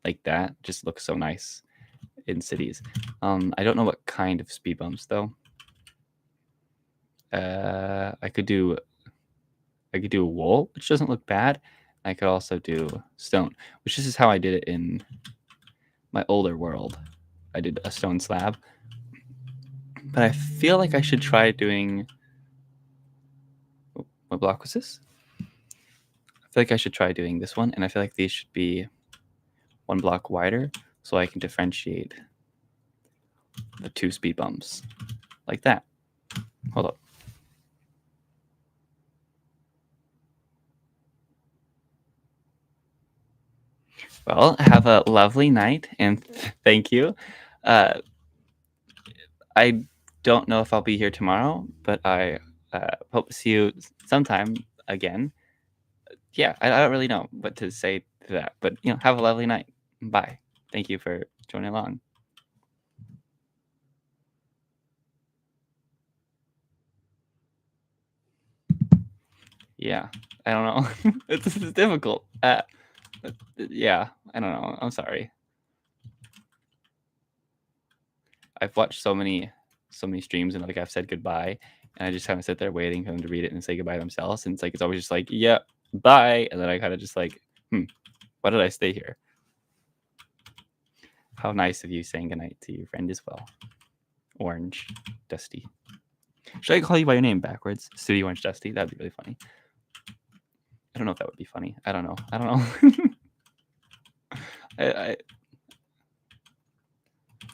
like that just look so nice in cities. I don't know what kind of speed bumps though. I could do wool, which doesn't look bad. I could also do stone, which this is how I did it in my older world. I did a stone slab, but I feel like I should try doing. What block was this? I feel like I should try doing this one, and I feel like these should be one block wider so I can differentiate the two speed bumps like that. Hold up. Well, have a lovely night, and thank you. I don't know if I'll be here tomorrow, but I hope to see you sometime again. Yeah, I don't really know what to say to that, but have a lovely night. Bye. Thank you for joining along. Yeah, I don't know. This is difficult. Yeah, I don't know. I'm sorry. I've watched so many so many streams and like I've said goodbye, and I just kind of sit there waiting for them to read it and say goodbye themselves. And it's always just like, yeah, bye, and then I kind of just like, why did I stay here? How nice of you saying goodnight to your friend as well. Orange Dusty. Should I call you by your name backwards? Studio Orange Dusty? That'd be really funny. I don't know if that would be funny. I don't know.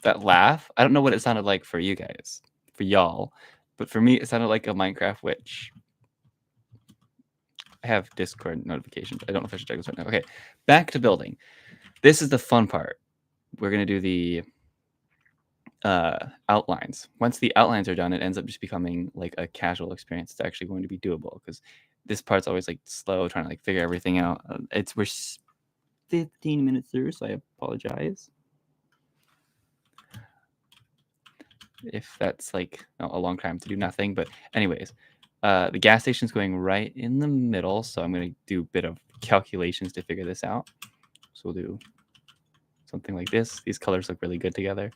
That laugh, I don't know what it sounded like for you guys, for y'all, but for me, it sounded like a Minecraft witch. I have Discord notifications. I don't know if I should check this right now. Okay, back to building. This is the fun part. We're going to do the outlines. Once the outlines are done, it ends up just becoming like a casual experience. It's actually going to be doable because this part's always like slow, trying to like figure everything out. We're 15 minutes through, so I apologize if that's like a long time to do nothing. But anyways, the gas station's going right in the middle, so I'm going to do a bit of calculations to figure this out. So we'll do something like this. These colors look really good together.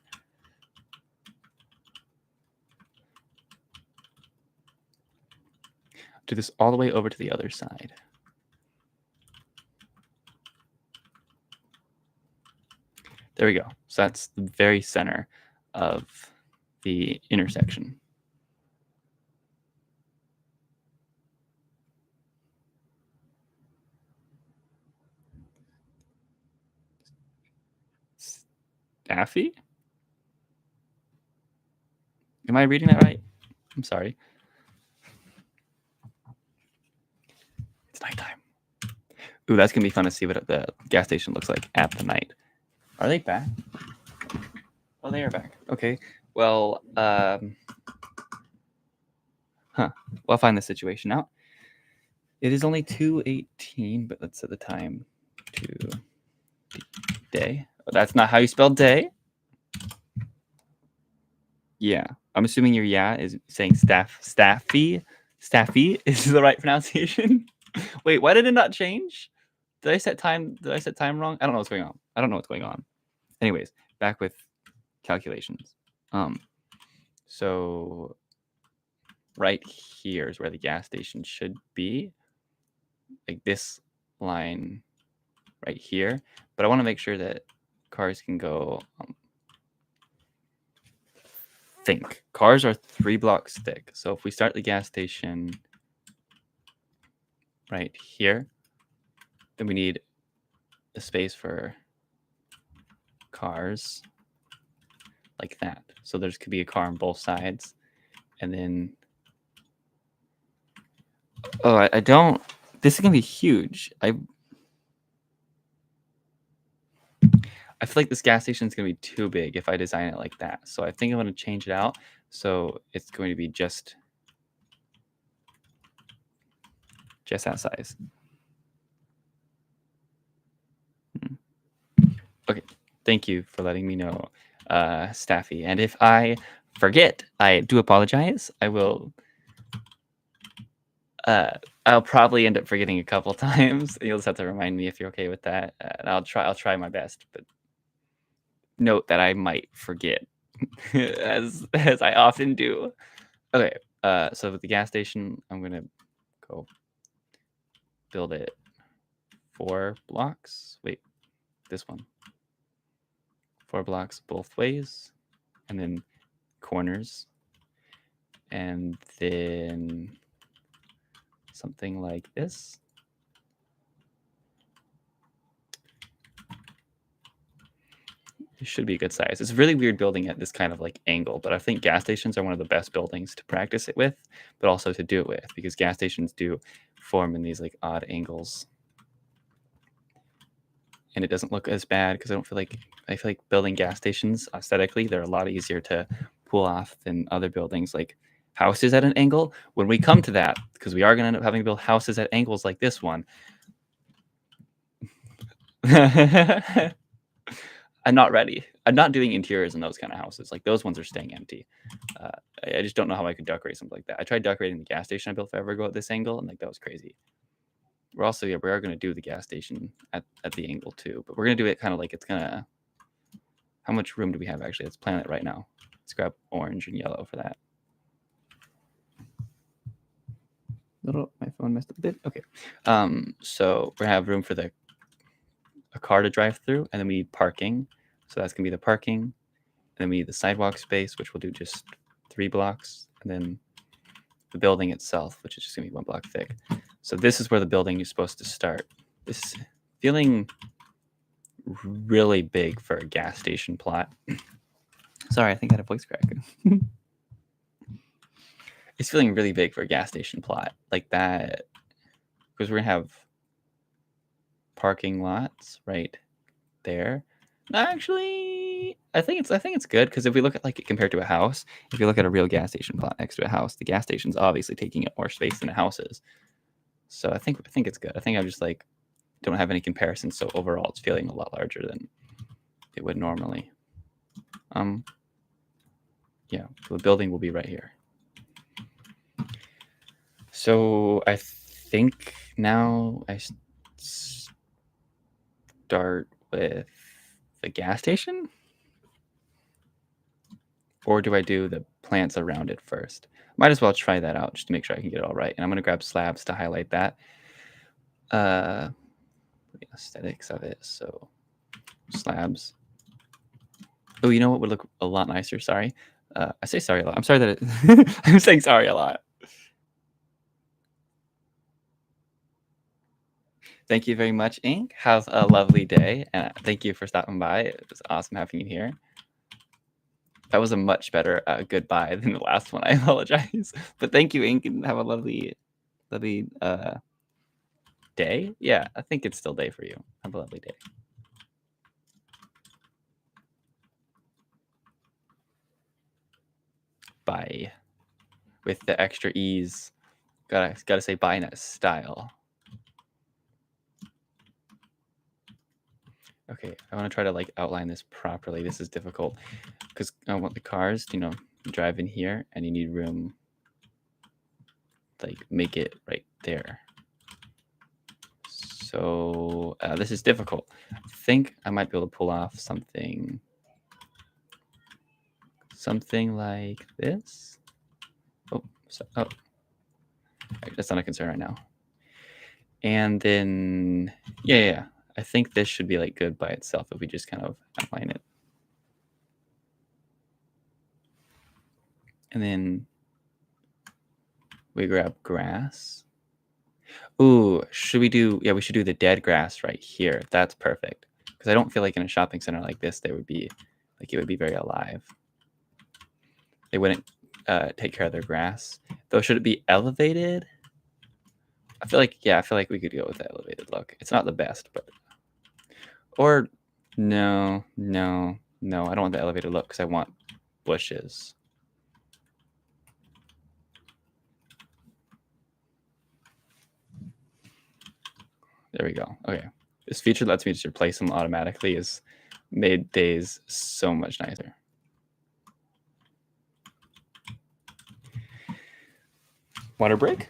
Do this all the way over to the other side. There we go. So that's the very center of the intersection. Staffy? Am I reading that right? I'm sorry. It's nighttime. Ooh, that's going to be fun to see what the gas station looks like at the night. Are they back? Oh, they are back. Okay. Well, I'll find the situation out. It is only 2:18, but let's set the time to day. Oh, that's not how you spell day. Yeah. I'm assuming your yeah is saying staffy. Staffy is the right pronunciation. Wait, why did it not change? Did I set time wrong? I don't know what's going on. Anyways, back with calculations. So right here is where the gas station should be. Like this line right here. But I want to make sure that cars can go think. Cars are 3 blocks thick. So if we start the gas station right here, then we need a space for cars like that. So there's could be a car on both sides. And then I don't, this is gonna be huge. I feel like this gas station is gonna be too big if I design it like that. So I think I'm gonna change it out. So it's going to be just that size. Okay, thank you for letting me know, Staffy. And if I forget, I do apologize. I will. I'll probably end up forgetting a couple times. You'll just have to remind me if you're okay with that. And I'll try my best. But note that I might forget, as I often do. Okay. So with the gas station, I'm gonna go build it 4 blocks. Wait, this one. 4 blocks both ways, and then corners, and then something like this. It should be a good size. It's really weird building at this kind of like angle, but I think gas stations are one of the best buildings to practice it with, but also to do it with, because gas stations do form in these like odd angles. And it doesn't look as bad because I feel like building gas stations aesthetically, they're a lot easier to pull off than other buildings like houses at an angle. When we come to that, because we are going to end up having to build houses at angles like this one. I'm not ready. I'm not doing interiors in those kind of houses. Like those ones are staying empty. I just don't know how I could decorate something like that. I tried decorating the gas station I built forever ago at this angle, and like that was crazy. We're also, we are going to do the gas station at the angle too, but we're going to do it kind of like it's going to, how much room do we have actually? Let's plan it right now. Let's grab orange and yellow for that. My phone messed up a bit. Okay. So we have room for a car to drive through, and then we need parking. So that's gonna be the parking, and then we need the sidewalk space, which we'll do just 3 blocks, and then the building itself, which is just gonna be 1 block thick. So this is where the building is supposed to start. This is feeling really big for a gas station plot. Sorry, I think I had a voice crack. It's feeling really big for a gas station plot like that, because we're gonna have parking lots right there. Actually, I think it's good, because if we look at like it compared to a house, if you look at a real gas station plot next to a house, the gas station's obviously taking up more space than a house is. So I think it's good. I think I'm just like don't have any comparisons, so overall it's feeling a lot larger than it would normally. Yeah, so the building will be right here. So I think now I start with the gas station, or do I do the plants around it first? Might as well try that out just to make sure I can get it all right. And I'm gonna grab slabs to highlight that. The aesthetics of it. So slabs. Oh, you know what would look a lot nicer? Sorry. I say sorry a lot. I'm sorry that I'm saying sorry a lot. Thank you very much, Ink. Have a lovely day. And thank you for stopping by. It was awesome having you here. That was a much better goodbye than the last one. I apologize. But thank you, Ink, and have a lovely day. Yeah, I think it's still day for you. Have a lovely day. Bye. With the extra ease. Gotta say bye in that style. Okay, I want to try to like outline this properly. This is difficult because I want the cars to, drive in here, and you need room. Like make it right there. So this is difficult. I think I might be able to pull off something like this. Oh, that's not a concern right now. And then, yeah. I think this should be like good by itself if we just kind of outline it. And then we grab grass. Ooh, should we do? Yeah, we should do the dead grass right here. That's perfect. Because I don't feel like in a shopping center like this, they would be like it would be very alive. They wouldn't take care of their grass. Though, should it be elevated? I feel like we could go with the elevated look. It's not the best, but or no, I don't want the elevated look because I want bushes. There we go. Okay. This feature lets me just replace them automatically has made days so much nicer. Water break?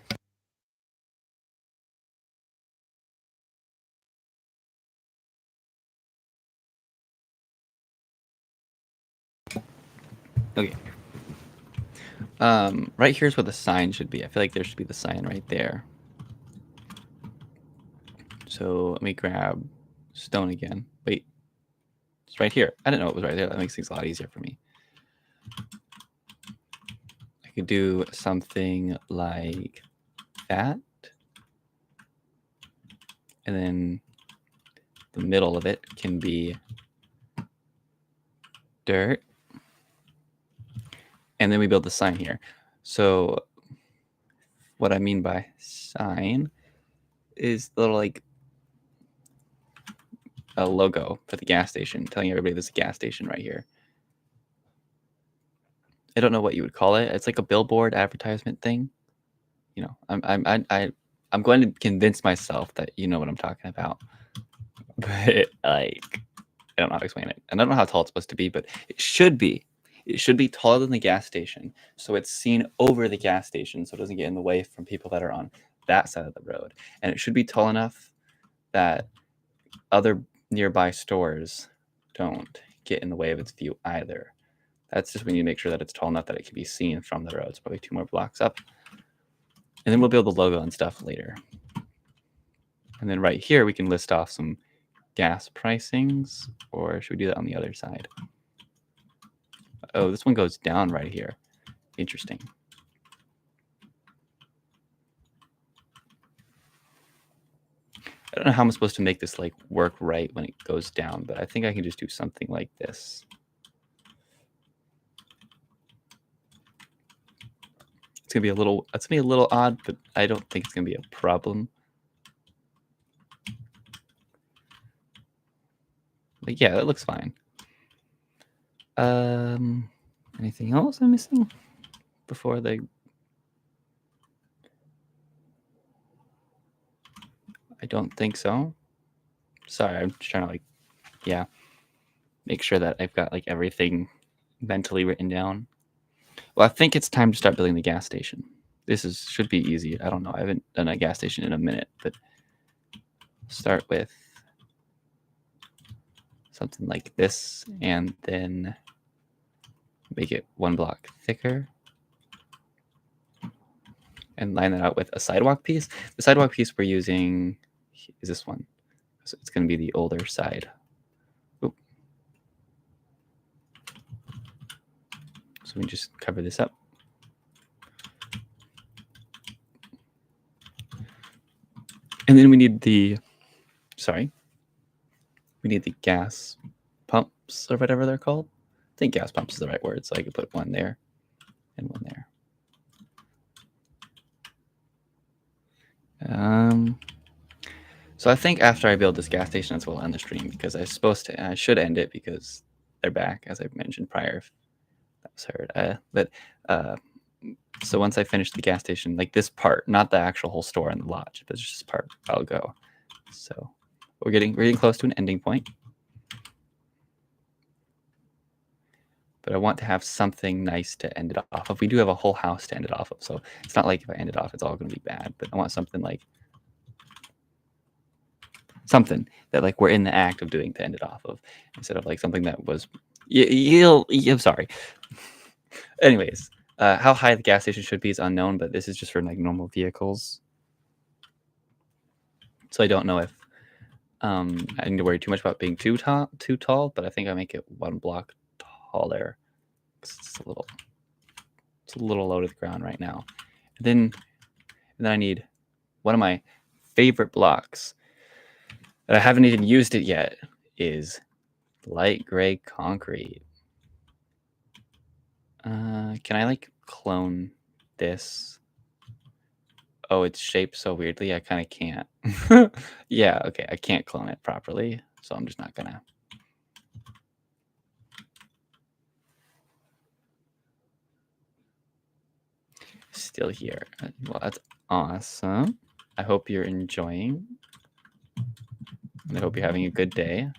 Okay. Right here's where the sign should be. I feel like there should be the sign right there. So let me grab stone again. Wait, it's right here. I didn't know it was right there. That makes things a lot easier for me. I could do something like that. And then the middle of it can be dirt. And then we build the sign here. So what I mean by sign is the little like a logo for the gas station, telling everybody there's a gas station right here. I don't know what you would call it. It's like a billboard advertisement thing. I'm going to convince myself that you know what I'm talking about. But like I don't know how to explain it. And I don't know how tall it's supposed to be, but it should be. It should be taller than the gas station, so it's seen over the gas station, so it doesn't get in the way from people that are on that side of the road. And it should be tall enough that other nearby stores don't get in the way of its view either. That's just we need to make sure that it's tall enough that it can be seen from the road. It's probably 2 more blocks up. And then we'll build the logo and stuff later. And then right here, we can list off some gas pricings, or should we do that on the other side? Oh, this one goes down right here. Interesting. I don't know how I'm supposed to make this like work right when it goes down, but I think I can just do something like this. It's gonna be a little odd, but I don't think it's gonna be a problem. But yeah, that looks fine. Anything else I'm missing before the? I don't think so. Sorry, I'm just trying to make sure that I've got like everything mentally written down. Well, I think it's time to start building the gas station. This should be easy. I don't know. I haven't done a gas station in a minute, but start with something like this, and then make it 1 block thicker, and line that out with a sidewalk piece. The sidewalk piece we're using is this one. So it's going to be the older side. Oop. So we just cover this up. And then we need the gas pumps or whatever they're called. I think gas pumps is the right word, so I could put one there and one there. So I think after I build this gas station, that's when we'll end the stream, because I should end it because they're back, as I mentioned prior. If that was heard. So once I finish the gas station, like this part, not the actual whole store and the lodge, but just this part, I'll go. So we're getting close to an ending point. But I want to have something nice to end it off of. We do have a whole house to end it off of, so it's not like if I end it off, it's all going to be bad. But I want something that like we're in the act of doing to end it off of, instead of like something that was. I'm sorry. Anyways, how high the gas station should be is unknown, but this is just for like normal vehicles. So I don't know if I need to worry too much about being too tall, but I think I make it 1 block taller. It's a little low to the ground right now. And then I need one of my favorite blocks that I haven't even used it yet is light gray concrete. Can I like clone this? Oh, it's shaped so weirdly, I kind of can't. Yeah, okay, I can't clone it properly, so I'm just not gonna. Still here. Well, that's awesome. I hope you're enjoying. And I hope you're having a good day.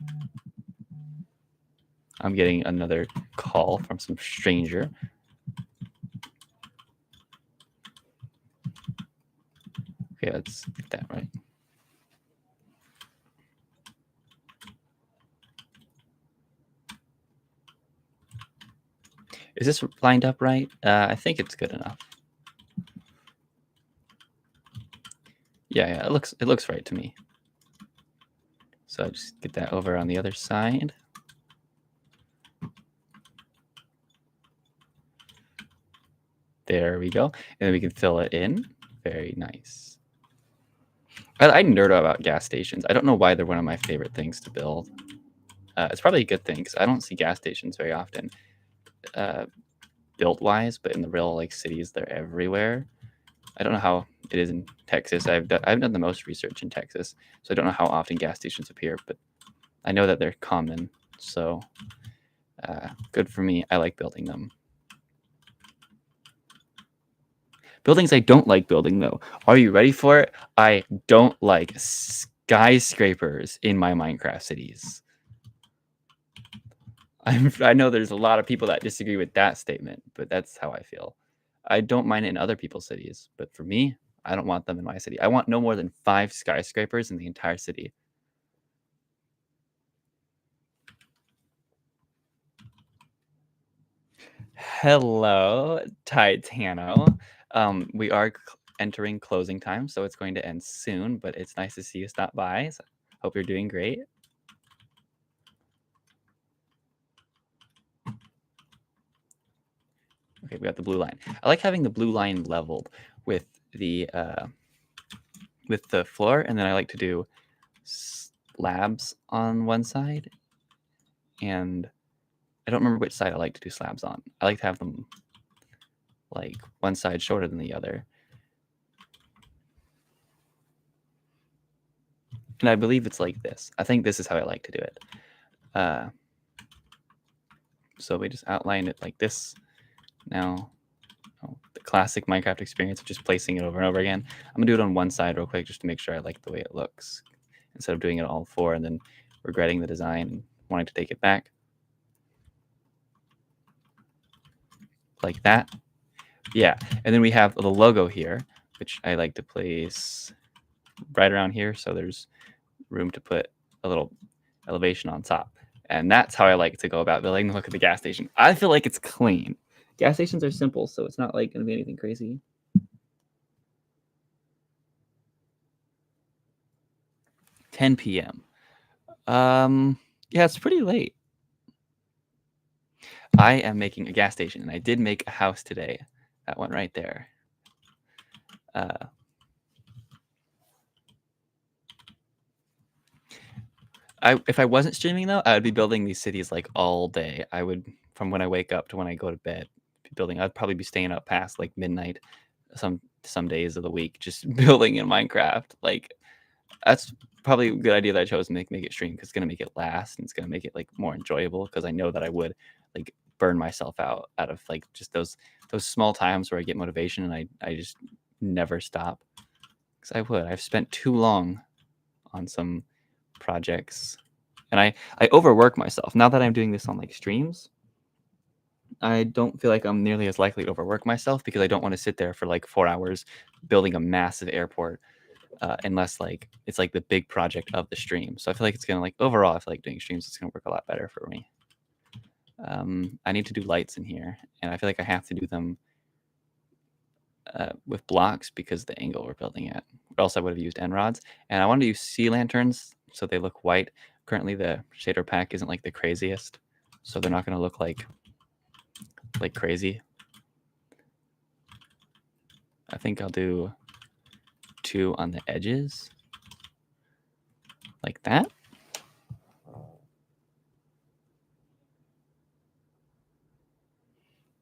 I'm getting another call from some stranger. Okay, let's get that right. Is this lined up right? I think it's good enough. Yeah, it looks right to me. So just get that over on the other side. There we go. And then we can fill it in. Very nice. I nerd out about gas stations. I don't know why they're one of my favorite things to build. It's probably a good thing because I don't see gas stations very often, built-wise. But in the real like cities, they're everywhere. I don't know how it is in Texas. I've done the most research in Texas, so I don't know how often gas stations appear, but I know that they're common. So good for me. I like building them. Buildings I don't like building, though. Are you ready for it? I don't like skyscrapers in my Minecraft cities. I know there's a lot of people that disagree with that statement, but that's how I feel. I don't mind it in other people's cities, but for me, I don't want them in my city. I want no more than 5 skyscrapers in the entire city. Hello, Titano. We are entering closing time, so it's going to end soon, but it's nice to see you stop by. So hope you're doing great. Okay, we got the blue line. I like having the blue line leveled with the floor, and then I like to do slabs on one side, and I don't remember which side I like to do slabs on. I like to have them like one side shorter than the other. And I believe it's like this. I think this is how I like to do it. So we just outline it like this. Now, the classic Minecraft experience of just placing it over and over again. I'm gonna do it on one side real quick just to make sure I like the way it looks, instead of doing it all four and then regretting the design and wanting to take it back. Like that. Yeah, and then we have the logo here, which I like to place right around here so there's room to put a little elevation on top. And that's how I like to go about building the look of the gas station. I feel like it's clean. Gas stations are simple, so it's not like going to be anything crazy. $10 p.m. Yeah, it's pretty late. I am making a gas station, and I did make a house today. That one right there. If I wasn't streaming though, I would be building these cities like all day. I would, from when I wake up to when I go to bed, be building. I'd probably be staying up past like midnight, some days of the week, just building in Minecraft. Like that's probably a good idea that I chose to make it stream because it's gonna make it last and it's gonna make it like more enjoyable because I know that I would like burn myself out of like just those small times where I get motivation and I just never stop because I would. I've spent too long on some projects and I overwork myself. Now that I'm doing this on like streams, I don't feel like I'm nearly as likely to overwork myself because I don't want to sit there for like 4 hours building a massive airport unless like it's like the big project of the stream. So I feel like it's gonna like overall I feel like doing streams is gonna work a lot better for me. I need to do lights in here and I feel like I have to do them with blocks because the angle we're building at. Or else I would have used end rods. And I wanted to use sea lanterns so they look white. Currently the shader pack isn't like the craziest, so they're not going to look like crazy. I think I'll do 2 on the edges like that.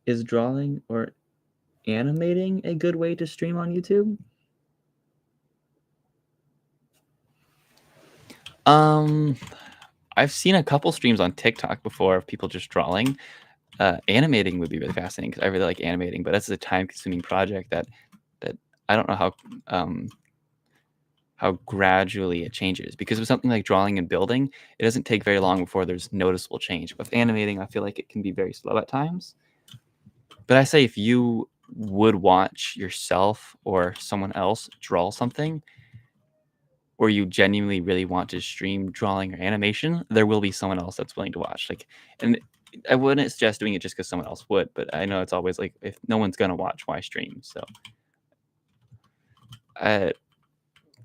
Is drawing or animating a good way to stream on YouTube? I've seen a couple streams on TikTok before of people just drawing. Animating would be really fascinating because I really like animating, but that's a time-consuming project that I don't know how gradually it changes. Because with something like drawing and building, it doesn't take very long before there's noticeable change. With animating, I feel like it can be very slow at times. But I say if you would watch yourself or someone else draw something, or you genuinely really want to stream drawing or animation, there will be someone else that's willing to watch. Like, and I wouldn't suggest doing it just because someone else would, but I know it's always like if no one's gonna watch, why stream? So, I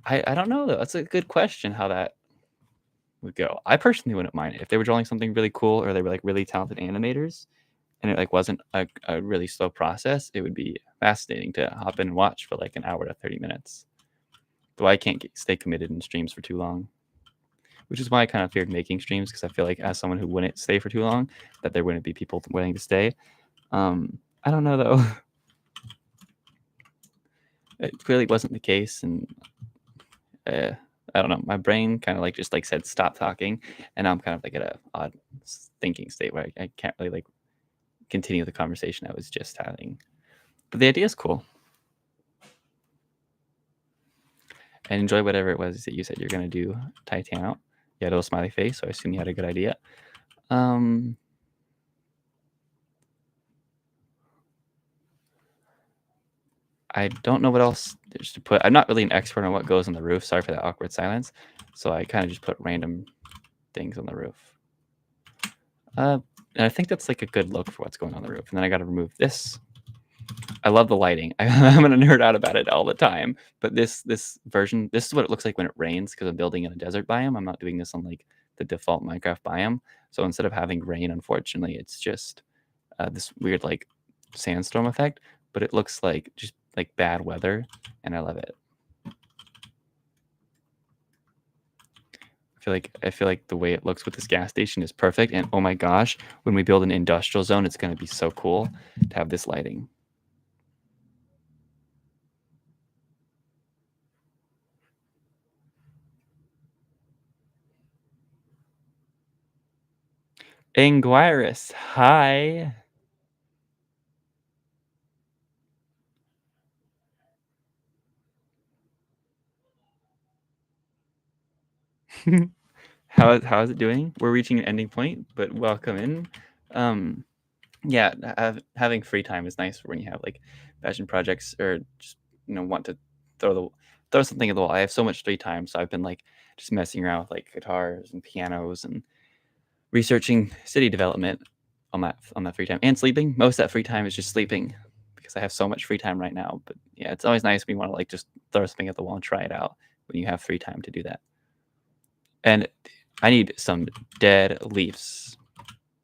don't know though. That's a good question. How that would go. I personally wouldn't mind it if they were drawing something really cool or they were like really talented animators, and it like wasn't a really slow process. It would be fascinating to hop in and watch for like an hour to 30 minutes. Though I can't stay committed in streams for too long, which is why I kind of feared making streams because I feel like as someone who wouldn't stay for too long, that there wouldn't be people willing to stay. I don't know though. It clearly wasn't the case, and I don't know. My brain kind of like just like said stop talking, and I'm kind of like at a odd thinking state where I can't really like continue the conversation I was just having. But the idea is cool. And enjoy whatever it was that you said you're gonna do, Titano. You had a little smiley face, so I assume you had a good idea. I don't know what else there's to put. I'm not really an expert on what goes on the roof. Sorry for that awkward silence. So I kind of just put random things on the roof. And I think that's like a good look for what's going on the roof. And then I got to remove this. I love the lighting. I'm gonna nerd out about it all the time. But this version, this is what it looks like when it rains because I'm building in a desert biome. I'm not doing this on like the default Minecraft biome. So instead of having rain, unfortunately, it's just this weird like sandstorm effect. But it looks like just like bad weather, and I love it. I feel like the way it looks with this gas station is perfect. And oh my gosh, when we build an industrial zone, it's gonna be so cool to have this lighting. Anguirus, hi. How is it doing? We're reaching an ending point, but welcome in. Yeah, having free time is nice for when you have like passion projects or just want to throw something at the wall. I have so much free time, so I've been like just messing around with like guitars and pianos and researching city development on that free time and sleeping. Most of that free time is just sleeping because I have so much free time right now. But yeah, it's always nice when you want to like just throw something at the wall and try it out when you have free time to do that. And I need some dead leaves.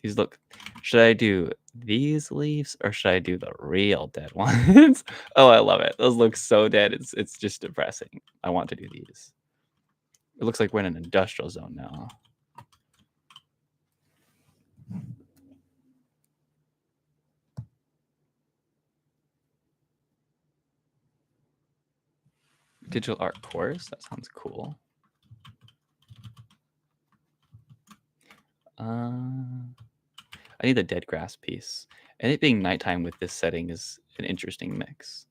These look. Should I do these leaves or should I do the real dead ones? Oh, I love it. Those look so dead. It's just depressing. I want to do these. It looks like we're in an industrial zone now. Digital art course. That sounds cool. I need the dead grass piece. And it being nighttime with this setting is an interesting mix.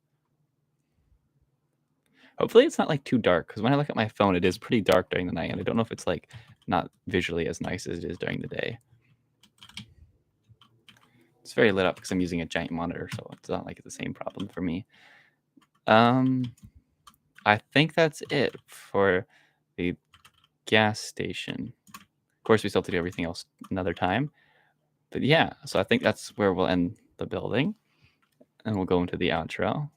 Hopefully it's not like too dark because when I look at my phone, it is pretty dark during the night, and I don't know if it's like not visually as nice as it is during the day. It's very lit up because I'm using a giant monitor, so it's not like it's the same problem for me. I think that's it for the gas station. Of course, we still have to do everything else another time. But yeah, so I think that's where we'll end the building, and we'll go into the outro.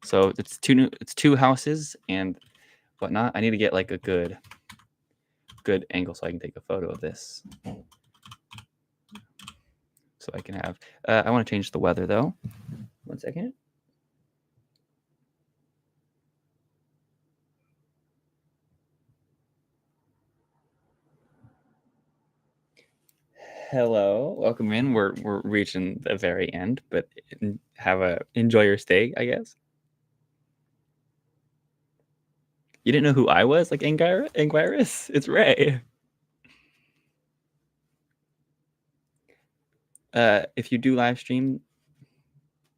So it's two houses and whatnot. I need to get like a good angle so I can take a photo of this. So I can have. I want to change the weather though. 1 second. Hello, welcome in. We're reaching the very end, but enjoy your stay, I guess. You didn't know who I was, like Anguirus? It's Ray. If you do live stream,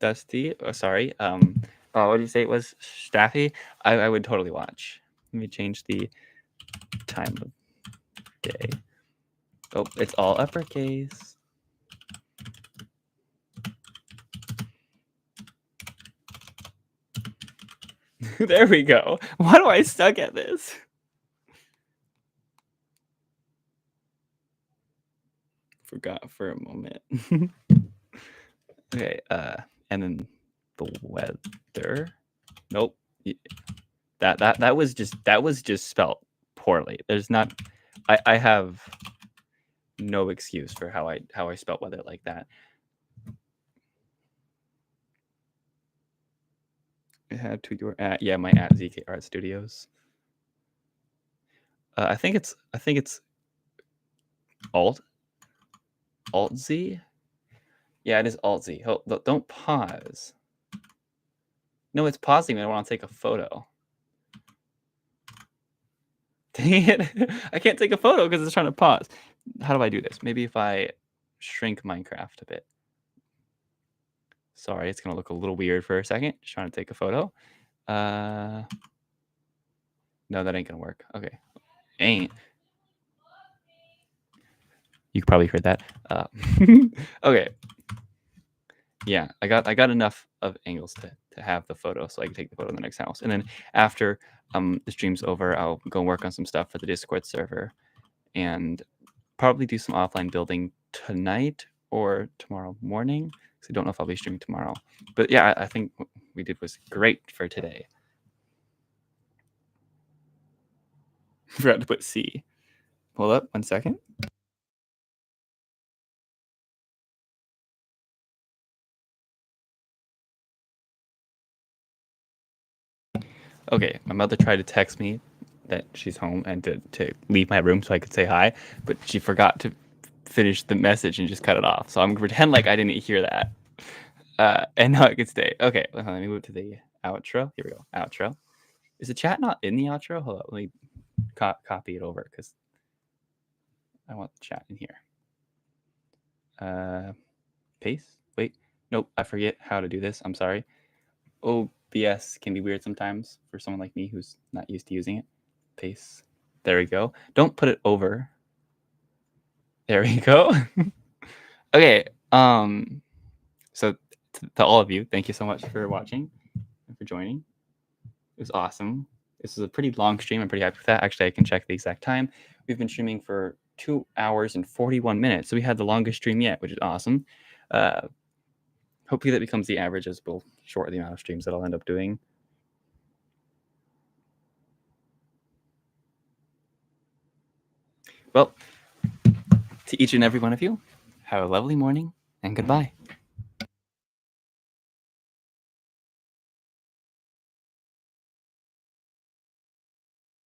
Dusty, sorry, what did you say it was? Staffy? I would totally watch. Let me change the time of day. Oh, it's all uppercase. There we go. Why do I suck at this? Forgot for a moment. Okay, and then the weather. Nope. That was just spelt poorly. There's not. I have no excuse for how I spelt weather like that. It had to your at my at ZK Art Studios. I think it's Alt Z. Yeah, it is Alt Z. Oh, don't pause. No, it's pausing when I want to take a photo. Dang it! I can't take a photo because it's trying to pause. How do I do this? Maybe if I shrink Minecraft a bit. Sorry, it's gonna look a little weird for a second. Just trying to take a photo. No, that ain't gonna work. Okay, ain't. You probably heard that. Okay. Yeah, I got enough of angles to have the photo, so I can take the photo in the next house. And then after the stream's over, I'll go work on some stuff for the Discord server, and probably do some offline building tonight or tomorrow morning. So I don't know if I'll be streaming tomorrow. But yeah, I think what we did was great for today. Forgot to put C. Hold up 1 second. Okay, my mother tried to text me that she's home and to leave my room so I could say hi, but she forgot to finish the message and just cut it off. So I'm gonna pretend like I didn't hear that. And now I can stay. Okay, let me move to the outro. Here we go. Outro. Is the chat not in the outro? Hold on, let me copy it over because I want the chat in here. Paste. Wait, nope. I forget how to do this. I'm sorry. OBS can be weird sometimes for someone like me who's not used to using it. Paste. There we go. Don't put it over. There we go. Okay. So to all of you, thank you so much for watching and for joining. It was awesome. This is a pretty long stream. I'm pretty happy with that. Actually, I can check the exact time. We've been streaming for 2 hours and 41 minutes. So we had the longest stream yet, which is awesome. Hopefully that becomes the average as we'll shorten the amount of streams that I'll end up doing. Well, to each and every one of you, have a lovely morning and goodbye.